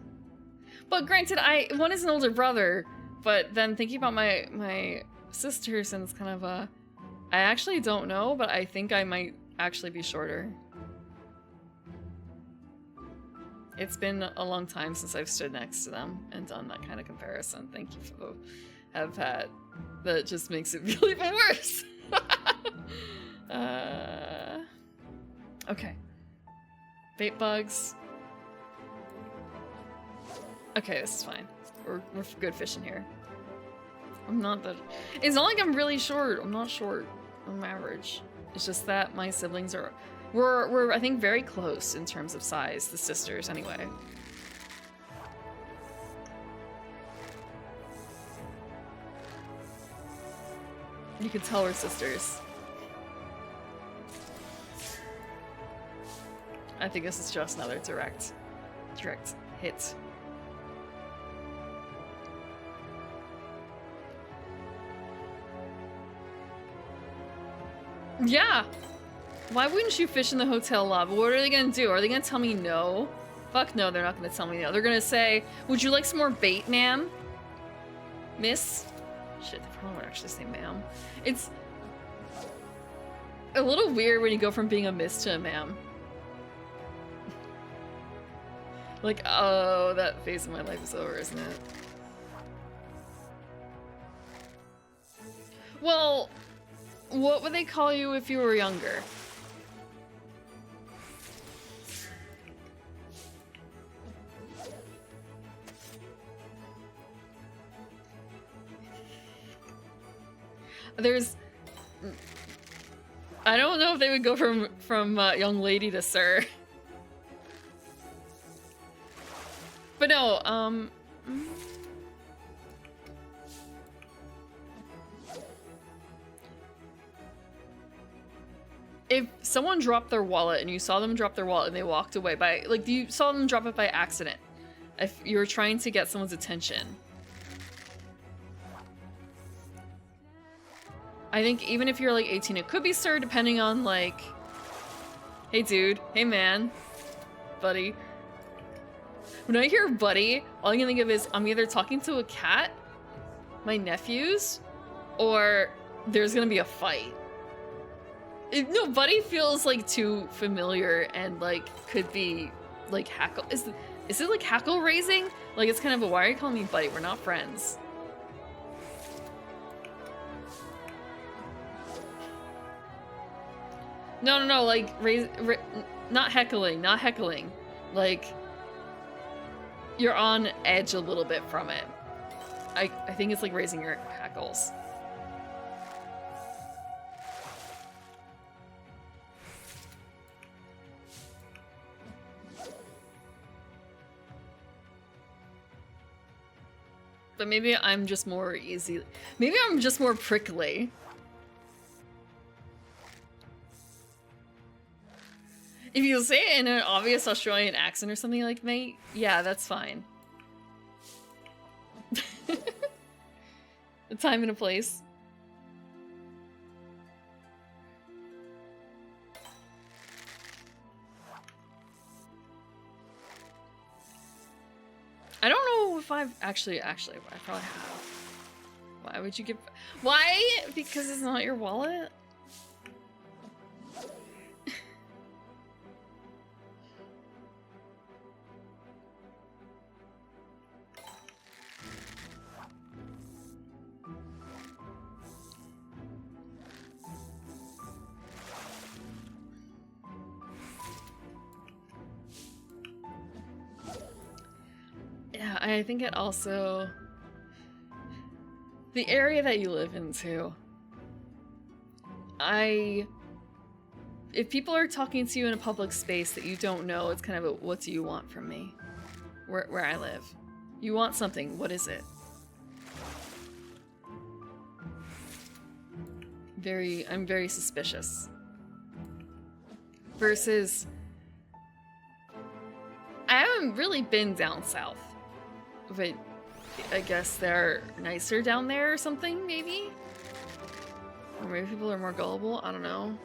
But granted, one is an older brother, but then thinking about my sisters, and it's kind of a... I actually don't know, but I think I might actually be shorter. It's been a long time since I've stood next to them and done that kind of comparison. Thank you for the have had. That just makes it really even worse. Okay. Bait bugs. Okay, this is fine. We're good fishing here. I'm not that... It's not like I'm really short. I'm not short. I'm average. It's just that my siblings are... We're I think, very close in terms of size. The sisters, anyway. You can tell we're sisters. I think this is just another direct hit. Yeah! Why wouldn't you fish in the hotel lobby? What are they gonna do? Are they gonna tell me no? Fuck no, they're not gonna tell me no. They're gonna say, would you like some more bait, ma'am? Miss? Shit, they probably won't actually say ma'am. It's a little weird when you go from being a miss to a ma'am. Like, oh, that phase of my life is over, isn't it? Well, what would they call you if you were younger? There's... I don't know if they would go from young lady to sir. But no, if someone dropped their wallet and you saw them drop their wallet and they walked away by, like, you saw them drop it by accident, if you were trying to get someone's attention, I think even if you're like 18, it could be sir, depending on like, hey dude, hey man, buddy. When I hear buddy, all I can think of is I'm either talking to a cat, my nephews, or there's gonna be a fight. No, buddy feels like too familiar and like could be like hackle. Is it like hackle raising? Like it's kind of a, why are you calling me buddy? We're not friends. No, like, not heckling, not heckling. Like, you're on edge a little bit from it. I think it's like raising your hackles. But maybe I'm just more easy. Maybe I'm just more prickly. If you say it in an obvious Australian accent or something like, mate, yeah, that's fine. A time and a place. I don't know if I've actually, I probably have. Why would you give? Why? Because it's not your wallet? Yeah, I think it also... The area that you live in, too. If people are talking to you in a public space that you don't know, it's kind of a, what do you want from me? Where I live. You want something, what is it? I'm very suspicious. Versus... I haven't really been down south. But I guess they're nicer down there or something, maybe? Or maybe people are more gullible, I don't know.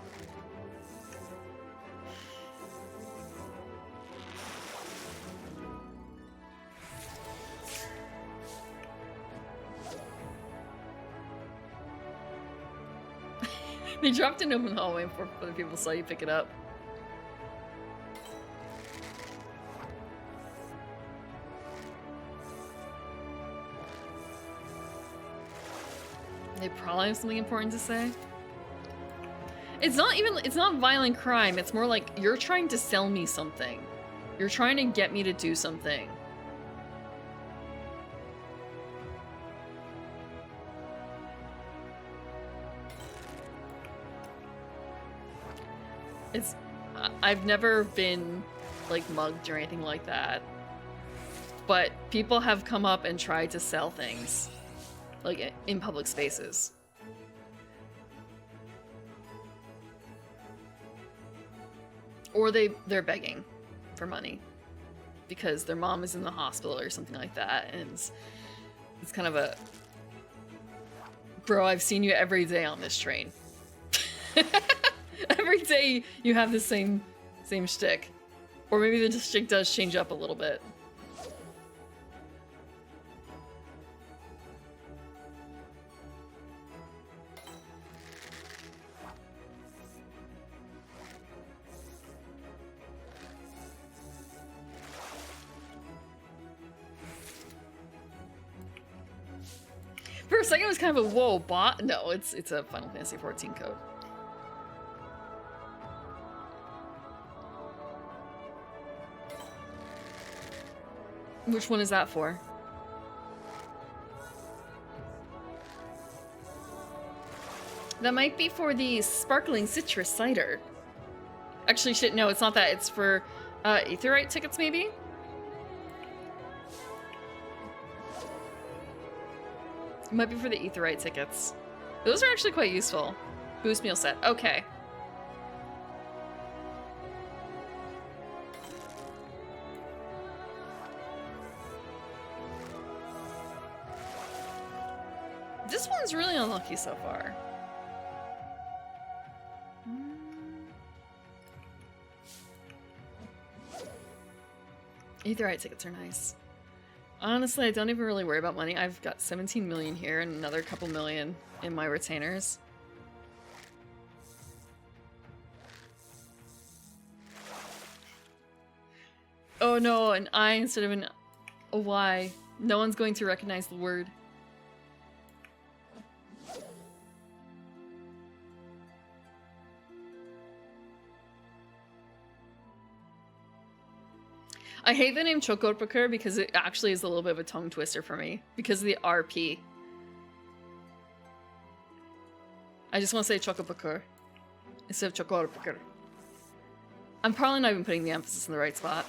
They dropped an open hallway before other people saw you pick it up. They probably have something important to say. It's not violent crime, it's more like you're trying to sell me something. You're trying to get me to do something. I've never been like mugged or anything like that. But people have come up and tried to sell things. Like, in public spaces. Or they're begging for money. Because their mom is in the hospital or something like that, and it's kind of a... Bro, I've seen you every day on this train. Every day you have the same shtick. Or maybe the shtick does change up a little bit. For a second it was kind of a whoa, bot? No, it's a Final Fantasy XIV code. Which one is that for? That might be for the sparkling citrus cider. Actually, shit, no, it's not that. It's for Aetherite tickets, maybe? It might be for the Aetherite tickets. Those are actually quite useful. Boost meal set. Okay. This one's really unlucky so far. Aetherite tickets are nice. Honestly, I don't even really worry about money. I've got 17 million here and another couple million in my retainers. Oh no, an I instead of a Y. No one's going to recognize the word. I hate the name Chocopakur because it actually is a little bit of a tongue twister for me because of the RP. I just want to say Chocopakur instead of Chocopakur. I'm probably not even putting the emphasis in the right spot.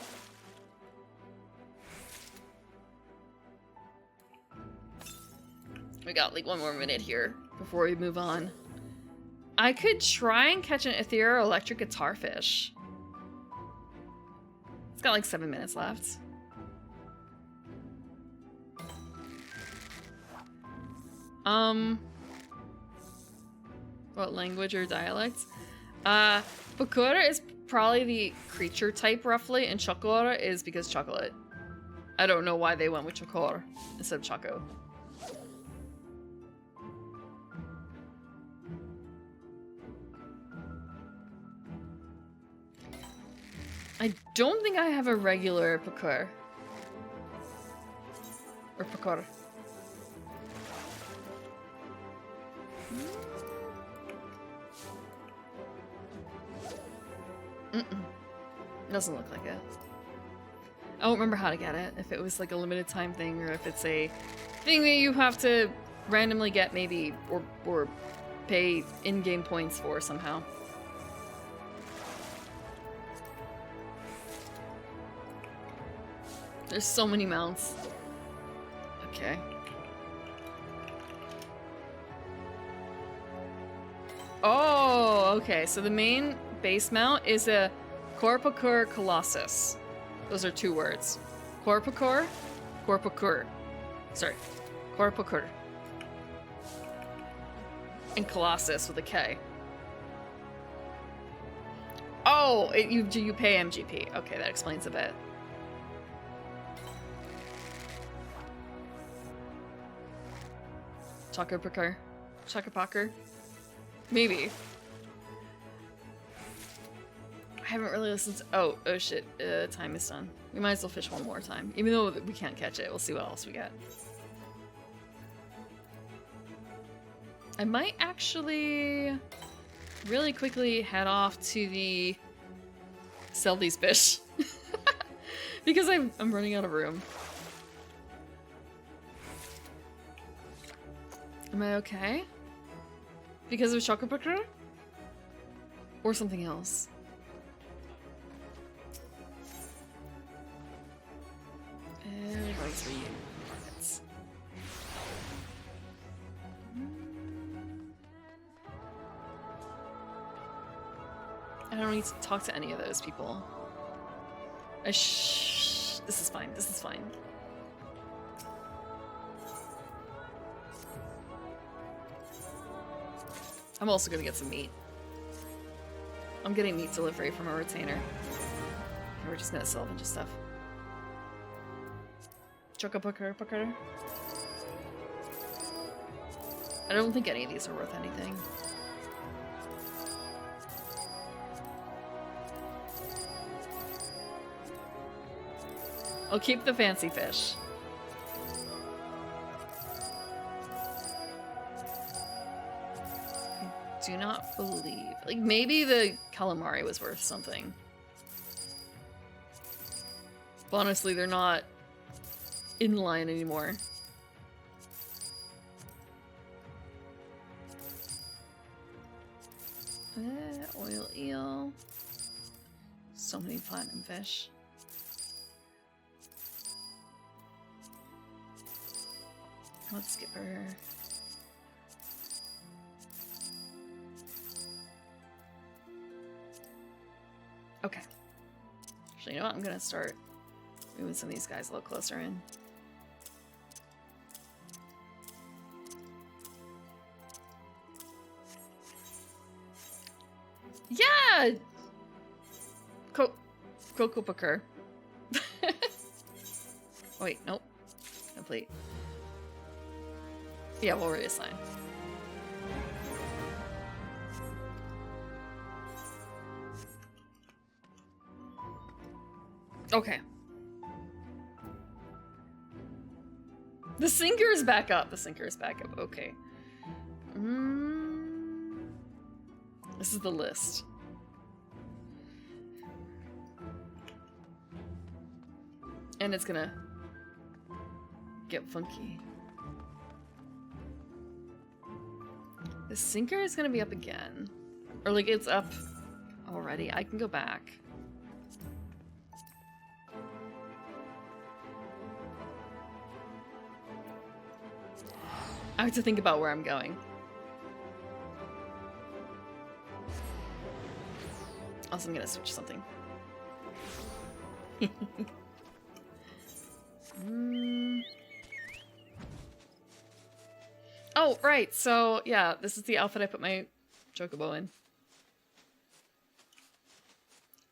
We got like 1 more minute here before we move on. I could try and catch an ethereal electric guitar fish. It's got like 7 minutes left. What language or dialects? Pakura is probably the creature type roughly, and Chocora is because chocolate. I don't know why they went with Chocor instead of Choco. I don't think I have a regular Pakur. Or Pakor. Doesn't look like it. I don't remember how to get it. If it was like a limited time thing or if it's a thing that you have to randomly get maybe or pay in-game points for somehow. There's so many mounts. Okay. Oh, okay. So the main base mount is a Corpacur Colossus. Those are 2 words. Corpacur, Corpacur. Sorry. Corpacur. And Colossus with a K. Oh, you pay MGP. Okay, that explains a bit. Chocopakur? Chocopakur? Maybe. I haven't really listened to... Oh shit. Time is done. We might as well fish one more time. Even though we can't catch it. We'll see what else we get. I might actually really quickly head off to the... sell these fish. Because I'm running out of room. Am I okay? Because of Chocopakur? Or something else? Like 3 minutes. I don't need to talk to any of those people. This is fine. This is fine. I'm also gonna get some meat. I'm getting meat delivery from a retainer. And we're just gonna sell a bunch of stuff. Chocopakur. I don't think any of these are worth anything. I'll keep the fancy fish. I do not believe... Like, maybe the calamari was worth something. But honestly, they're not in line anymore. Oil eel. So many platinum fish. Let's skip her. Okay. Actually, you know what? I'm gonna start moving some of these guys a little closer in. Yeah! Chocopakur. Oh, wait, nope. Complete. Yeah, we'll reassign. Okay. The sinker is back up. The sinker is back up. Okay. This is the list. And it's gonna get funky. The sinker is gonna be up again. Or like it's up already. I can go back. I have to think about where I'm going. Also, I'm gonna switch something. Oh, right. So, yeah, this is the outfit I put my chocobo in.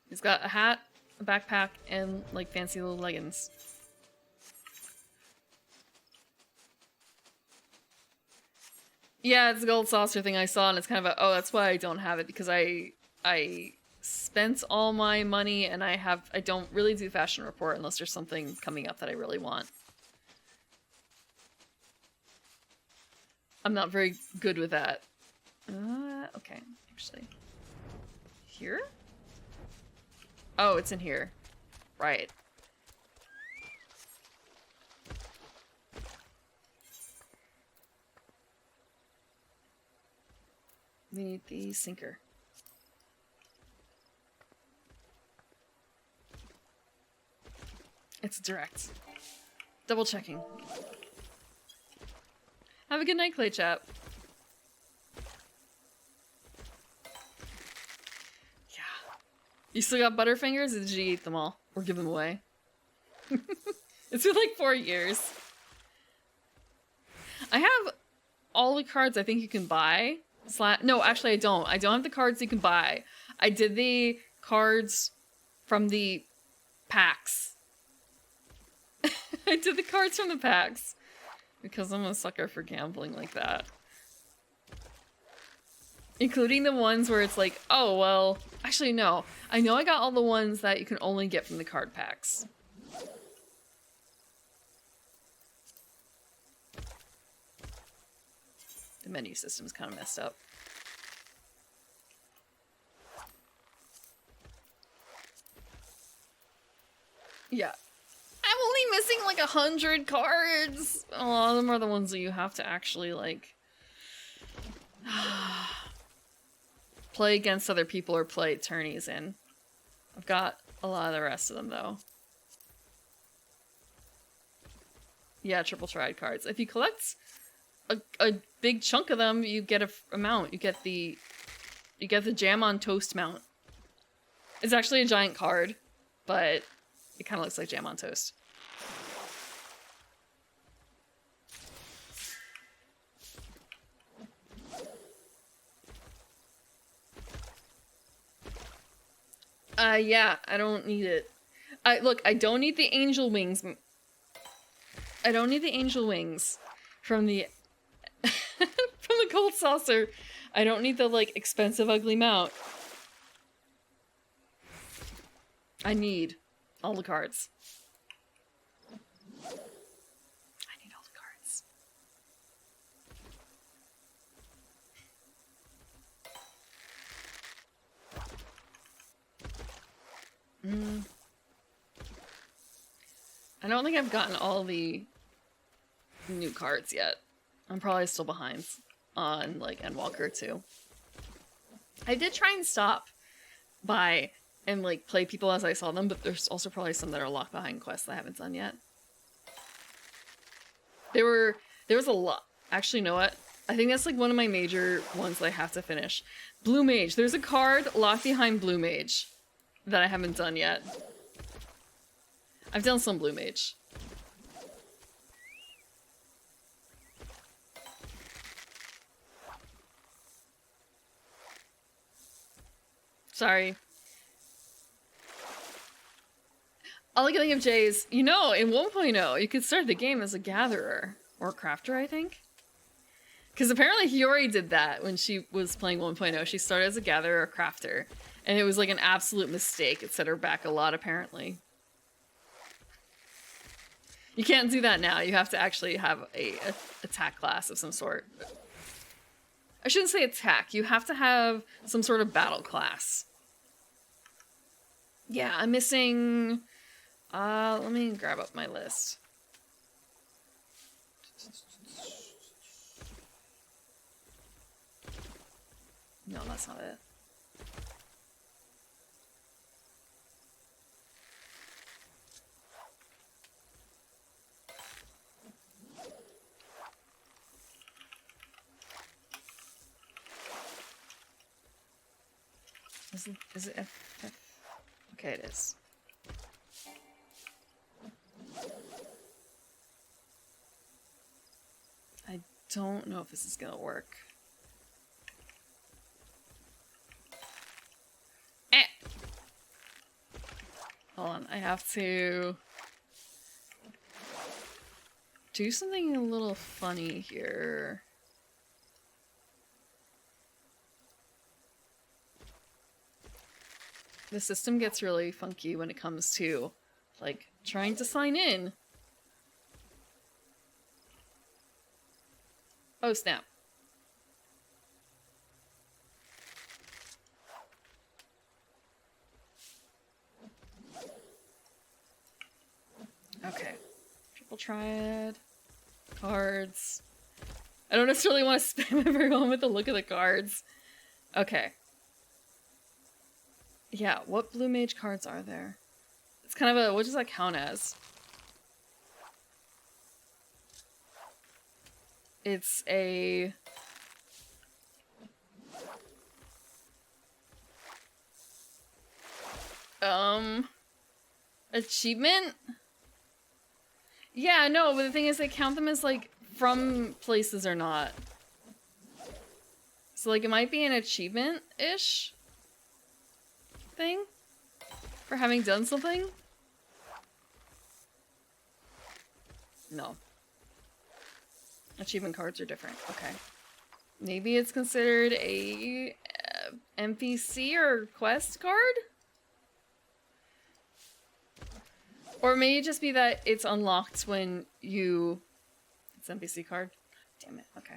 He's got a hat, a backpack, and, like, fancy little leggings. Yeah, it's a gold saucer thing I saw, and it's kind of a, oh, that's why I don't have it, because I spent all my money, and I don't really do fashion report unless there's something coming up that I really want. I'm not very good with that. Okay, actually. Here? Oh, it's in here. Right. We need the sinker. It's direct. Double checking. Have a good night, Clay Chap. Yeah. You still got Butterfingers, or did you eat them all? Or give them away? It's been like 4 years. I have all the cards I think you can buy. No, actually I don't. I don't have the cards you can buy. I did the cards from the packs. I did the cards from the packs. Because I'm a sucker for gambling like that. Including the ones where it's like, oh, well... Actually, no. I know I got all the ones that you can only get from the card packs. The menu system's kind of messed up. Yeah. I'm only missing like 100 cards. A lot of them are the ones that you have to actually like play against other people or play tourneys in. I've got a lot of the rest of them though. Yeah, triple triad cards. If you collect a big chunk of them, you get a mount. You get the jam on toast mount. It's actually a giant card, but it kind of looks like jam on toast. Yeah, I don't need it. Look, I don't need the angel wings. I don't need the angel wings from the from the gold saucer. I don't need the like expensive ugly mount. I need all the cards. I need all the cards. I don't think I've gotten all the new cards yet. I'm probably still behind on like Endwalker too. I did try and stop by and like play people as I saw them, but there's also probably some that are locked behind quests that I haven't done yet. There was a lot. Actually, you know what? I think that's like one of my major ones that I have to finish. Blue Mage. There's a card locked behind Blue Mage that I haven't done yet. I've done some Blue Mage. Sorry. All I can think of, Jay, is, you know, in 1.0, you could start the game as a gatherer. Or crafter, I think. Because apparently Hiyori did that when she was playing 1.0. She started as a gatherer or crafter. And it was like an absolute mistake. It set her back a lot, apparently. You can't do that now. You have to actually have a attack class of some sort. I shouldn't say attack. You have to have some sort of battle class. Yeah, I'm missing Let me grab up my list. No, that's not it. Is it F? Okay, it is. I don't know if this is gonna work. Hold on, I have to do something a little funny here. The system gets really funky when it comes to, like, trying to sign in. Oh, snap. Okay. Triple triad. Cards. I don't necessarily want to spam everyone with the look of the cards. Okay. Yeah, what blue mage cards are there? It's kind of a, what does that count as? It's a... achievement? Yeah, no, but the thing is they count them as, like, from places or not. So, like, it might be an achievement-ish thing for having done something. No. Achievement cards are different. Okay. Maybe it's considered a NPC or quest card? Or it may just be that it's unlocked when you... It's NPC card? Damn it, okay.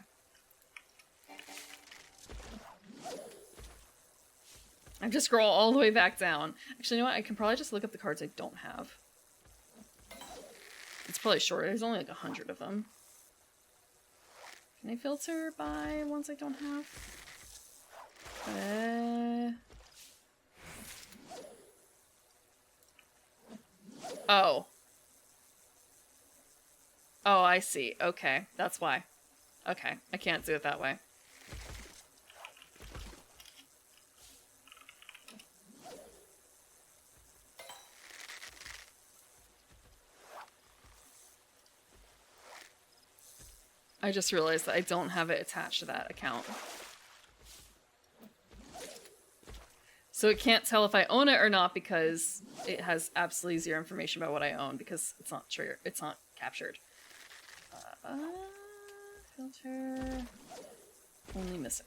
I have to scroll all the way back down. Actually, you know what? I can probably just look up the cards I don't have. It's probably short. There's only like 100 of them. Can I filter by ones I don't have? Oh. Oh, I see. Okay, that's why. Okay, I can't do it that way. I just realized that I don't have it attached to that account. So it can't tell if I own it or not because it has absolutely zero information about what I own because it's not triggered. It's not captured. Filter. Only missing.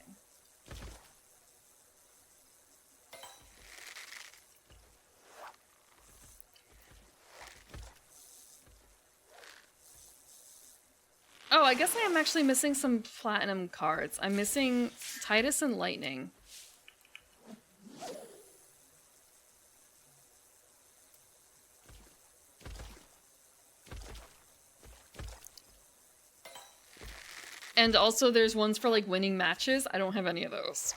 Oh, I guess I am actually missing some platinum cards. I'm missing Titus and Lightning. And also there's ones for like winning matches. I don't have any of those.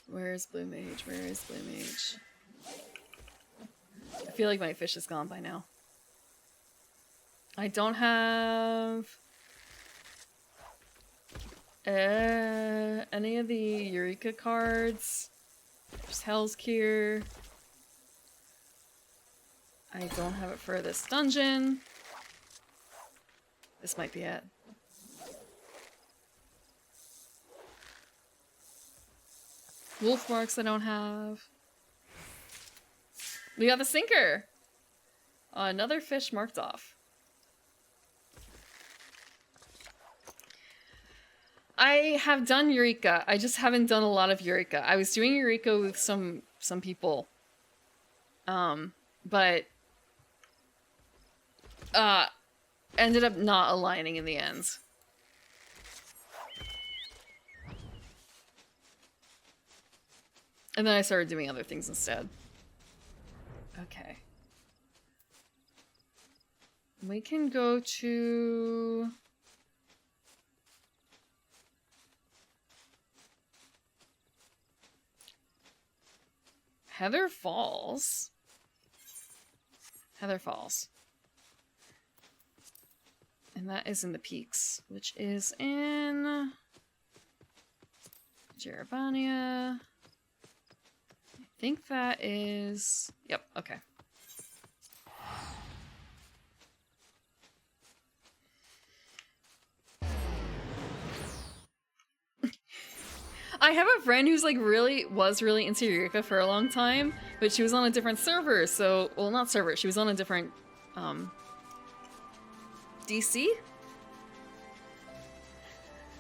Where is Blue Mage? Where is Blue Mage? I feel like my fish is gone by now. I don't have any of the Eureka cards. There's Hell's Cure. I don't have it for this dungeon. This might be it. Wolf marks I don't have. We got the sinker! Another fish marked off. I have done Eureka. I just haven't done a lot of Eureka. I was doing Eureka with some people. But ended up not aligning in the end. And then I started doing other things instead. Okay. We can go to... Heather Falls. Heather Falls. And that is in the Peaks, which is in Jerebania. I think that is... Yep, okay. I have a friend who's like was really into Eureka for a long time, but she was on a different server, so... Well, not server, she was on a different, DC?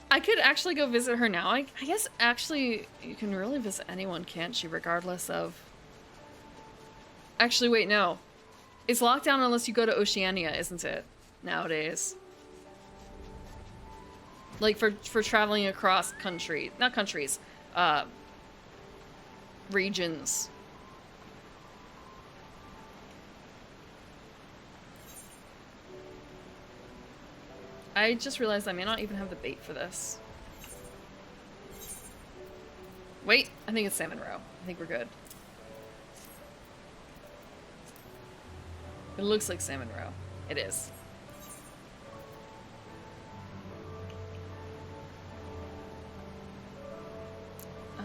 I could actually go visit her now. I guess actually you can really visit anyone, can't you, regardless of... Actually, wait, no. It's locked down unless you go to Oceania, isn't it? Nowadays. Like for traveling across not countries, regions. I just realized I may not even have the bait for this. Wait, I think it's salmon roe. I think we're good. It looks like salmon roe. It is.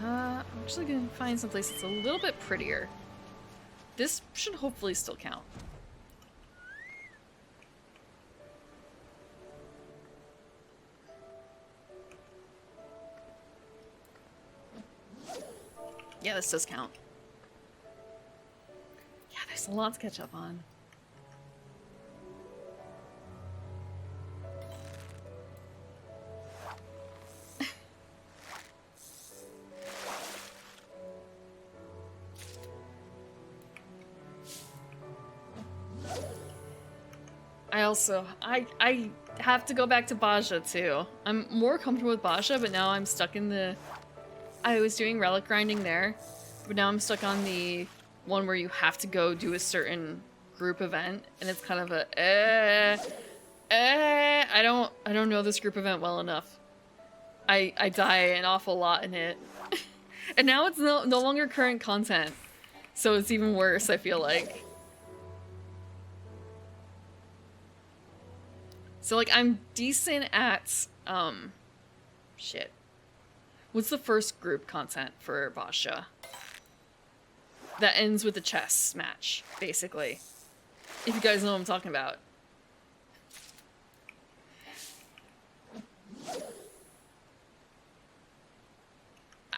I'm actually gonna find someplace that's a little bit prettier. This should hopefully still count. Yeah, this does count. Yeah, there's a lot to catch up on. I have to go back to Baja too. I'm more comfortable with Baja, but now I'm stuck in the... I was doing relic grinding there, but now I'm stuck on the one where you have to go do a certain group event, and it's kind of a I don't know this group event well enough. I die an awful lot in it. And now it's no longer current content, so it's even worse, I feel like. So, like, I'm decent at, shit. What's the first group content for Basha? That ends with the chess match, basically. If you guys know what I'm talking about.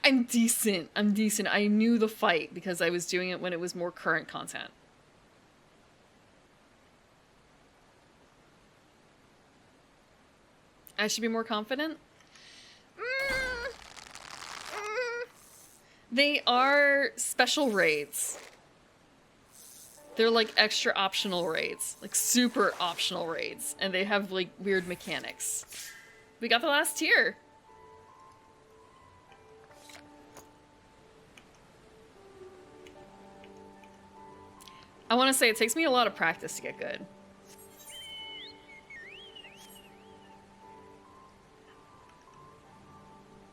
I'm decent. I knew the fight because I was doing it when it was more current content. I should be more confident? They are special raids. They're like extra optional raids. Like super optional raids. And they have like weird mechanics. We got the last tier. I want to say it takes me a lot of practice to get good.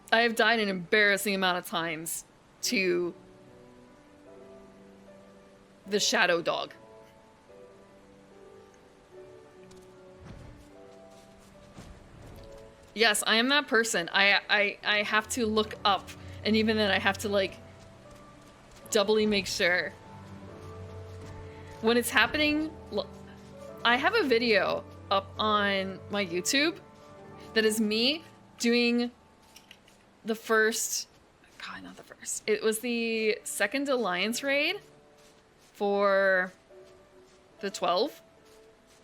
I have died an embarrassing amount of times to the shadow dog. Yes, I am that person. I have to look up, and even then I have to like doubly make sure. When it's happening, look, I have a video up on my YouTube that is me doing the first, God, not the first. It was the second Alliance raid for the 12.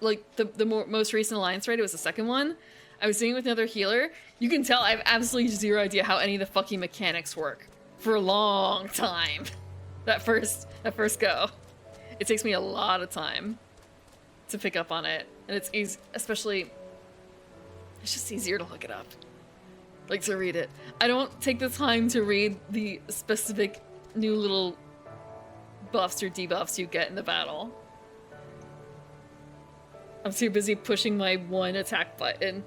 Like, the most recent Alliance raid, it was the second one. I was doing it with another healer. You can tell I have absolutely zero idea how any of the fucking mechanics work for a long time. That first go. It takes me a lot of time to pick up on it. And it's easy, especially, it's just easier to look it up. Like, to read it. I don't take the time to read the specific new little buffs or debuffs you get in the battle. I'm too busy pushing my one attack button.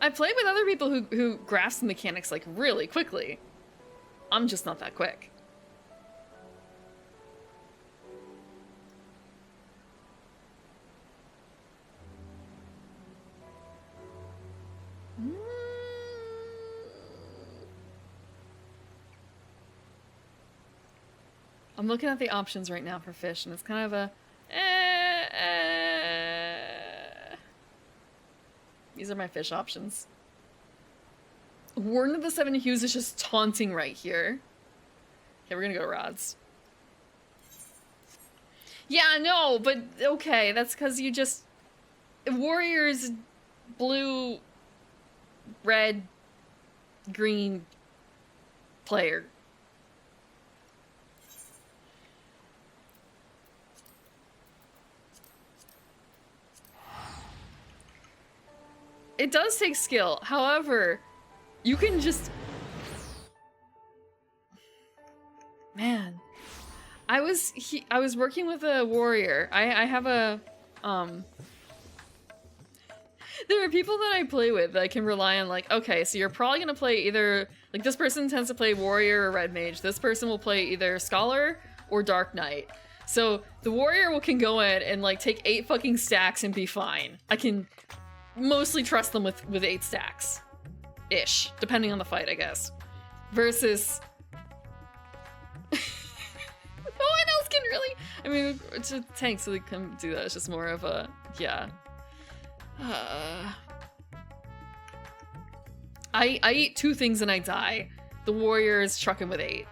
I played with other people who grasp the mechanics like really quickly. I'm just not that quick. I'm looking at the options right now for fish, and it's kind of a... These are my fish options. Warden of the Seven Hues is just taunting right here. Okay, we're gonna go rods. Yeah, no, but okay, that's because you just... Warriors, blue, red, green player. It does take skill. However, you can just... Man. I was working with a warrior. I have a... There are people that I play with that I can rely on, like, okay, so you're probably gonna play either... Like, this person tends to play warrior or red mage. This person will play either scholar or dark knight. So, the warrior can go in and, like, take 8 fucking stacks and be fine. I can... mostly trust them with 8 stacks. Ish. Depending on the fight, I guess. Versus... no one else can really... I mean, it's a tank, so they can do that. It's just more of a... Yeah. I eat 2 things and I die. The warrior is trucking with 8.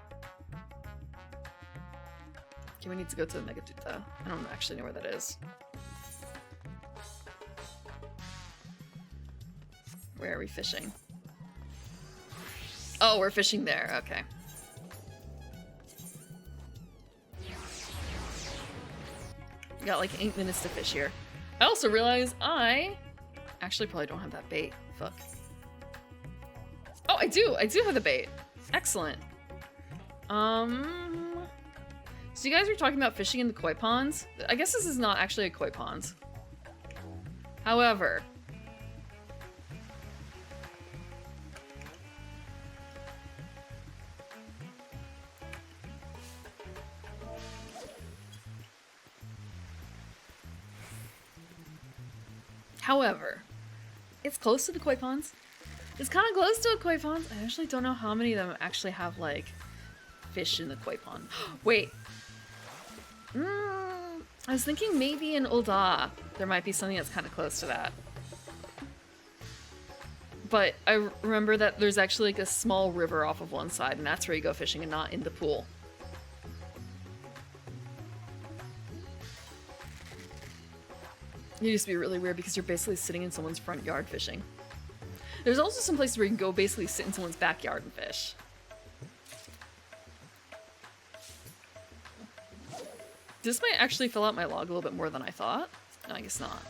Okay, we need to go to the Megadude, though. I don't actually know where that is. Where are we fishing? Oh, we're fishing there. Okay. We got like 8 minutes to fish here. I also realize I actually probably don't have that bait. Fuck. Oh, I do. I do have the bait. Excellent. So you guys were talking about fishing in the koi ponds. I guess this is not actually a koi pond. However, it's close to the koi ponds. It's kind of close to a koi pond. I actually don't know how many of them actually have, like, fish in the koi pond. Wait. I was thinking maybe in Ul'dah there might be something that's kind of close to that. But I remember that there's actually, like, a small river off of one side, and that's where you go fishing and not in the pool. It used to be really weird because you're basically sitting in someone's front yard fishing. There's also some places where you can go basically sit in someone's backyard and fish. This might actually fill out my log a little bit more than I thought. No, I guess not.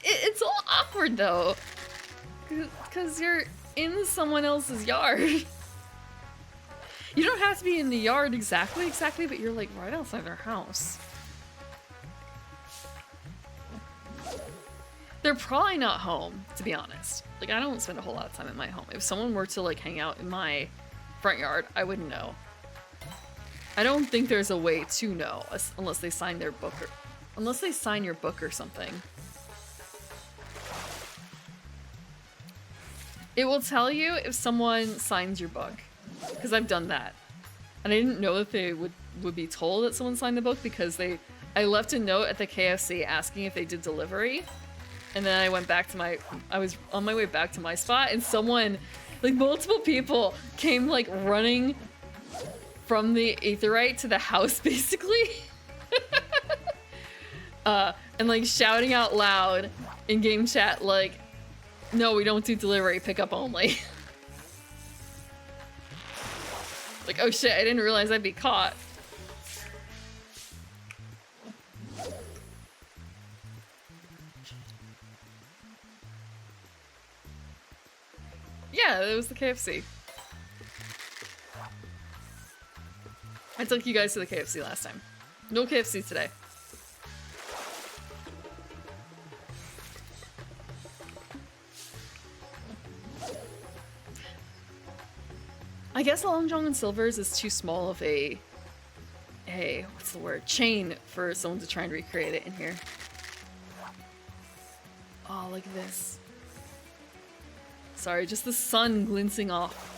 It's all awkward though. Because you're in someone else's yard. You don't have to be in the yard exactly, but you're like right outside their house. They're probably not home, to be honest. Like, I don't spend a whole lot of time at my home. If someone were to, like, hang out in my front yard, I wouldn't know. I don't think there's a way to know, unless they sign their book or... Unless they sign your book or something. It will tell you if someone signs your book. Because I've done that. And I didn't know that they would be told that someone signed the book because I left a note at the KFC asking if they did delivery. And then I went back to I was on my way back to my spot and someone, like multiple people came like running from the Aetherite to the house basically. And like shouting out loud in game chat like, no, we don't do delivery, pick up only. Like, oh shit, I didn't realize I'd be caught. Yeah, it was the KFC. I took you guys to the KFC last time. No KFC today. I guess Long John and Silver's is too small of a what's the word? Chain for someone to try and recreate it in here. Oh, look at this. Sorry, just the sun glinting off.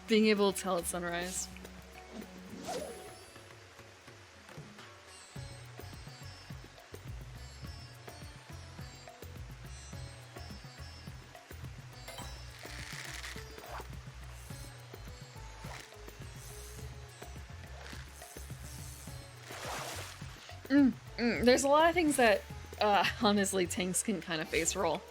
Being able to tell it's sunrise. There's a lot of things that, honestly, tanks can kind of face roll.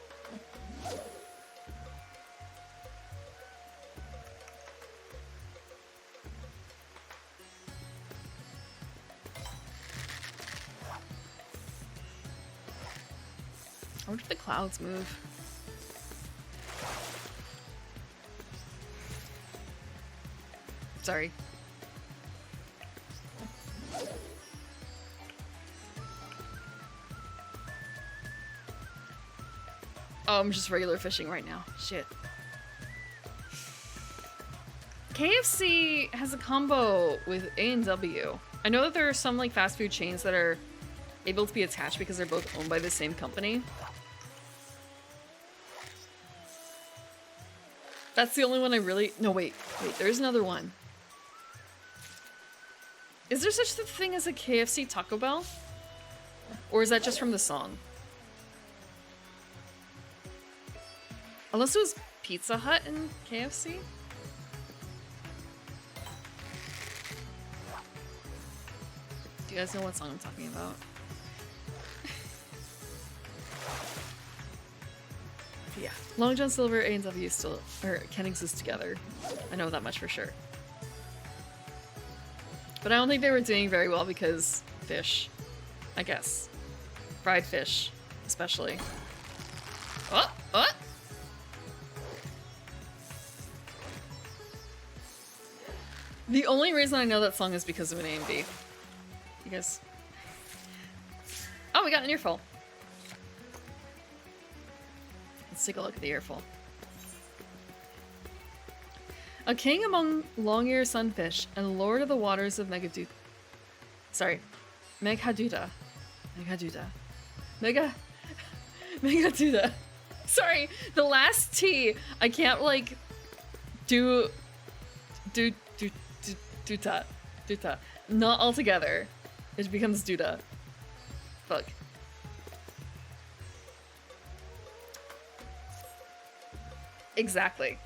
I wonder if the clouds move. Sorry. Oh, I'm just regular fishing right now. Shit. KFC has a combo with A&W. I know that there are some like fast food chains that are able to be attached because they're both owned by the same company. That's the only one I really... No, wait, there's another one. Is there such a thing as a KFC Taco Bell? Or is that just from the song? Unless it was Pizza Hut and KFC? Do you guys know what song I'm talking about? Yeah. Long John Silver, A&W still, or can exist together. I know that much for sure. But I don't think they were doing very well because fish, I guess. Fried fish, especially. Oh, what? The only reason I know that song is because of an A and B. You guys... Oh, we got an earful. Let's take a look at the earful. A king among long-eared sunfish and lord of the waters of Megaduta. Sorry. Meghaduta. Megaduta. Sorry, the last T, I can't like Duta. Not all together. It becomes Duda. Fuck. Exactly.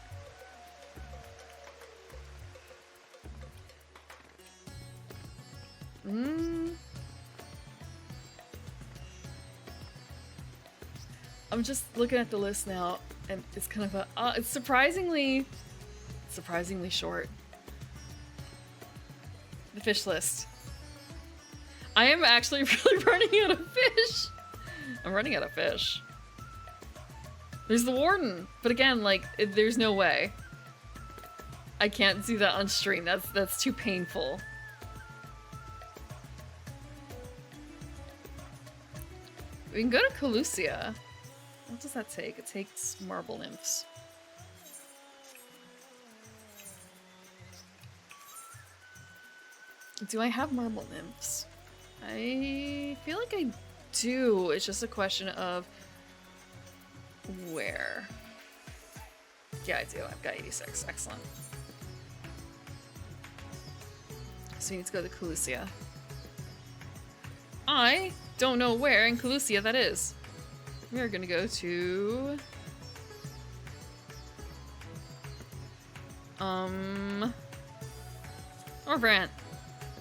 I'm just looking at the list now, and it's kind of a it's surprisingly short. The fish list. I am actually really running out of fish. I'm running out of fish. There's the warden, but again, like, there's no way. I can't do that on stream. That's too painful. We can go to Calusia. What does that take? It takes marble nymphs. Do I have marble nymphs? I feel like I do. It's just a question of where. Yeah, I do. I've got 86. Excellent. So you need to go to Calusia. I don't know where in Calusia that is. We are gonna go to... Orbrant.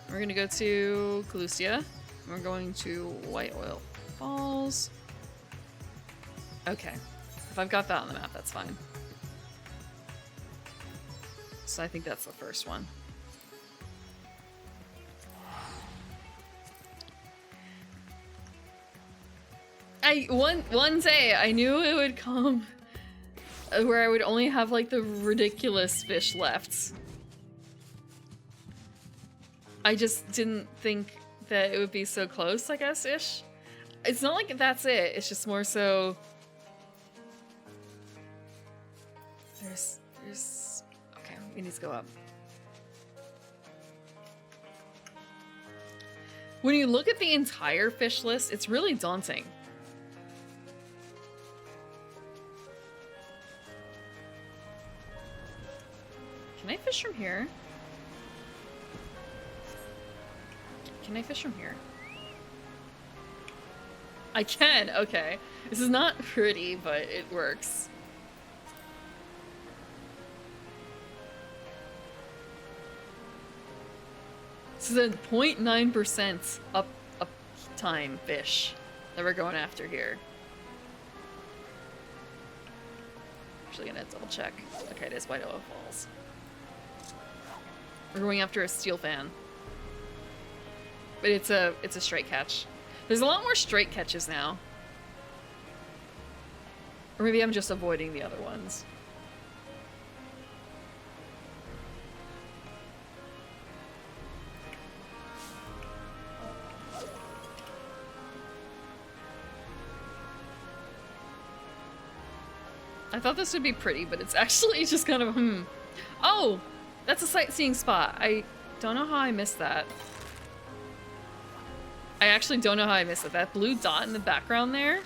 We're gonna go to Calusia. We're going to White Oil Falls. Okay. If I've got that on the map, that's fine. So I think that's the first one. One day I knew it would come where I would only have like the ridiculous fish left. I just didn't think that it would be so close, I guess, ish. It's not like that's it, it's just more so... There's... Okay, we need to go up. When you look at the entire fish list, it's really daunting. Can I fish from here? Can I fish from here? I can, okay. This is not pretty, but it works. This is a 0.9% up time fish that we're going after here. Actually gonna double check. Okay, it is White Oil Falls. We're going after a steel fan. But it's a straight catch. There's a lot more straight catches now. Or maybe I'm just avoiding the other ones. I thought this would be pretty, but it's actually just kind of, Oh! That's a sightseeing spot. I don't know how I missed that. I actually don't know how I missed it. That blue dot in the background there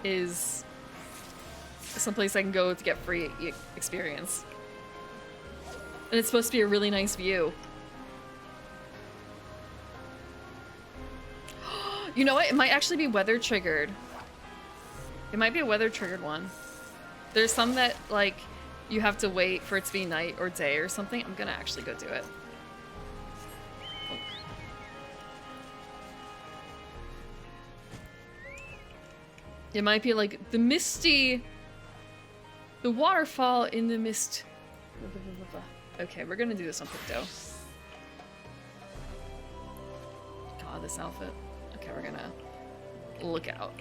is someplace I can go to get free experience. And it's supposed to be a really nice view. You know what? It might actually be weather triggered. It might be a weather triggered one. There's some that, like, you have to wait for it to be night or day or something. I'm gonna actually go do it. It might be like the waterfall in the mist. Okay, we're gonna do this on Picto. God, this outfit. Okay, we're gonna look out.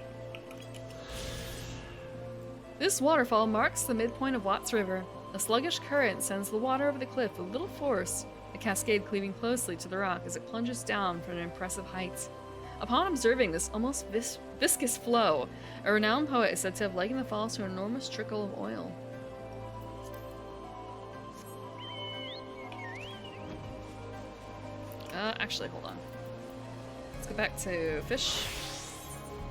This waterfall marks the midpoint of Watts River. A sluggish current sends the water over the cliff with little force, a cascade cleaving closely to the rock as it plunges down from an impressive height. Upon observing this almost viscous flow, a renowned poet is said to have likened the falls to an enormous trickle of oil. Actually, hold on. Let's go back to fish.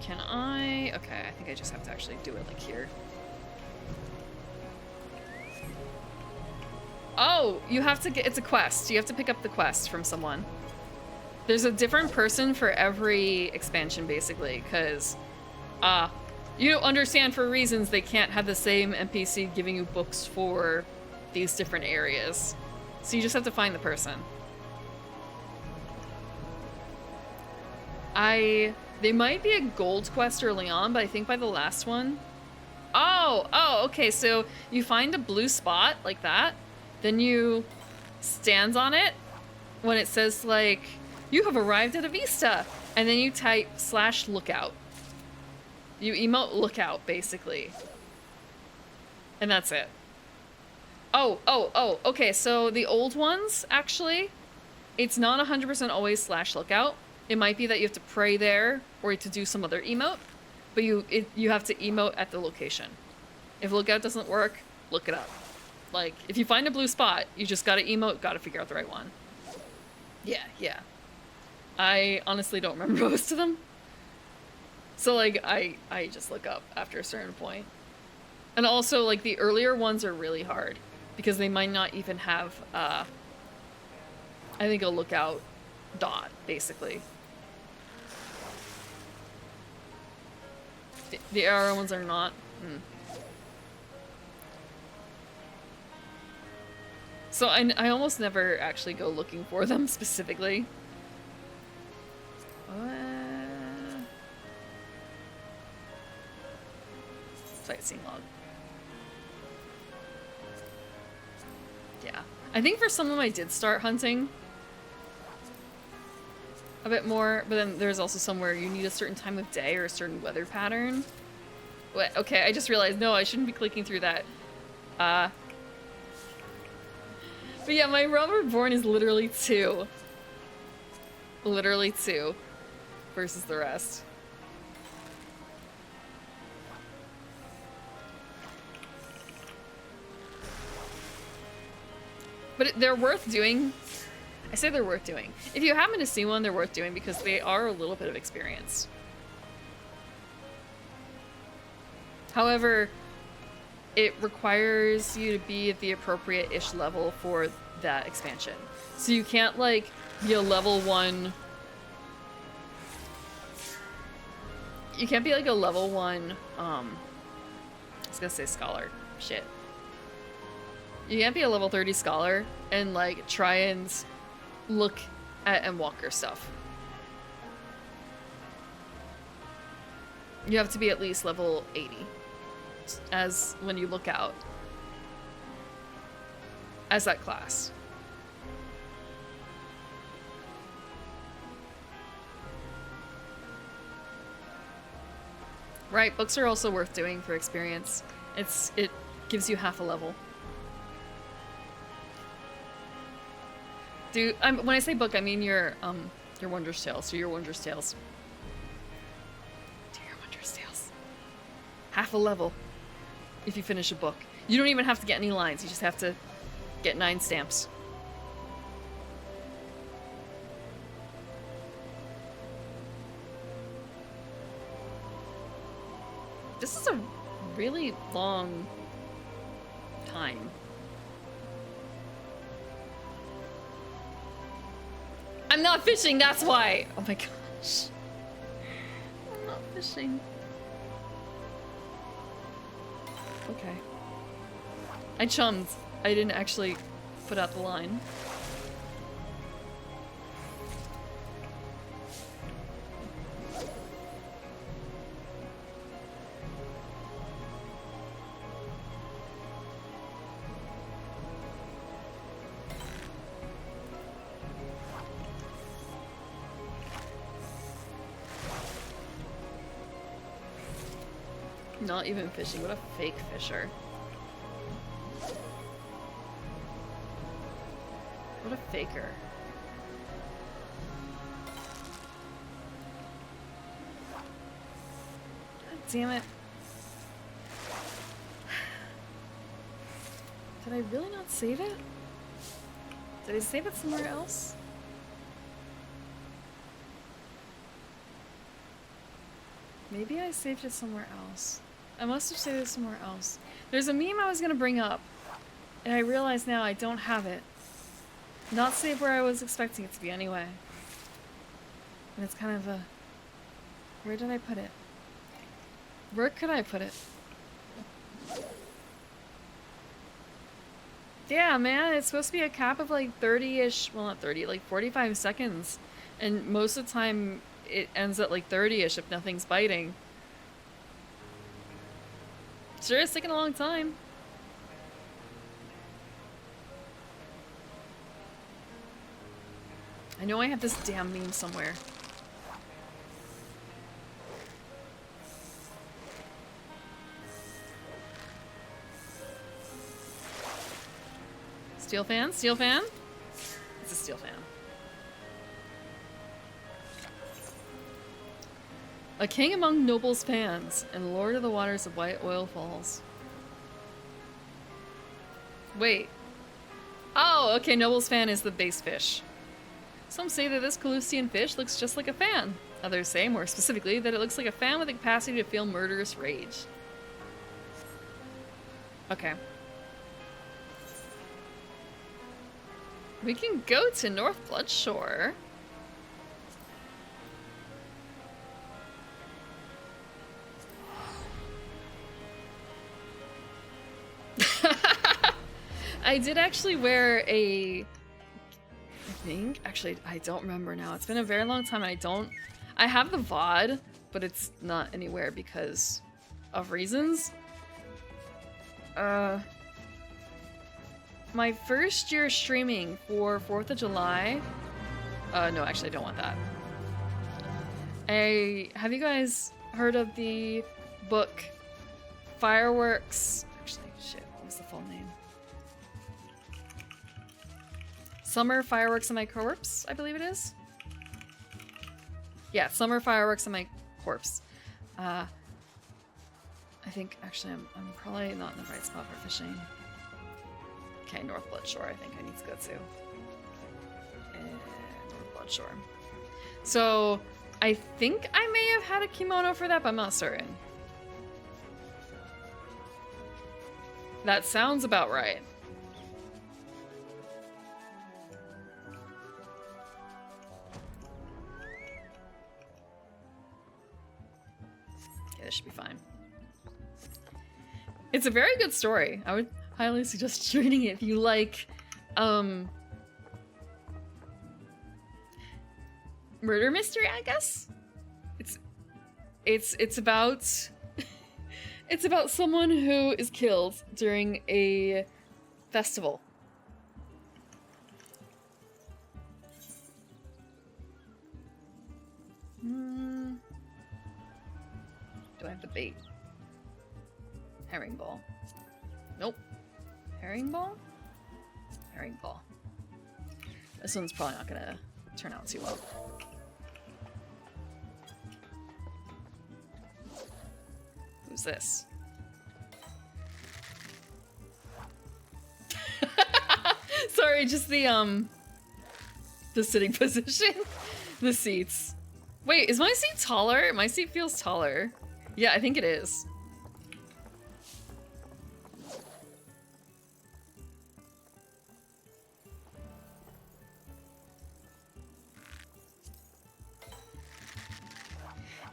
Can I? Okay, I think I just have to actually do it like here. Oh, you have to get, it's a quest. You have to pick up the quest from someone. There's a different person for every expansion, basically, because, you don't understand for reasons they can't have the same NPC giving you books for these different areas. So you just have to find the person. They might be a gold quest early on, but I think by the last one... Oh, okay, so you find a blue spot like that, then you stand on it when it says, like, you have arrived at a vista, and then you type /lookout. You emote lookout, basically. And that's it. Oh, okay, so the old ones, actually, it's not 100% always /lookout. It might be that you have to pray there, or to do some other emote, but you have to emote at the location. If lookout doesn't work, look it up. Like, if you find a blue spot, you just gotta emote, gotta figure out the right one. Yeah. I honestly don't remember most of them. So, like, I just look up after a certain point. And also, like, the earlier ones are really hard, because they might not even have, I think a lookout dot, basically. The arrow ones are not. So I almost never actually go looking for them specifically. Sightseeing log. Yeah. I think for some of them I did start hunting a bit more, but then there's also somewhere you need a certain time of day or a certain weather pattern. Wait, okay, I just realized, no, I shouldn't be clicking through that. But yeah, my Realm Reborn is literally 2. Literally 2 versus the rest. But they're worth doing. I say they're worth doing. If you happen to see one, they're worth doing because they are a little bit of experience. However, it requires you to be at the appropriate-ish level for that expansion. So you can't, like, be a level 1... You can't be, like, a level 1, I was gonna say scholar. Shit. You can't be a level 30 scholar and, like, try and look at Endwalker stuff. You have to be at least level 80 as when you look out as that class. Right, books are also worth doing for experience. It gives you half a level. When I say book, I mean your Wondrous Tales. So your Wondrous Tales. Do your Wondrous Tales. Half a level if you finish a book. You don't even have to get any lines. You just have to get 9 stamps. This is a really long time. I'm not fishing, that's why! Oh my gosh. I'm not fishing. Okay. I chummed. I didn't actually put out the line. Not even fishing, what a fake fisher. What a faker. God damn it. Did I really not save it? Did I save it somewhere else? Maybe I saved it somewhere else. I must have saved it somewhere else. There's a meme I was gonna bring up, and I realize now I don't have it. Not saved where I was expecting it to be anyway. And it's kind of a... Where did I put it? Where could I put it? Yeah, man, it's supposed to be a cap of like 30-ish, well not 30, like 45 seconds. And most of the time it ends at like 30-ish if nothing's biting. Sure is taking a long time. I know I have this damn meme somewhere. Steel fan? Steel fan? It's a steel fan. A king among nobles' fans, and lord of the waters of White Oil Falls. Wait. Oh, okay, nobles' fan is the base fish. Some say that this Calustian fish looks just like a fan. Others say, more specifically, that it looks like a fan with the capacity to feel murderous rage. Okay. We can go to North Bloodshore. I did actually wear a... Actually, I don't remember now. It's been a very long time and I have the VOD, but it's not anywhere because of reasons. My first year streaming for 4th of July... no, actually I don't want that. Have you guys heard of the book Fireworks. Actually, shit, what was the full name? Summer Fireworks in My Corpse, I believe it is. Yeah, Summer Fireworks in My Corpse. I think, actually, I'm probably not in the right spot for fishing. Okay, North Bloodshore, I think I need to go to. And North Bloodshore. So, I think I may have had a kimono for that, but I'm not certain. That sounds about right. Okay, this should be fine. It's a very good story. I would highly suggest reading it if you like, murder mystery, I guess? It's about it's about someone who is killed during a festival. Do I have the bait? Herring ball. Nope. Herring ball? Herring ball. This one's probably not gonna turn out too well. Who's this? Sorry, just the sitting position. The seats. Wait, is my seat taller? My seat feels taller. Yeah, I think it is.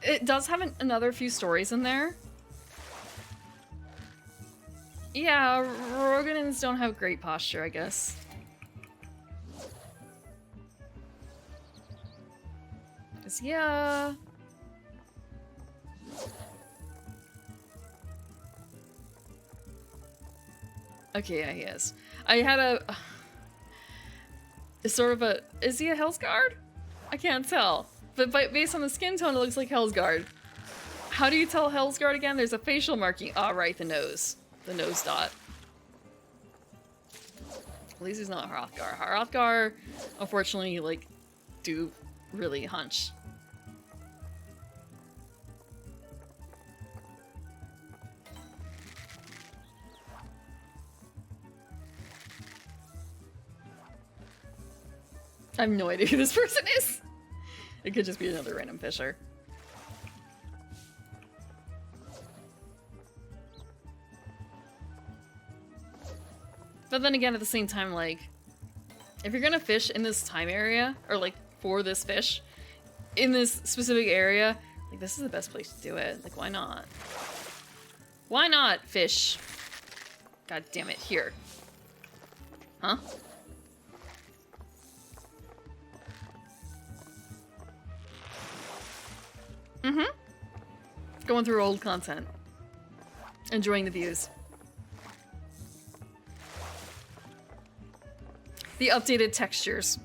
It does have another few stories in there. Yeah, Roganins don't have great posture, I guess. Yeah. Okay, yeah, he is. I had a sort of a... Is he a Hellsguard? I can't tell. But based on the skin tone, it looks like Hellsguard. How do you tell Hellsguard again? There's a facial marking. Ah, right, the nose. The nose dot. At least he's not Hrothgar. Hrothgar, unfortunately, like, do really hunch. I have no idea who this person is. It could just be another random fisher. But then again, at the same time, like, if you're gonna fish in this time area, or like for this fish, in this specific area, like this is the best place to do it. Like, why not? Why not fish? God damn it, here. Huh? Mm-hmm. Going through old content. Enjoying the views. The updated textures.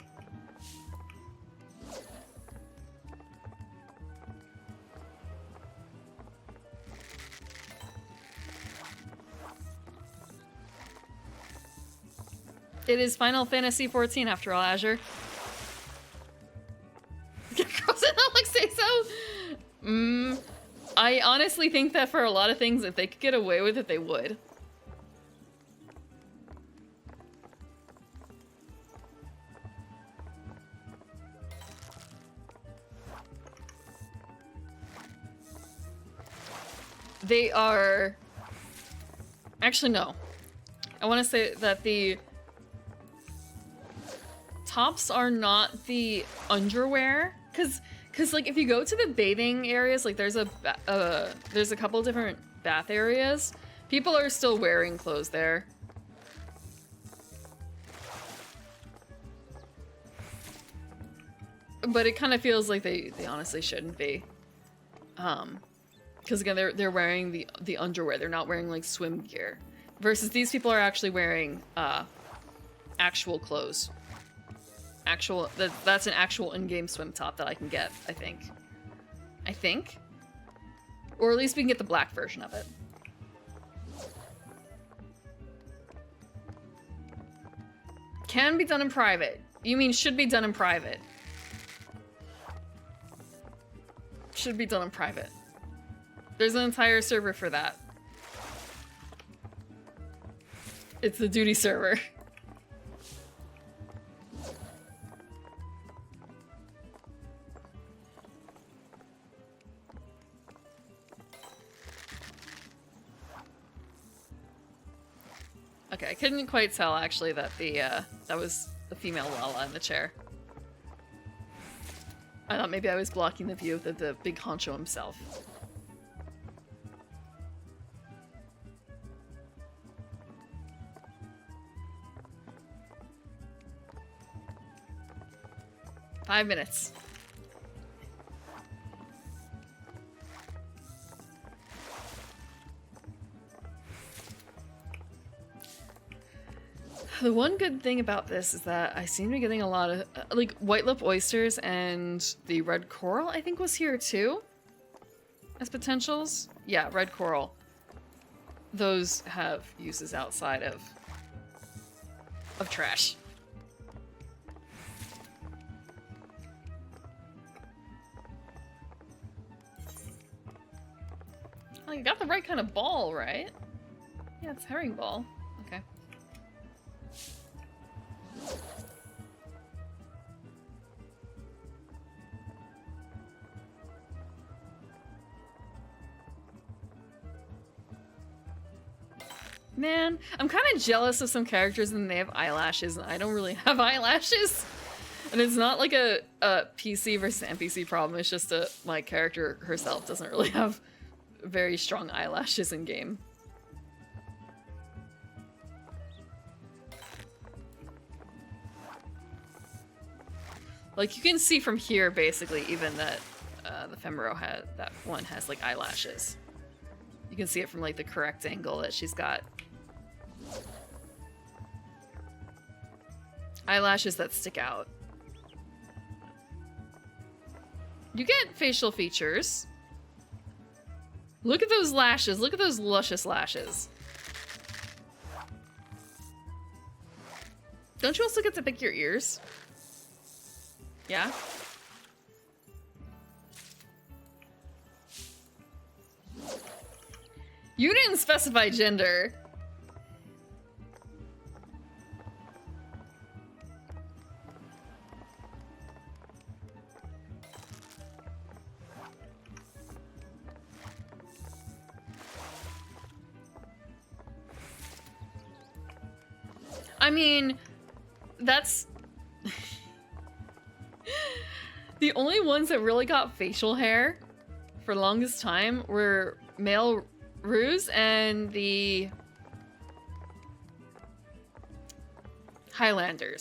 It is Final Fantasy XIV after all, Azure. Girls in not like say so. I honestly think that for a lot of things, if they could get away with it, they would. They are... Actually, no. I want to say that the tops are not the underwear, because like if you go to the bathing areas, like there's a couple different bath areas. People are still wearing clothes there. But it kind of feels like they honestly shouldn't be. Because again, they're wearing the underwear. They're not wearing like swim gear. Versus these people are actually wearing actual clothes. That's an actual in-game swim top that I can get, I think. Or at least we can get the black version of it. Can be done in private. You mean should be done in private. Should be done in private. There's an entire server for that. It's the duty server. Okay, I couldn't quite tell actually that that was the female Lala in the chair. I thought maybe I was blocking the view of the big honcho himself. Five minutes. The one good thing about this is that I seem to be getting a lot of, like, white lip oysters and the red coral, I think, was here too as potentials. Yeah, red coral. Those have uses outside of trash. Oh, you got the right kind of ball, right? Yeah, it's herring ball. Okay. Man, I'm kind of jealous of some characters and they have eyelashes and I don't really have eyelashes. And it's not like a PC versus NPC problem, it's just my character herself doesn't really have very strong eyelashes in game. Like you can see from here basically even that the Femero that one has like eyelashes. You can see it from like the correct angle that she's got. Eyelashes that stick out. You get facial features. Look at those lashes. Look at those luscious lashes. Don't you also get to pick your ears? Yeah? You didn't specify gender. I mean, that's... The only ones that really got facial hair for the longest time were male Ruse and the Highlander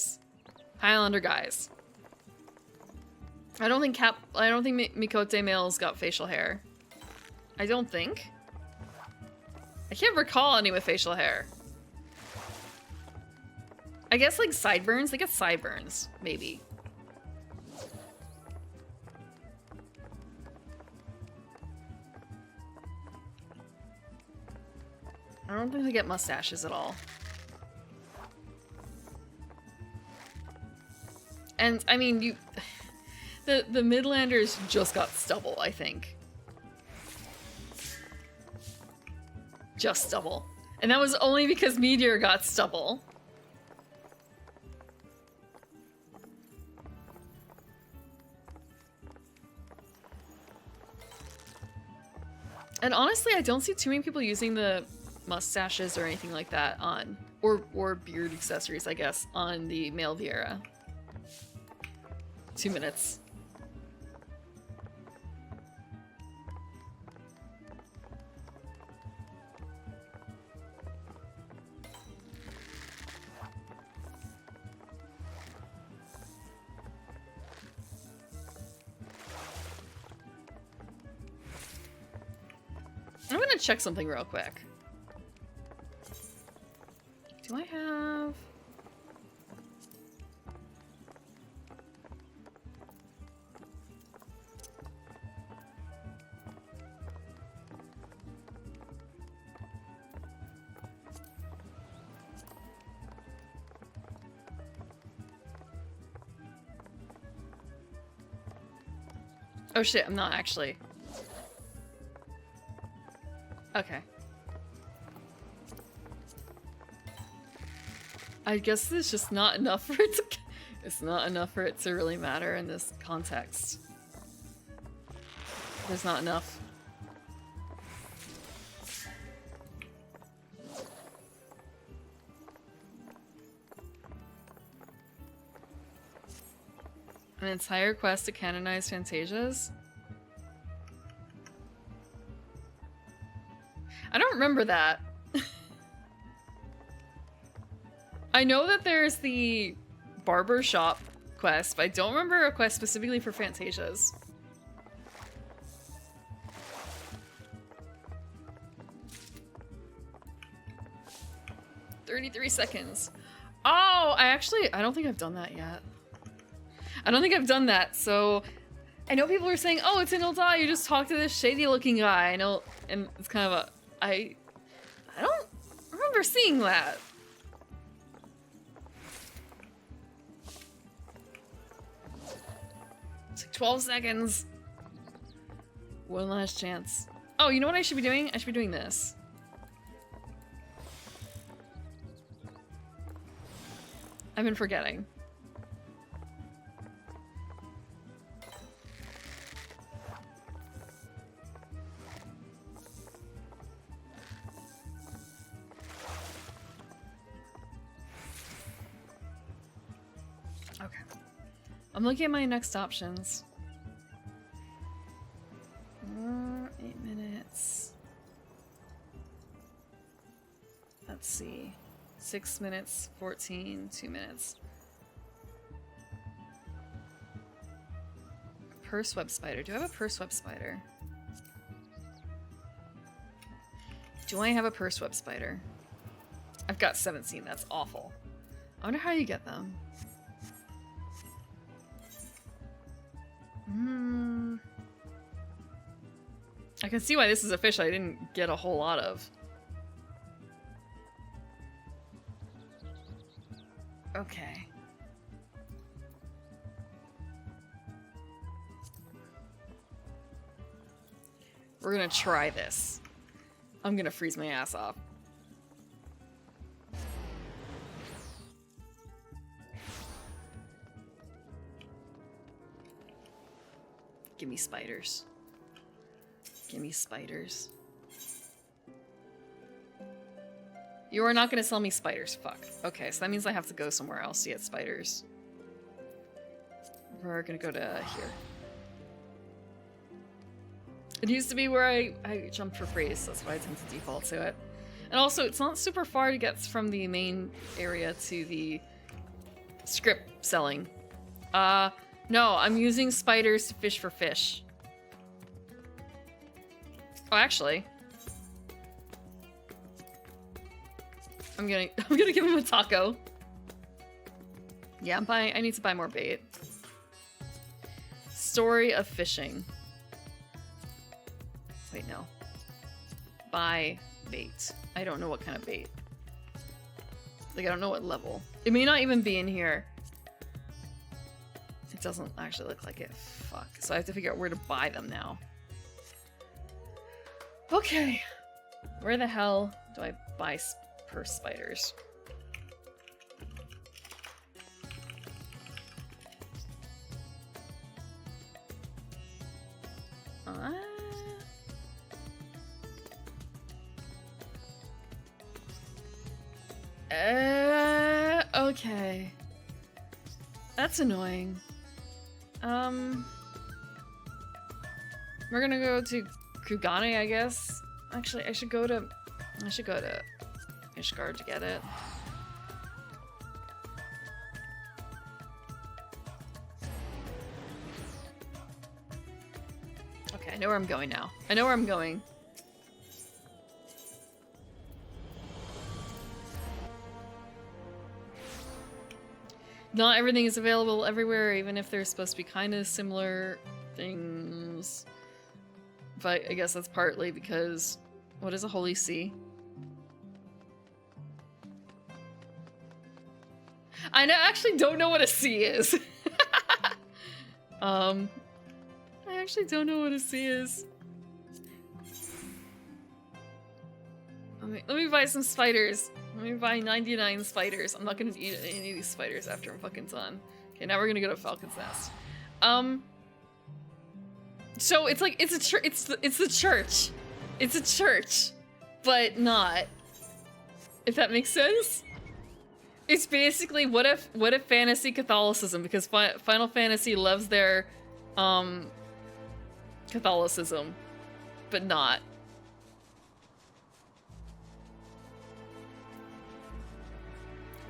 guys. I don't think Mikote males got facial hair. I don't think. I can't recall any with facial hair. I guess like sideburns, they get sideburns, maybe. I don't think they get mustaches at all. And I mean, the Midlanders just got stubble, I think. Just stubble. And that was only because Meteor got stubble. And honestly, I don't see too many people using the mustaches or anything like that on, or beard accessories, I guess, on the male Viera. 2 minutes. I'm gonna check something real quick. Do I have... Oh shit, I'm not actually. Okay. I guess there's just not enough for it to... It's not enough for it to really matter in this context. There's not enough. An entire quest to canonize Fantasias? I don't remember that. I know that there's the barber shop quest, but I don't remember a quest specifically for Fantasias. "33 seconds. Oh, I don't think I've done that yet. I don't think I've done that, so I know people are saying, oh, it's in Ildai, you just talk to this shady looking guy. I know, and it's kind of a, I don't remember seeing that. It's like 12 seconds. One last chance. Oh, you know what I should be doing? I should be doing this. I've been forgetting. Okay. I'm looking at my next options. 8 minutes. Let's see. 6 minutes, 14, 2 minutes. Purse web spider. Do I have a purse web spider? Do I have a purse web spider? I've got 17. That's awful. I wonder how you get them. I can see why this is a fish I didn't get a whole lot of. Okay. We're gonna try this. I'm gonna freeze my ass off. Give me spiders. Give me spiders. You are not gonna sell me spiders. Fuck. Okay, so that means I have to go somewhere else to get spiders. We're gonna go to here. It used to be where I jumped for freeze, so that's why I tend to default to it. And also, it's not super far to get from the main area to the script selling. No, I'm using spiders to fish for fish. Oh, actually. I'm gonna give him a taco. Yeah, I need to buy more bait. Story of fishing. Wait, no. Buy bait. I don't know what kind of bait. Like, I don't know what level. It may not even be in here. It doesn't actually look like it. Fuck. So I have to figure out where to buy them now. Okay. Where the hell do I buy purse spiders? Okay. That's annoying. We're gonna go to Kugane, I guess. Actually, I should go to Ishgard to get it. Okay, I know where I'm going now. I know where I'm going. Not everything is available everywhere, even if they're supposed to be kind of similar things. But I guess that's partly because... What is a holy sea? I actually don't know what a sea is. I actually don't know what a C is. Let me buy some spiders. Let me buy 99 spiders. I'm not gonna eat any of these spiders after I'm fucking done. Okay, now we're gonna go to Falcon's Nest. So it's like it's the church. It's a church, but not. If that makes sense. It's basically what if fantasy Catholicism, because Final Fantasy loves their Catholicism, but not.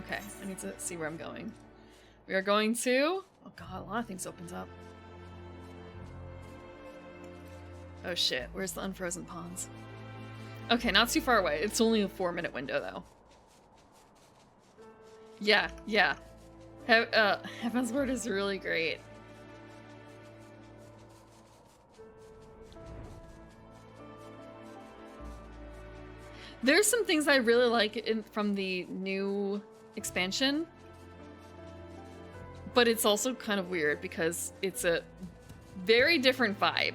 Okay, I need to see where I'm going. We are going to... Oh god, a lot of things opens up. Oh shit, where's the unfrozen ponds? Okay, not too far away. It's only a 4-minute window, though. Yeah. Heaven's Word is really great. There's some things I really like from the new expansion, but it's also kind of weird because it's a very different vibe.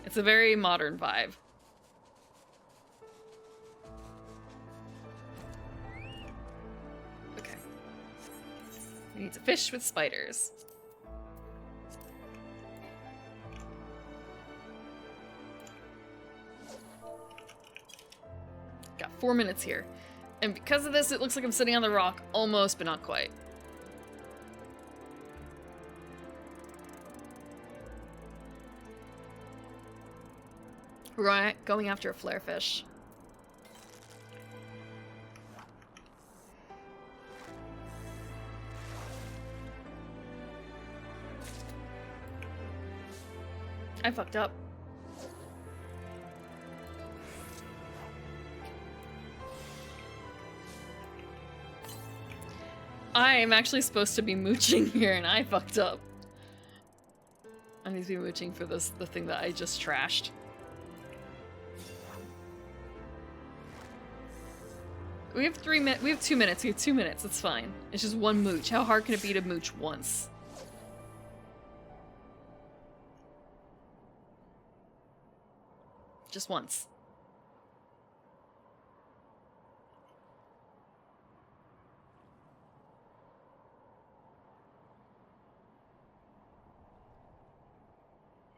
It's a very modern vibe. Okay. We need to fish with spiders. Got 4 minutes here. And because of this, it looks like I'm sitting on the rock almost, but not quite. We're going after a flare fish. I fucked up. I am actually supposed to be mooching here and I fucked up. I need to be mooching for the thing that I just trashed. We have 3 minutes. We have 2 minutes. We have 2 minutes. It's fine. It's just one mooch. How hard can it be to mooch once? Just once.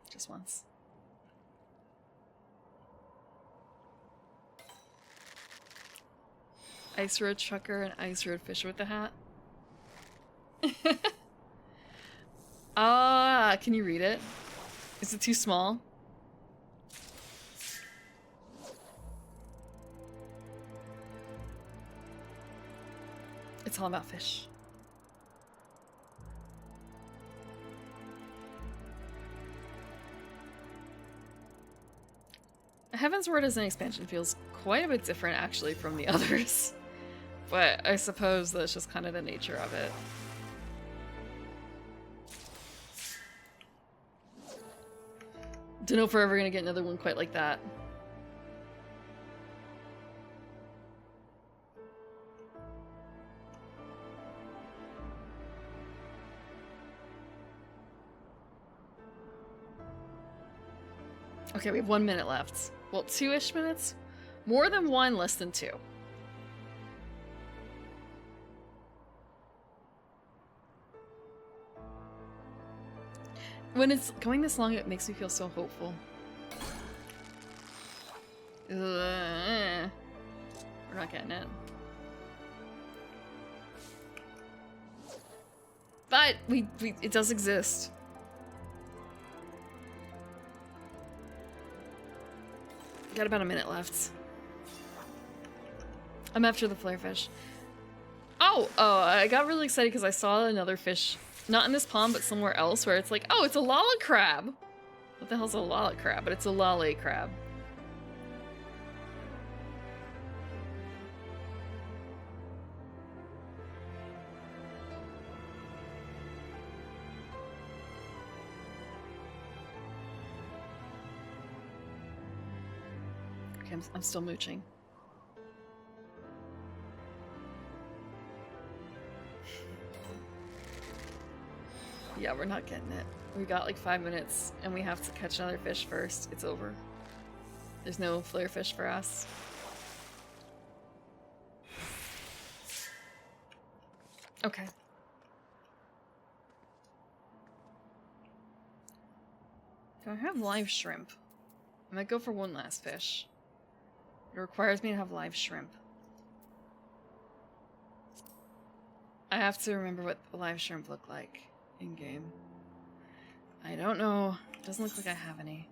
Just once. Ice Road Trucker and Ice Road Fisher with the hat. Ah, can you read it? Is it too small? It's all about fish. Heaven's Word as an expansion feels quite a bit different actually from the others. But I suppose that's just kind of the nature of it. Don't know if we're ever gonna get another one quite like that. Okay, we have 1 minute left. Well, 2-ish minutes? More than 1, less than 2. When it's going this long, it makes me feel so hopeful. Ugh. We're not getting it. But it does exist. Got about a minute left. I'm after the flarefish. Oh, I got really excited because I saw another fish. Not in this pond, but somewhere else where it's like, oh, it's a lala crab. What the hell's a lala crab? But it's a lolly crab. Okay, I'm still mooching. Yeah, we're not getting it. We got like 5 minutes and we have to catch another fish first. It's over. There's no flare fish for us. Okay. Do I have live shrimp? I might go for one last fish. It requires me to have live shrimp. I have to remember what the live shrimp look like in game. I don't know. It doesn't look like I have any.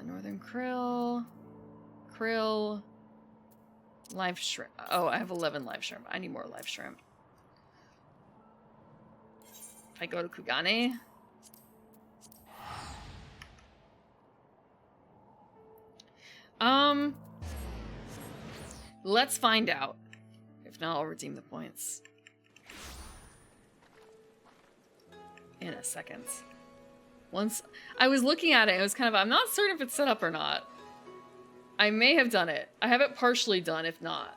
Northern krill. Krill. Live shrimp. Oh, I have 11 live shrimp. I need more live shrimp. If I go to Kugane. Let's find out. If not, I'll redeem the points. In a second. Once I was looking at it, it was kind of, I'm not certain if it's set up or not. I may have done it. I have it partially done, if not.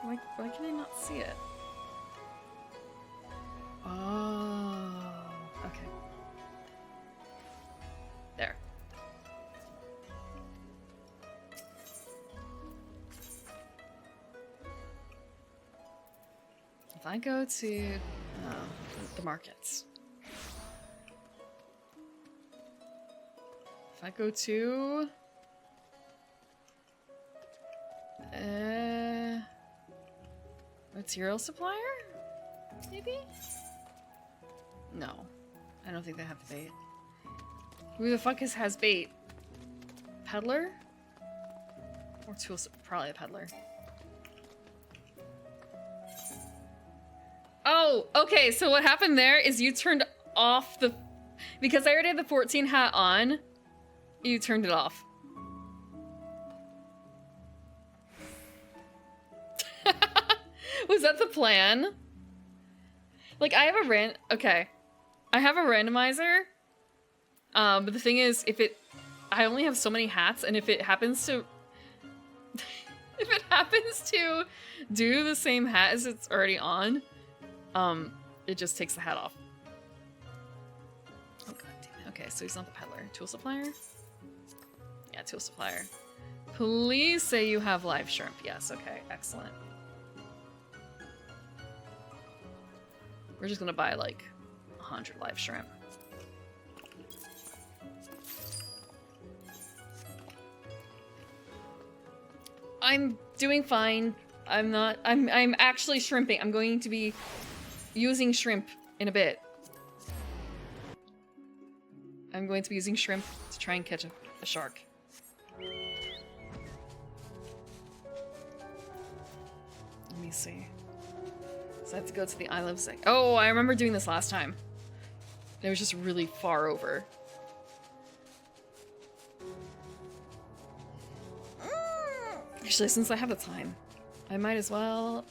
Why can I not see it? Oh, okay. There. If I go to the markets. If I go to material supplier? Maybe? No. I don't think they have the bait. Who the fuck has bait? Peddler? Or tools? Probably a peddler. Oh, okay, so what happened there is you turned off the... Because I already had the 14 hat on, you turned it off. Was that the plan? Like, I have a okay. I have a randomizer. But the thing is, I only have so many hats, and if it happens to... if it happens to do the same hat as it's already on, it just takes the hat off. Oh god damn it. Okay, so he's not the peddler. Tool supplier? Yeah, tool supplier. Please say you have live shrimp. Yes, okay, excellent. We're just gonna buy like 100 live shrimp. I'm doing fine. I'm actually shrimping. I'm going to be using shrimp in a bit. I'm going to be using shrimp to try and catch a shark. Let me see. So I have to go to the Isle of Zek. Oh, I remember doing this last time. It was just really far over. Actually, since I have the time, I might as well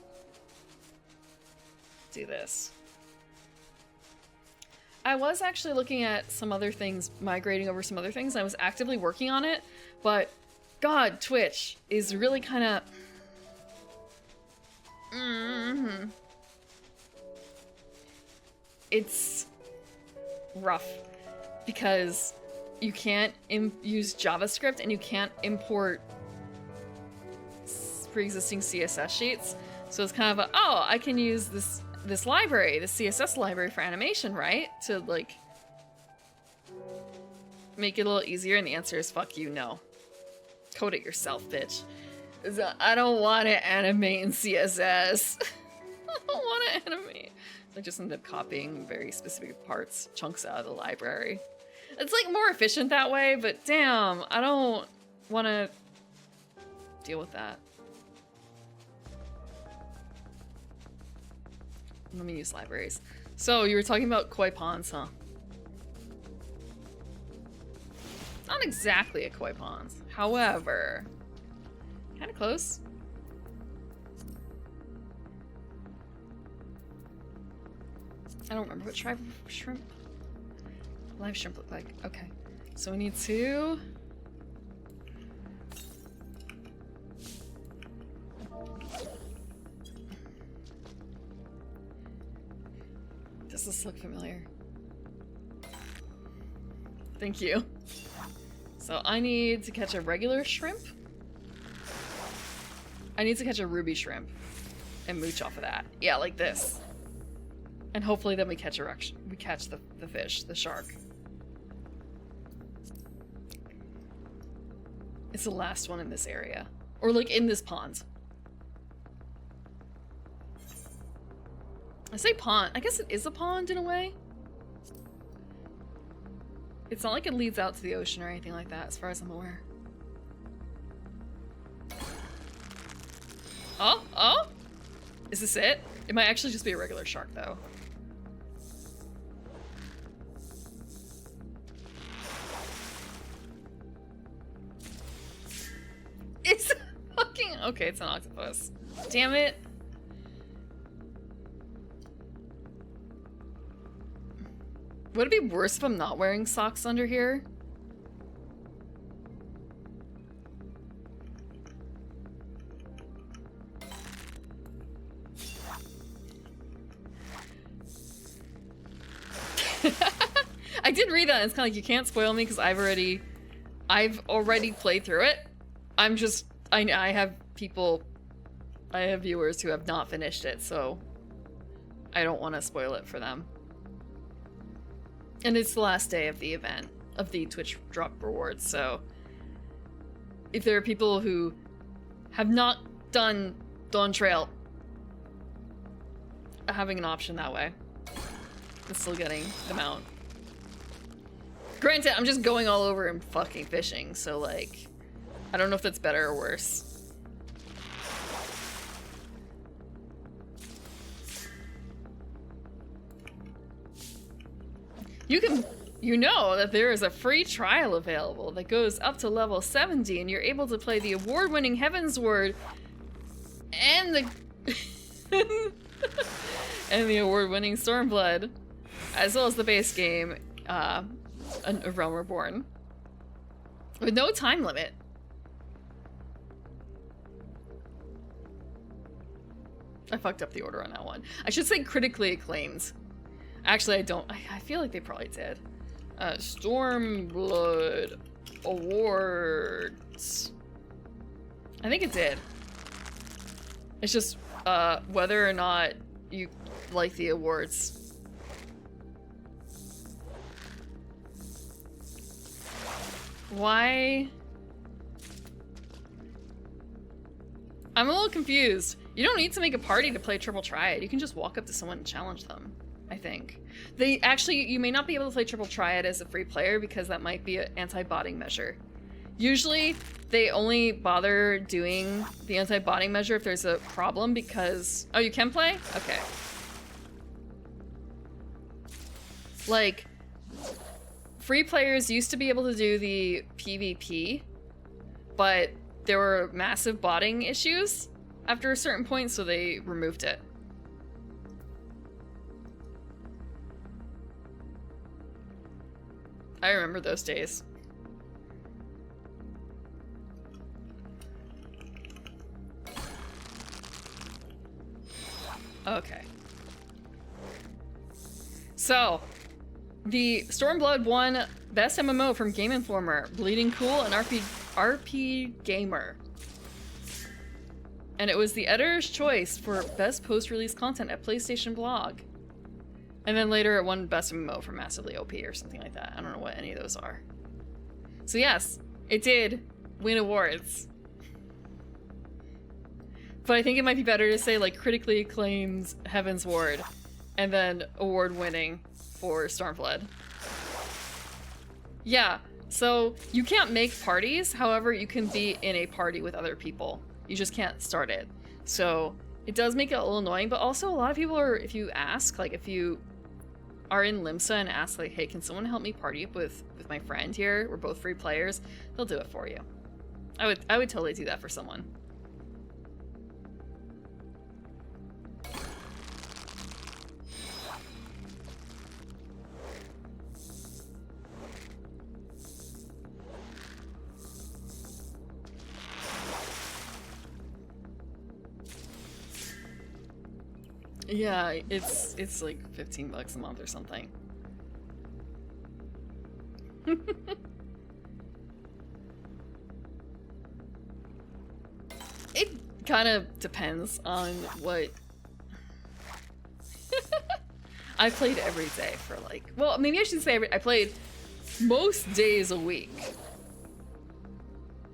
do this. I was actually looking at some other things, migrating over some other things. I was actively working on it, but God, Twitch is really kind of... It's rough because you can't use JavaScript and you can't import pre-existing CSS sheets. So it's kind of a, oh, I can use this library, the CSS library for animation, right? To like make it a little easier. And the answer is fuck you, no. Code it yourself, bitch. I don't want to animate in CSS. I don't want to animate. I just ended up copying very specific parts, chunks out of the library. It's like more efficient that way, but damn, I don't want to deal with that. Let me use libraries. So you were talking about koi ponds, huh? Not exactly a koi pond. However, kind of close. I don't remember what tribe of shrimp. Live shrimp look like. Okay. So we need to does this look familiar? Thank you. So I need to catch a regular shrimp. I need to catch a ruby shrimp and mooch off of that. Yeah, like this. And hopefully then we catch the fish, the shark. It's the last one in this area. Or like in this pond. I say pond. I guess it is a pond in a way. It's not like it leads out to the ocean or anything like that, as far as I'm aware. Oh? Oh? Is this it? It might actually just be a regular shark, though. It's fucking... Okay, it's an octopus. Damn it. Would it be worse if I'm not wearing socks under here? I did read that, and it's kind of like, you can't spoil me because I've already played through it. I'm just, I have viewers who have not finished it, so I don't want to spoil it for them. And it's the last day of the event, of the Twitch drop rewards, so if there are people who have not done Dawntrail, having an option that way, but still getting the mount. Granted, I'm just going all over and fucking fishing, so like, I don't know if that's better or worse. You know that there is a free trial available that goes up to level 70, and you're able to play the award-winning Heavensward and the and the award-winning Stormblood, as well as the base game, A Realm Reborn, with no time limit. I fucked up the order on that one. I should say critically acclaimed. Actually, I don't. I feel like they probably did. Stormblood Awards. I think it did. It's just whether or not you like the awards. Why? I'm a little confused. You don't need to make a party to play Triple Triad. You can just walk up to someone and challenge them, I think. They actually, you may not be able to play Triple Triad as a free player because that might be an anti-botting measure. Usually, they only bother doing the anti-botting measure if there's a problem because... Oh, you can play? Okay. Like, free players used to be able to do the PvP, but there were massive botting issues after a certain point, so they removed it. I remember those days. Okay. So, the Stormblood won Best MMO from Game Informer, Bleeding Cool, and RP Gamer. And it was the editor's choice for Best Post-Release Content at PlayStation Blog. And then later it won Best MMO for Massively OP or something like that. I don't know what any of those are. So yes, it did win awards. But I think it might be better to say like critically acclaimed Heavensward and then award-winning for Stormblood. Yeah, so you can't make parties, however you can be in a party with other people. You just can't start it. So it does make it a little annoying, but also a lot of people are, if you ask, like if you are in Limsa and ask like, hey, can someone help me party up with my friend here? We're both free players. They'll do it for you. I would totally do that for someone. Yeah, it's like 15 bucks a month or something. It kind of depends on what... I played every day for like... Well, maybe I should say I played most days a week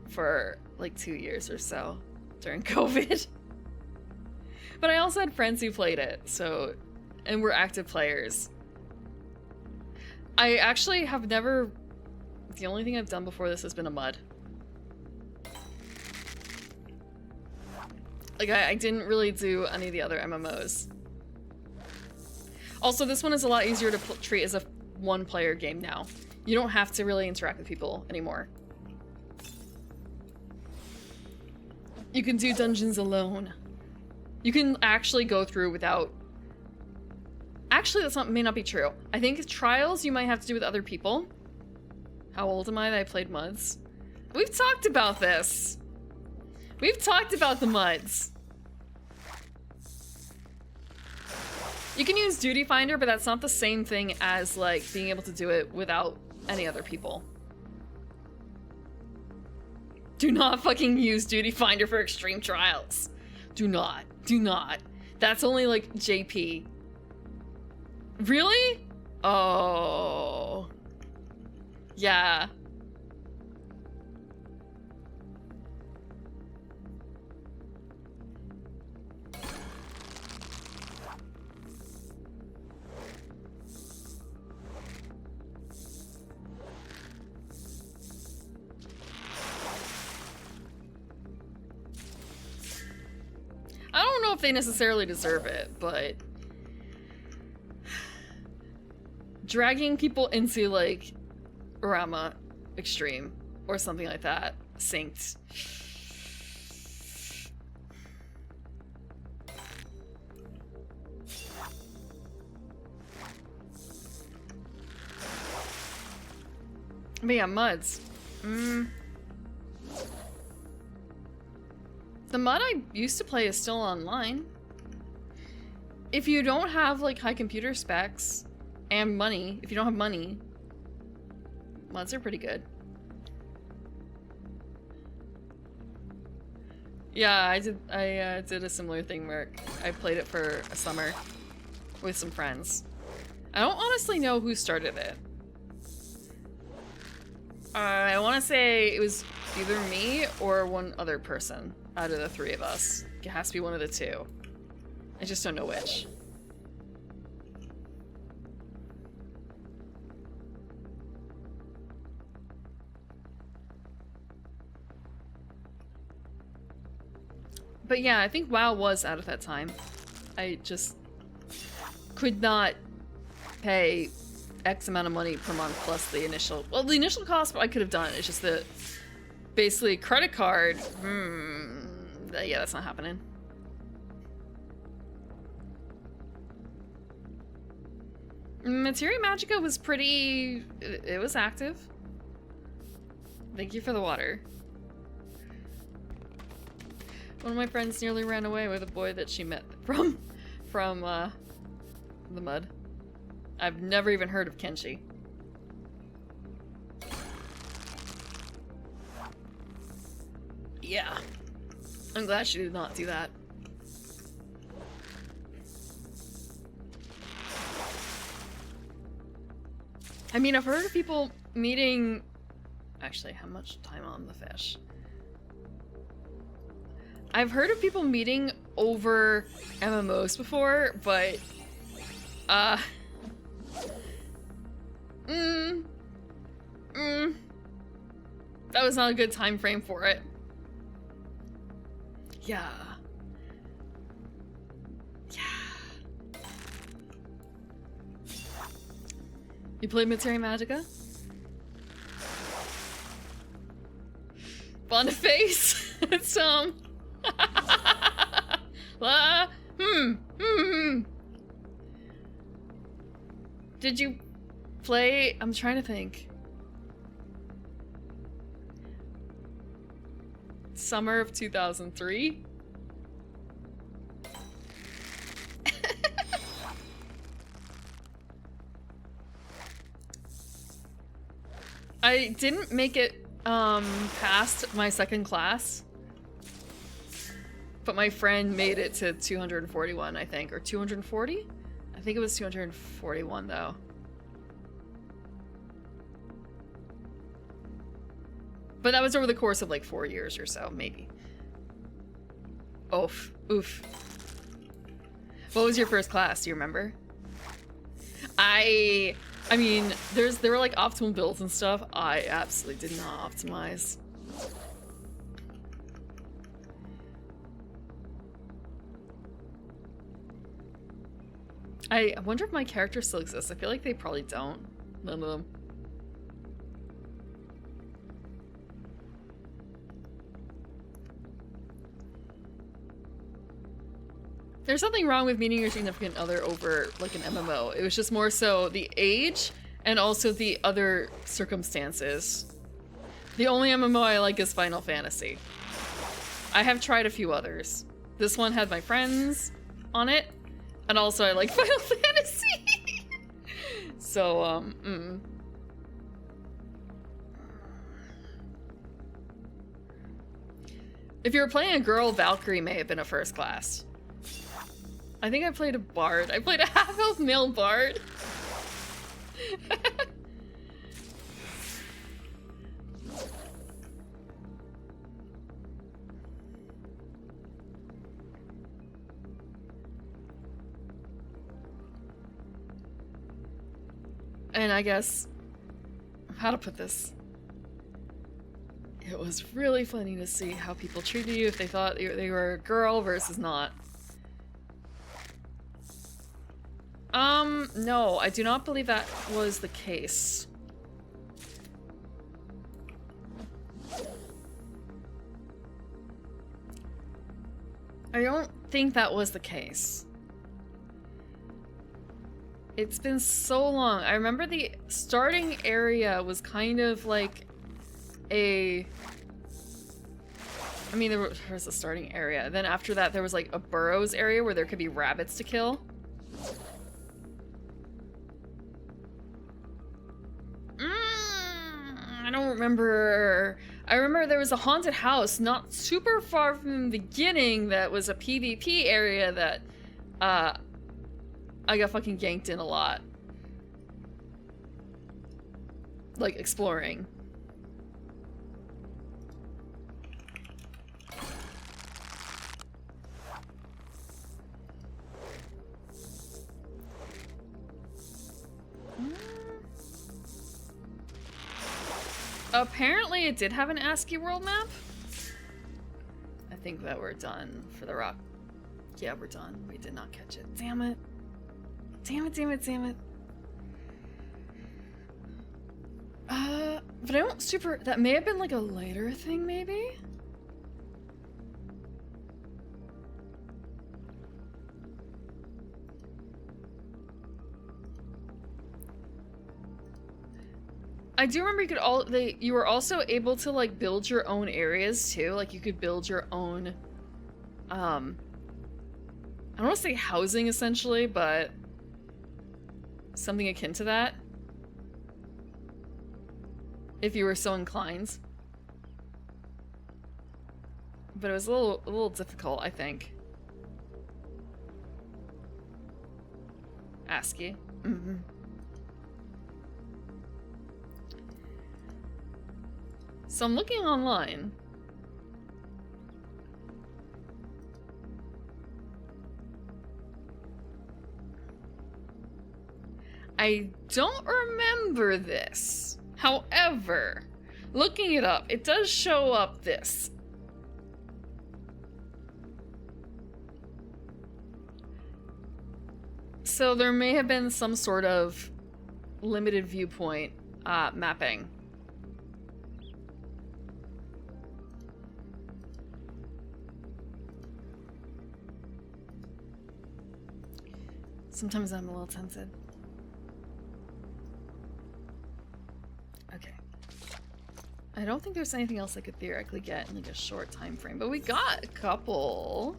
for like 2 years or so during COVID. But I also had friends who played it, so... And were active players. I actually have never... The only thing I've done before this has been a mud. Like, I didn't really do any of the other MMOs. Also, this one is a lot easier to treat as a one-player game now. You don't have to really interact with people anymore. You can do dungeons alone. You can actually go through without... Actually, may not be true. I think trials you might have to do with other people. How old am I that I played MUDs? We've talked about this. We've talked about the MUDs. You can use Duty Finder, but that's not the same thing as, like, being able to do it without any other people. Do not fucking use Duty Finder for extreme trials. Do not. Do not. That's only, like, JP. Really? Oh. Yeah. I don't know if they necessarily deserve it, but dragging people into, like, Rama Extreme or something like that, synced. But yeah, MUDs. The MUD I used to play is still online. If you don't have, like, high computer specs and money, if you don't have money, MUDs are pretty good. Yeah, I did a similar thing where I played it for a summer with some friends. I don't honestly know who started it. I want to say it was either me or one other person out of the three of us. It has to be one of the two. I just don't know which. But yeah, I think WoW was out at that time. I just could not pay X amount of money per month plus the initial... Well, the initial cost I could have done. It's just that basically credit card... yeah, that's not happening. Materia Magica was pretty... It was active. Thank you for the water. One of my friends nearly ran away with a boy that she met from the mud. I've never even heard of Kenshi. Yeah. I'm glad she did not do that. I mean, I've heard of people meeting... Actually, how much time on the fish? I've heard of people meeting over MMOs before, but... that was not a good time frame for it. Yeah. Yeah. You played Materia Magica? Boniface? It's Did you play? I'm trying to think. Summer of 2003? I didn't make it past my second class, but my friend made it to 241, I think, or 240? I think it was 241 though. But that was over the course of like 4 years or so, maybe. Oof. Oof. What was your first class? Do you remember? I mean, there were like optimal builds and stuff. I absolutely did not optimize. I wonder if my character still exists. I feel like they probably don't. None of them. There's nothing wrong with meeting your significant other over like an MMO. It was just more so the age and also the other circumstances. The only MMO I like is Final Fantasy. I have tried a few others. This one had my friends on it, and also I like Final Fantasy. So, If you were playing a girl, Valkyrie may have been a first class. I think I played a bard. I played a half-elf male bard. And I guess, how to put this? It was really funny to see how people treated you if they thought they were a girl versus not. No, I do not believe that was the case. I don't think that was the case. It's been so long. I remember the starting area was kind of like a... I mean, there was a starting area. Then after that, there was like a burrows area where there could be rabbits to kill. I don't remember. I remember there was a haunted house not super far from the beginning that was a PvP area that I got fucking ganked in a lot. Like exploring. Apparently it did have an ASCII world map. I think that we're done for the rock. Yeah, we're done. We did not catch it. Damn it. Damn it, damn it, damn it. But I don't super... That may have been like a later thing, maybe? I do remember you were also able to like build your own areas too. Like you could build your own I don't want to say housing essentially, but something akin to that. If you were so inclined. But it was a little difficult, I think. ASCII. Mm-hmm. So I'm looking online. I don't remember this. However, looking it up, it does show up this. So there may have been some sort of limited viewpoint mapping. Sometimes I'm a little tempted. Okay. I don't think there's anything else I could theoretically get in like a short time frame, but we got a couple.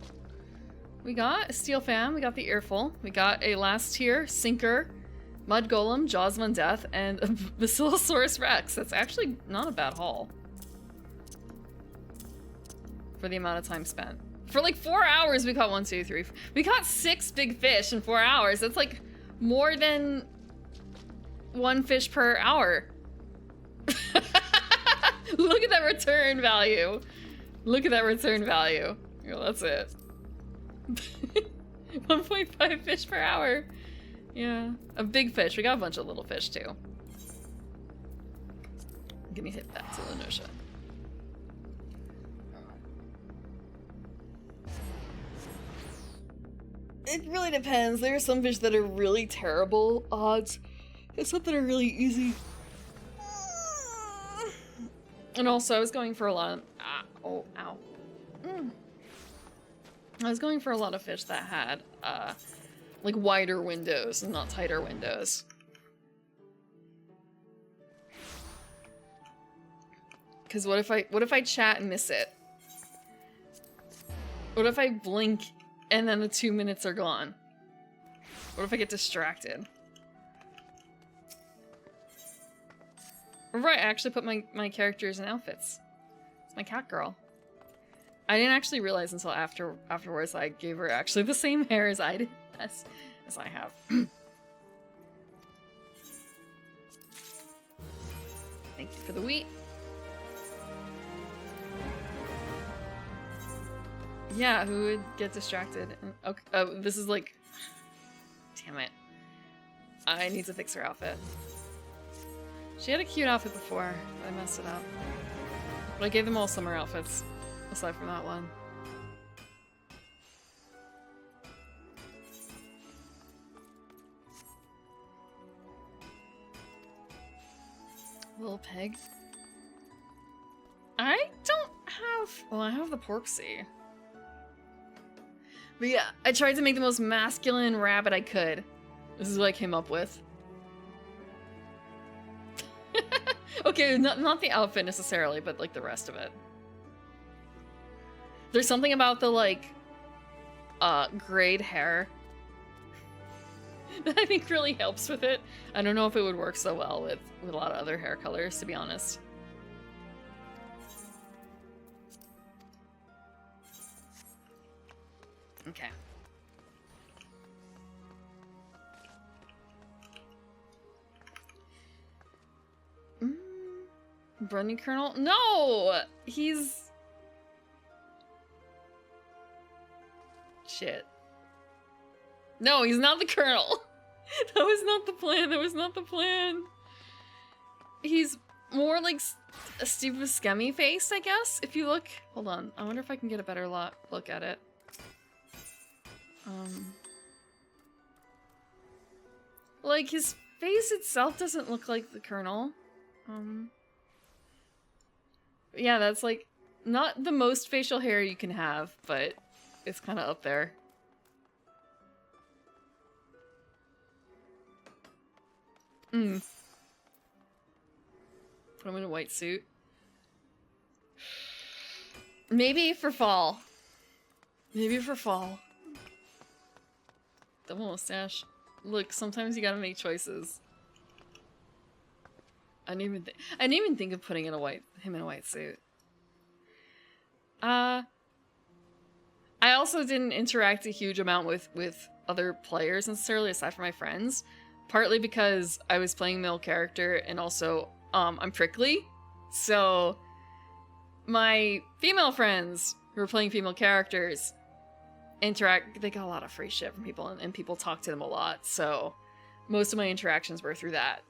We got a steel fan, we got the earful, we got a last tier sinker, Mud Golem, Jaws of Undeath, and a Basilosaurus Rex. That's actually not a bad haul. For the amount of time spent. For like 4 hours, we caught 1, 2, 3. We caught 6 big fish in 4 hours. That's like more than 1 fish per hour. Look at that return value. Look at that return value. Oh, that's it. 1.5 fish per hour. Yeah. A big fish. We got a bunch of little fish too. Give me hit back to Lenosha. It really depends. There are some fish that are really terrible odds, and some that are really easy. And also, I was going for a lot of... oh, ow. I was going for a lot of fish that had, like, wider windows and not tighter windows. Because what if I chat and miss it? What if I blink and then the 2 minutes are gone? What if I get distracted? Right, I actually put my characters in outfits. It's my cat girl. I didn't actually realize until afterwards I gave her actually the same hair as I did, as I have. Thank you for the wheat. Yeah, who would get distracted? Okay, this is like... Damn it. I need to fix her outfit. She had a cute outfit before, but I messed it up. But I gave them all summer outfits, aside from that one. Little pig. I don't have... Well, I have the Porksy. But yeah, I tried to make the most masculine rabbit I could. This is what I came up with. Okay, not the outfit necessarily, but like the rest of it. There's something about the like grayed hair that I think really helps with it. I don't know if it would work so well with a lot of other hair colors, to be honest. Okay. Brunny Colonel? No! He's... Shit. No, he's not the Colonel! That was not the plan, that was not the plan! He's more like a Steve Buscemi face, I guess, if you look... Hold on, I wonder if I can get a better look at it. Like, his face itself doesn't look like the Colonel. Yeah, that's like not the most facial hair you can have, but it's kind of up there. Put him in a white suit. Maybe for fall. Maybe for fall. Double mustache. Look, sometimes you gotta make choices. I didn't even think of putting him in a white suit. I also didn't interact a huge amount with other players necessarily, aside from my friends. Partly because I was playing male character, and also I'm prickly. So my female friends who were playing female characters they got a lot of free shit from people, and people talk to them a lot. So most of my interactions were through that.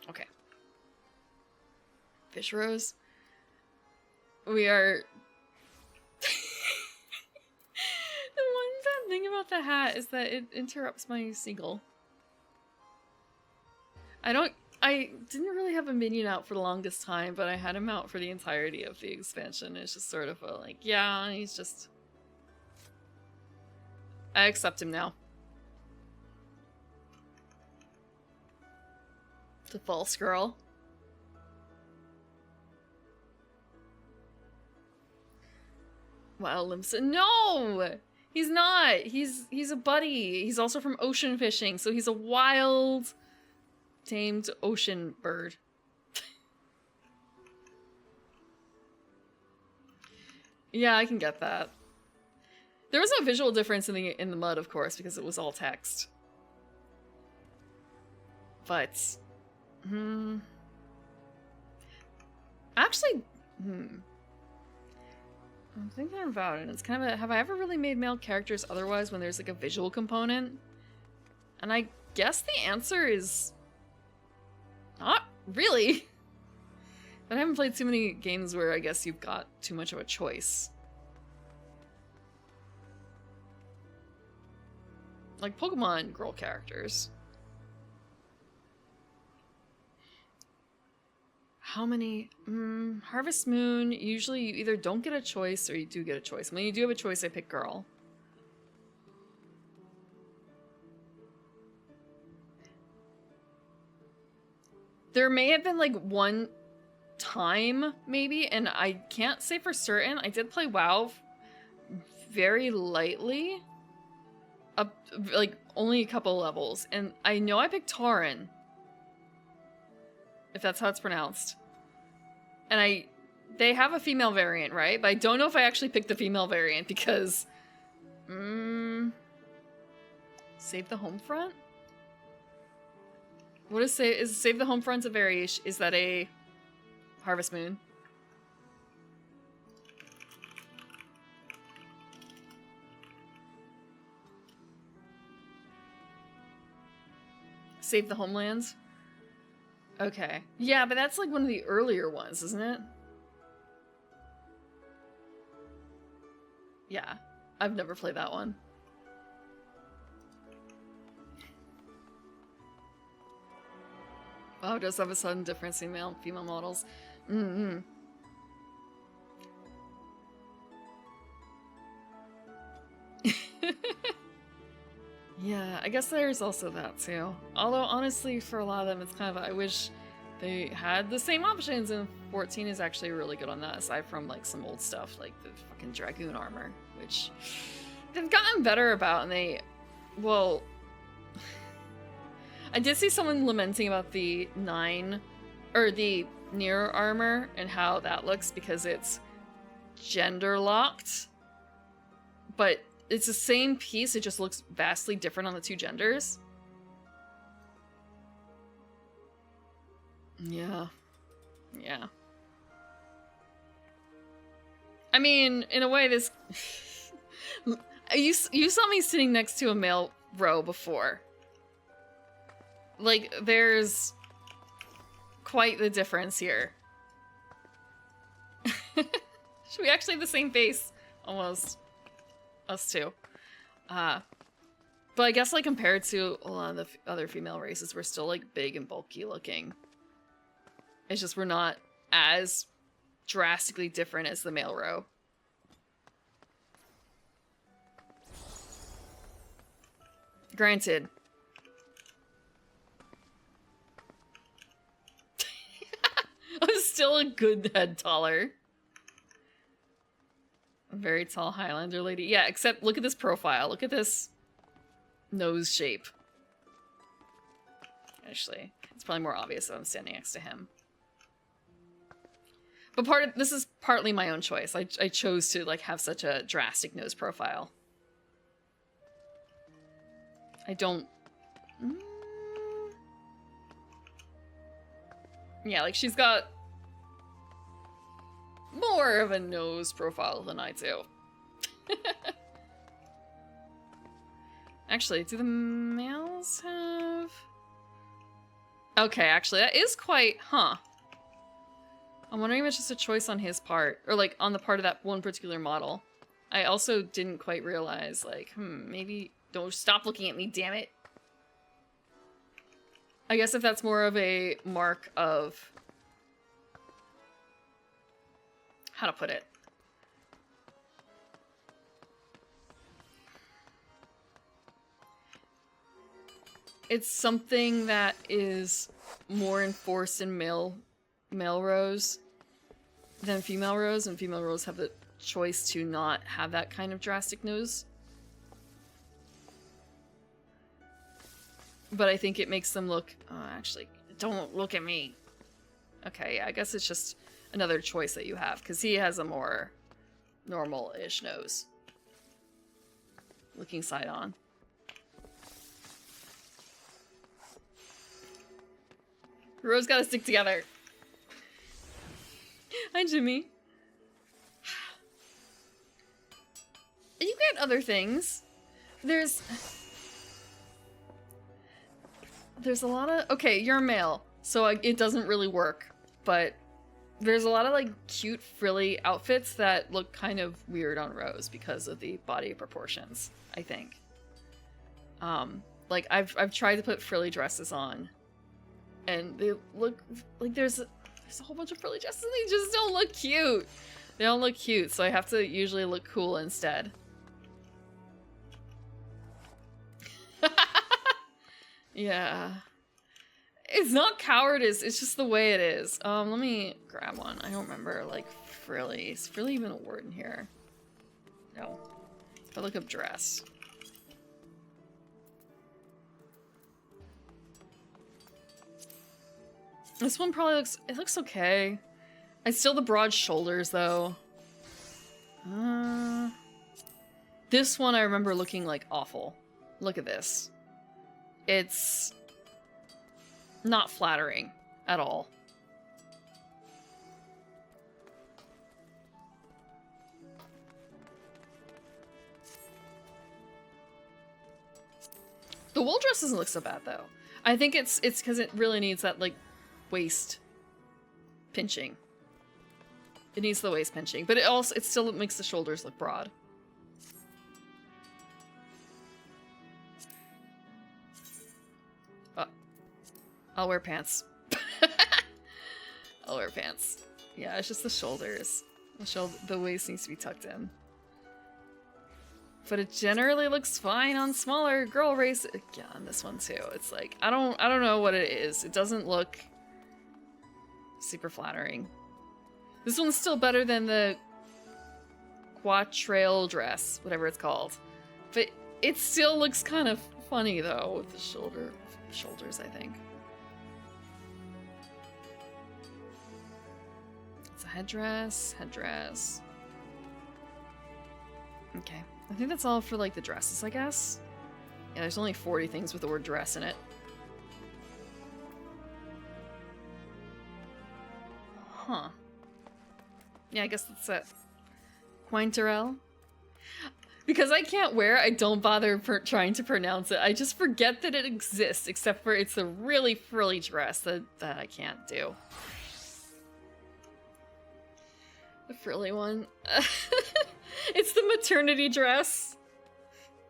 Okay. Fish Rose. We are... The one bad thing about the hat is that it interrupts my seagull. I didn't really have a minion out for the longest time, but I had him out for the entirety of the expansion. It's just sort of a, like, yeah, he's just... I accept him now. The false girl. Wild Limsa. No! He's not. He's a buddy. He's also from ocean fishing, so he's a wild, tamed ocean bird. Yeah, I can get that. There was no visual difference in the mud, of course, because it was all text. But, actually, I'm thinking about it. It's kind of a, have I ever really made male characters otherwise when there's like a visual component? And I guess the answer is not really. But I haven't played too many games where I guess you've got too much of a choice. Like Pokemon girl characters. How many? Harvest Moon, usually you either don't get a choice or you do get a choice. When you do have a choice, I pick girl. There may have been like one time, maybe, and I can't say for certain. I did play WoW very lightly. Up, like, only a couple levels. And I know I picked Tauren. If that's how it's pronounced. And they have a female variant, right? But I don't know if I actually picked the female variant because... Save the Homefront? What is Save the Homefront a variation? Is that a Harvest Moon? Save the Homelands? Okay. Yeah, but that's like one of the earlier ones, isn't it? Yeah. I've never played that one. Wow, it does have a sudden difference in female models. Yeah, I guess there's also that too. Although honestly, for a lot of them, it's kind of, I wish they had the same options, and 14 is actually really good on that, aside from like some old stuff like the fucking Dragoon armor, which they've gotten better about, and they, well, I did see someone lamenting about the 9, or the Near armor, and how that looks because it's gender locked, but it's the same piece, it just looks vastly different on the two genders. Yeah. Yeah. I mean, in a way, this... you saw me sitting next to a male row before. Like, there's quite the difference here. Should we actually have the same face? Almost. Us too. But I guess, like, compared to a lot of the other female races, we're still, like, big and bulky looking. It's just we're not as drastically different as the male row. Granted. I'm still a good head taller. A very tall Highlander lady. Yeah, except look at this profile. Look at this nose shape. Actually, it's probably more obvious that I'm standing next to him. But this is partly my own choice. I chose to like have such a drastic nose profile. I don't... Yeah, like she's got more of a nose profile than I do. Actually, do the males have... Okay, actually, that is quite... Huh. I'm wondering if it's just a choice on his part, or like on the part of that one particular model. I also didn't quite realize, like, maybe... Don't stop looking at me, damn it. I guess if that's more of a mark of... How to put it? It's something that is more enforced in male rows than female rows, and female rows have the choice to not have that kind of drastic nose. But I think it makes them look... actually, don't look at me. Okay, yeah, I guess it's just another choice that you have, because he has a more normal-ish nose. Looking side on. Rose gotta stick together. Hi, Jimmy. You get other things. There's a lot of... Okay, you're a male, so it doesn't really work. But there's a lot of, like, cute, frilly outfits that look kind of weird on Rose because of the body proportions, I think. Like, I've tried to put frilly dresses on, and they look... Like, there's a whole bunch of frilly dresses, and they just don't look cute. They don't look cute, so I have to usually look cool instead. Yeah. It's not cowardice, it's just the way it is. Let me grab one. I don't remember, like, frilly. Is frilly even a word in here? No. If I look up dress. This one probably looks... It looks okay. It's still the broad shoulders, though. This one I remember looking, like, awful. Look at this. It's not flattering at all. The wool dress doesn't look so bad, though. I think it's because it really needs that, like, waist pinching. It needs the waist pinching, but it still makes the shoulders look broad. I'll wear pants. I'll wear pants. Yeah, it's just the shoulders. The waist needs to be tucked in. But it generally looks fine on smaller girl race. Yeah, on this one too. It's like, I don't know what it is. It doesn't look super flattering. This one's still better than the Dawntrail dress, whatever it's called. But it still looks kind of funny though with the shoulders, I think. It's a headdress. Okay. I think that's all for, like, the dresses, I guess. Yeah, there's only 40 things with the word dress in it. Huh. Yeah, I guess that's it. Dawntrail. Because I can't wear it, I don't bother trying to pronounce it. I just forget that it exists, except for it's a really frilly dress that I can't do. The frilly one. It's the maternity dress.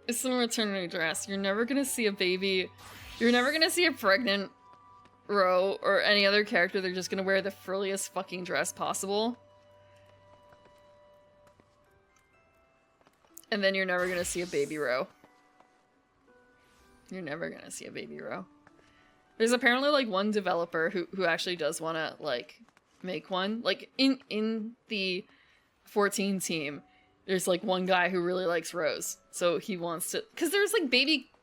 It's the maternity dress. You're never gonna see a baby. You're never gonna see a pregnant Ro or any other character. They're just gonna wear the frilliest fucking dress possible. And then you're never gonna see a baby Ro. You're never gonna see a baby Ro. There's apparently, like, one developer who actually does wanna, like, make one. Like, in the 14 team, there's, like, one guy who really likes Rose. So he wants to... Because there's, like,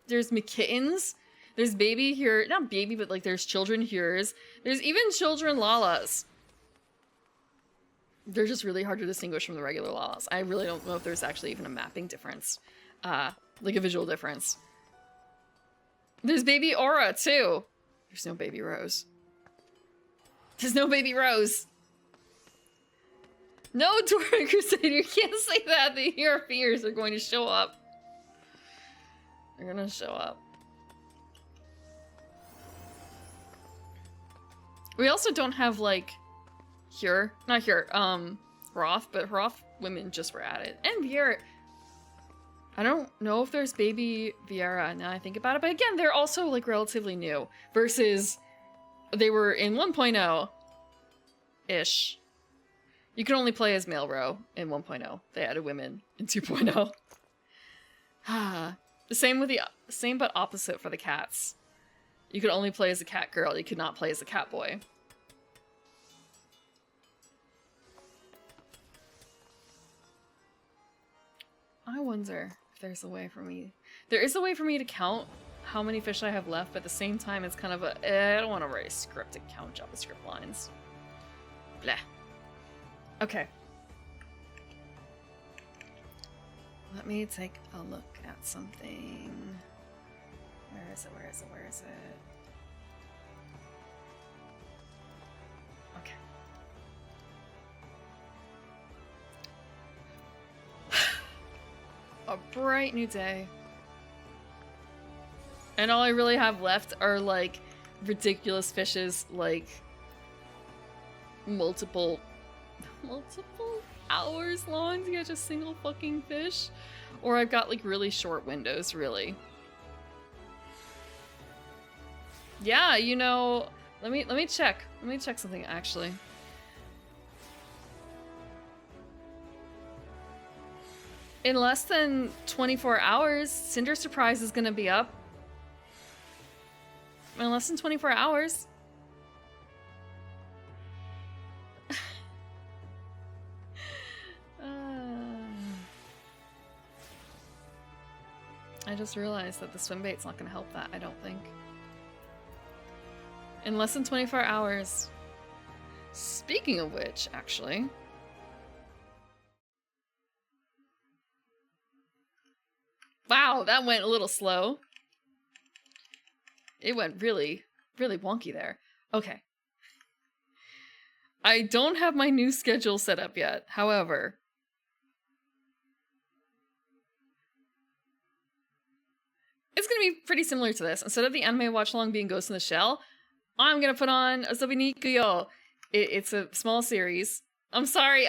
there's McKittens. There's baby here... Not baby, but, like, there's children here's. There's even children Lalas. They're just really hard to distinguish from the regular Lalas. I really don't know if there's actually even a mapping difference. Like, a visual difference. There's baby Aura, too. There's no baby Rose. There's no baby Rose. No, Dwarven Crusader, you can't say that. The Europeans are going to show up. They're gonna show up. We also don't have, like, Hroth, but Hroth women just were added. And Viera. I don't know if there's baby Viera now I think about it, but again, they're also, like, relatively new. Versus, they were in 1.0-ish. You can only play as male Ro in 1.0. They added women in 2.0. The same but opposite for the cats. You could only play as a cat girl. You could not play as a cat boy. I wonder if there's a way for me. There is a way for me to count how many fish I have left, but at the same time, it's kind of a. I don't want to write a script to count JavaScript lines. Blah. Okay. Let me take a look at something. Where is it? Where is it? Where is it? Okay. A bright new day. And all I really have left are, like, ridiculous fishes, like, multiple hours long to catch a single fucking fish. Or I've got, like, really short windows, really. Yeah, you know, let me check. Let me check something, actually. In less than 24 hours, Cinder Surprise is gonna be up. In less than 24 hours. I just realized that the swim bait's not gonna help that, I don't think. In less than 24 hours. Speaking of which, actually. Wow, that went a little slow. It went really, really wonky there. Okay. I don't have my new schedule set up yet. However, it's going to be pretty similar to this. Instead of the anime watch-along being Ghost in the Shell, I'm going to put on Asobi ni Ikuyo. It's a small series. I'm sorry.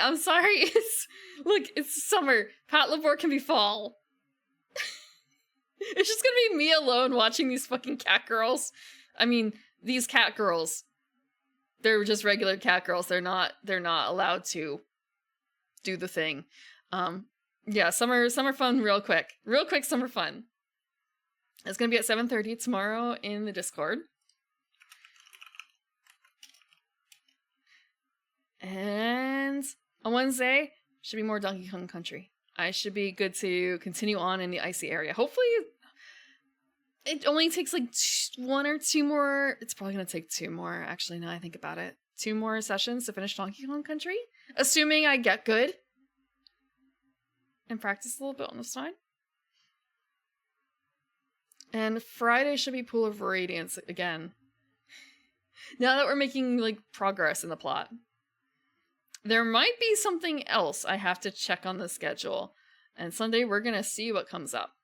Look, it's summer. Pat Labor can be fall. It's just gonna be me alone watching these fucking cat girls. I mean, these cat girls. They're just regular cat girls. They're not allowed to do the thing. Yeah, summer fun real quick. Real quick summer fun. It's gonna be at 7:30 tomorrow in the Discord. And on Wednesday, should be more Donkey Kong Country. I should be good to continue on in the icy area. Hopefully, it only takes like 1 or 2 more. It's probably going to take 2 more, actually, now I think about it. 2 more sessions to finish Donkey Kong Country. Assuming I get good. And practice a little bit on the side. And Friday should be Pool of Radiance again. Now that we're making like progress in the plot. There might be something else I have to check on the schedule. And Sunday we're gonna see what comes up.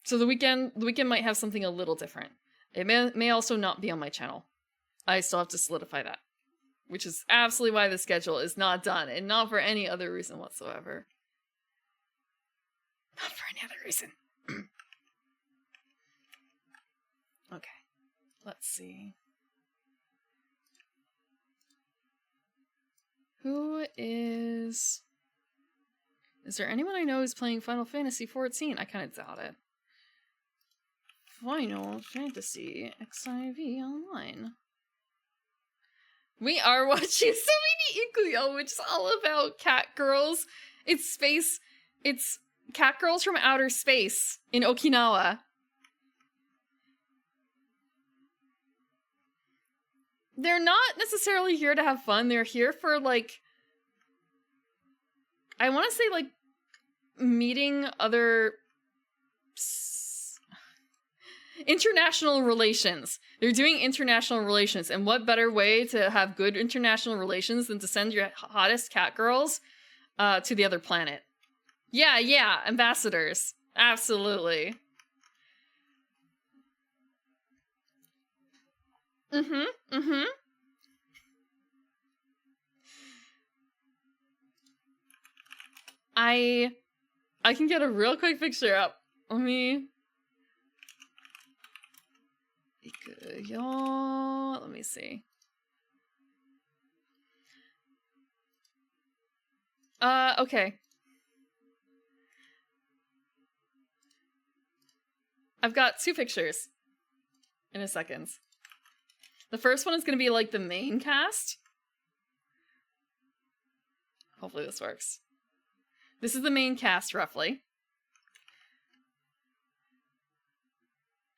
So the weekend might have something a little different. It may also not be on my channel. I still have to solidify that. Which is absolutely why the schedule is not done, and not for any other reason whatsoever. Not for any other reason. Okay. Let's see. Who is there anyone I know who's playing Final Fantasy XIV? I kind of doubt it. Final Fantasy XIV Online. We are watching Asobi ni Ikuyo, which is all about cat girls. It's cat girls from outer space in Okinawa. They're not necessarily here to have fun. They're here for, like, I want to say, like, meeting other international relations. They're doing international relations, and what better way to have good international relations than to send your hottest cat girls to the other planet? Yeah, ambassadors. Absolutely. I can get a real quick picture up. Let me see. Okay. I've got 2 pictures in a second. The first one is going to be like the main cast. Hopefully this works. This is the main cast, roughly.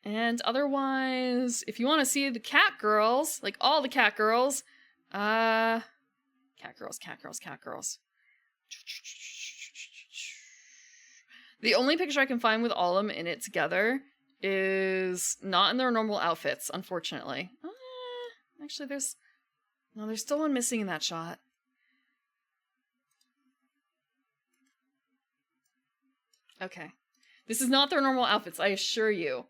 And otherwise, if you want to see the cat girls, like all the cat girls, cat girls. The only picture I can find with all of them in it together is not in their normal outfits, unfortunately. Actually, there's still one missing in that shot. Okay. This is not their normal outfits, I assure you.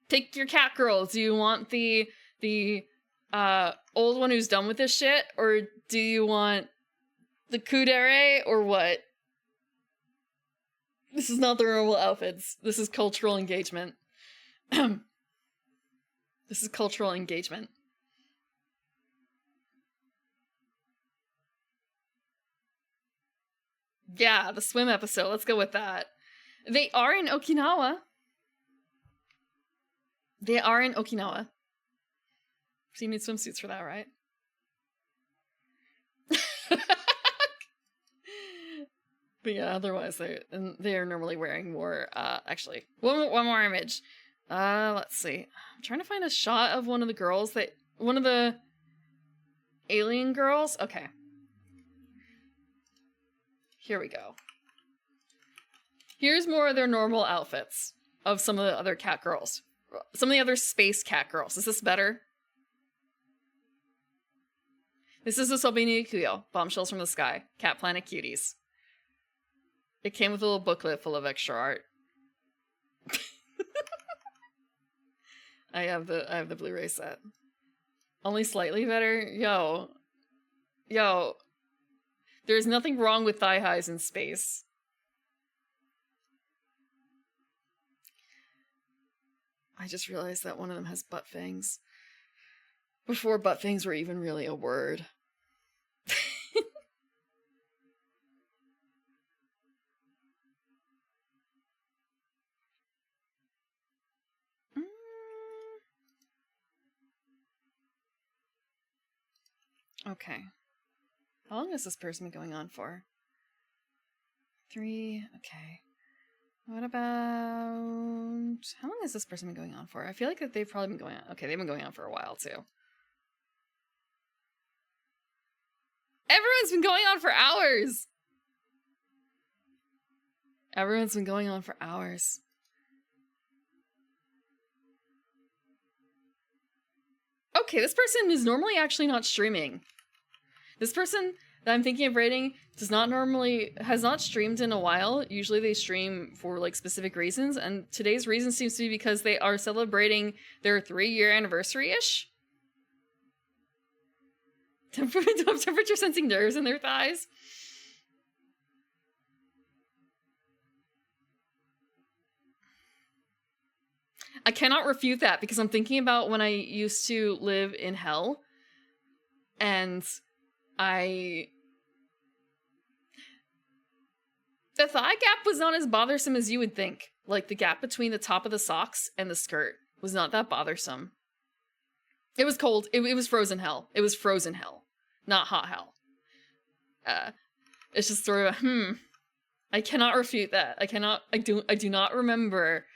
Take your cat girls. Do you want the old one who's done with this shit? Or do you want the kudere or what? This is not their normal outfits. This is cultural engagement. This is cultural engagement. Yeah, the swim episode. Let's go with that. They are in Okinawa. So you need swimsuits for that, right? But yeah, otherwise they are normally wearing more. Actually, one more image. Let's see. I'm trying to find a shot of one of the alien girls. Okay. Here we go. Here's more of their normal outfits of some of the other cat girls. Some of the other space cat girls. Is this better? This is the Sobini Kuyo, Bombshells from the Sky, Cat Planet Cuties. It came with a little booklet full of extra art. I have the Blu-ray set. Only slightly better? Yo. There's nothing wrong with thigh highs in space. I just realized that one of them has butt fangs. Before butt fangs were even really a word. Okay. How long has this person been going on for? 3, okay. What about... How long has this person been going on for? I feel like that they've probably been going on... Okay, they've been going on for a while, too. Everyone's been going on for hours! Everyone's been going on for hours. Okay, this person is normally actually not streaming. This person that I'm thinking of rating has not streamed in a while. Usually they stream for like specific reasons, and today's reason seems to be because they are celebrating their 3-year anniversary-ish. Temperature sensing nerves in their thighs. I cannot refute that because I'm thinking about when I used to live in hell, and the thigh gap was not as bothersome as you would think. Like, the gap between the top of the socks and the skirt was not that bothersome. It was cold. It was frozen hell. It was frozen hell, not hot hell. It's just sort of I cannot refute that. I do not remember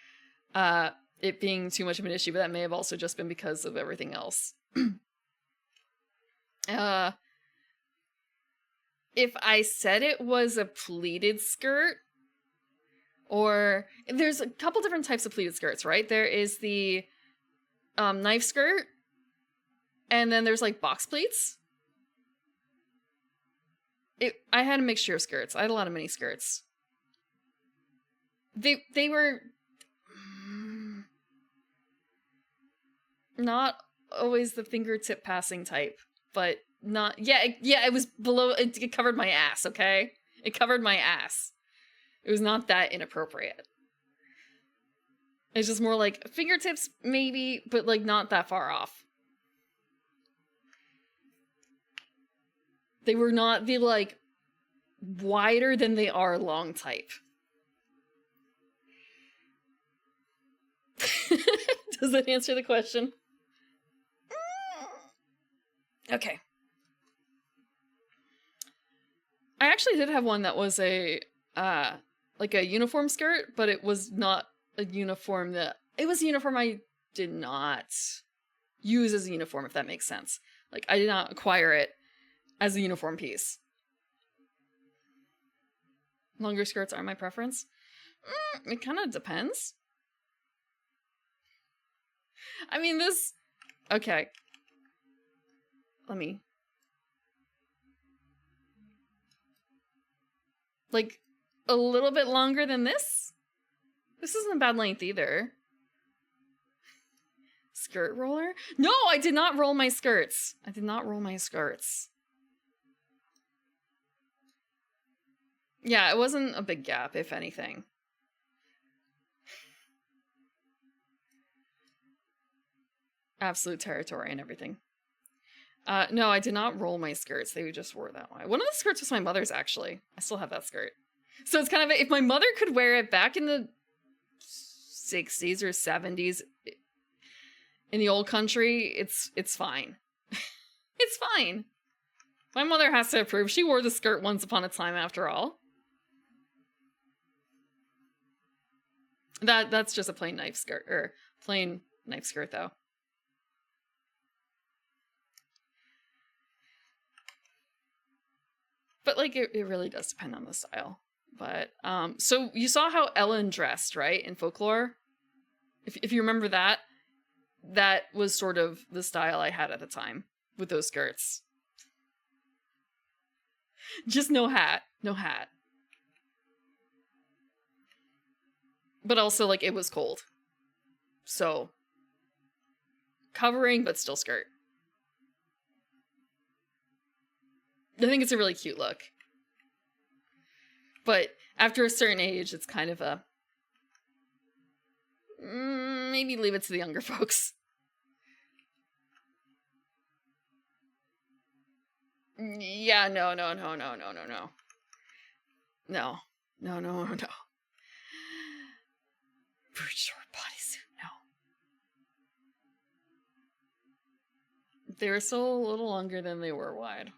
it being too much of an issue, but that may have also just been because of everything else. If I said it was a pleated skirt, or there's a couple different types of pleated skirts, right? There is the knife skirt, and then there's like box pleats. I had a mixture of skirts. I had a lot of mini skirts. They were not always the fingertip passing type, but not... it was below... It covered my ass, okay? It covered my ass. It was not that inappropriate. It's just more like fingertips, maybe, but like not that far off. They were not the like wider than they are long type. Does that answer the question? Okay. actually did have one that was a like a uniform skirt, but it was not a uniform that it was a uniform I did not use as a uniform, if that makes sense. Like I did not acquire it as a uniform piece. Longer skirts are my preference. It kind of depends. I mean, this... Okay. Let me... Like, a little bit longer than this? This isn't a bad length either. Skirt roller? No, I did not roll my skirts. I did not roll my skirts. Yeah, it wasn't a big gap, if anything. Absolute territory and everything. No, I did not roll my skirts. They just wore that way. One of the skirts was my mother's, actually. I still have that skirt. So it's kind of, if my mother could wear it back in the 60s or 70s in the old country, it's fine. It's fine. My mother has to approve. She wore the skirt once upon a time, after all. That's just a plain knife skirt, or plain knife skirt, though. But, like, it really does depend on the style. But, so you saw how Ellen dressed, right, in Folklore? If you remember that, that was sort of the style I had at the time, with those skirts. Just no hat. No hat. But also, like, it was cold. So, covering, but still skirt. I think it's a really cute look. But after a certain age, it's kind of a... maybe leave it to the younger folks. Yeah, no. No. For short bodysuit, no. They were still a little longer than they were wide.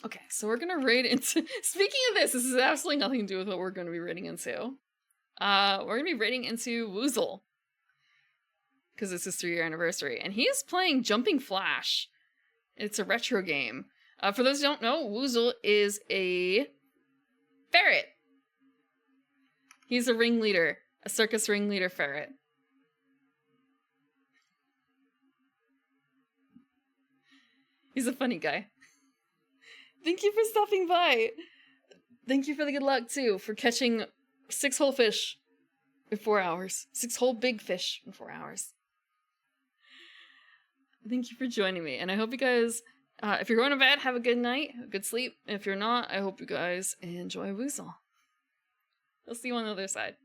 Okay, so we're gonna raid into... Speaking of this has absolutely nothing to do with what we're gonna be raiding into. We're gonna be raiding into Woozle. Because it's his 3-year anniversary. And he is playing Jumping Flash. It's a retro game. For those who don't know, Woozle is a ferret. He's a ringleader. A circus ringleader ferret. He's a funny guy. Thank you for stopping by. Thank you for the good luck, too, for catching 6 whole fish in 4 hours. 6 whole big fish in 4 hours. Thank you for joining me, and I hope you guys, if you're going to bed, have a good night, a good sleep. If you're not, I hope you guys enjoy Woozle. I'll see you on the other side.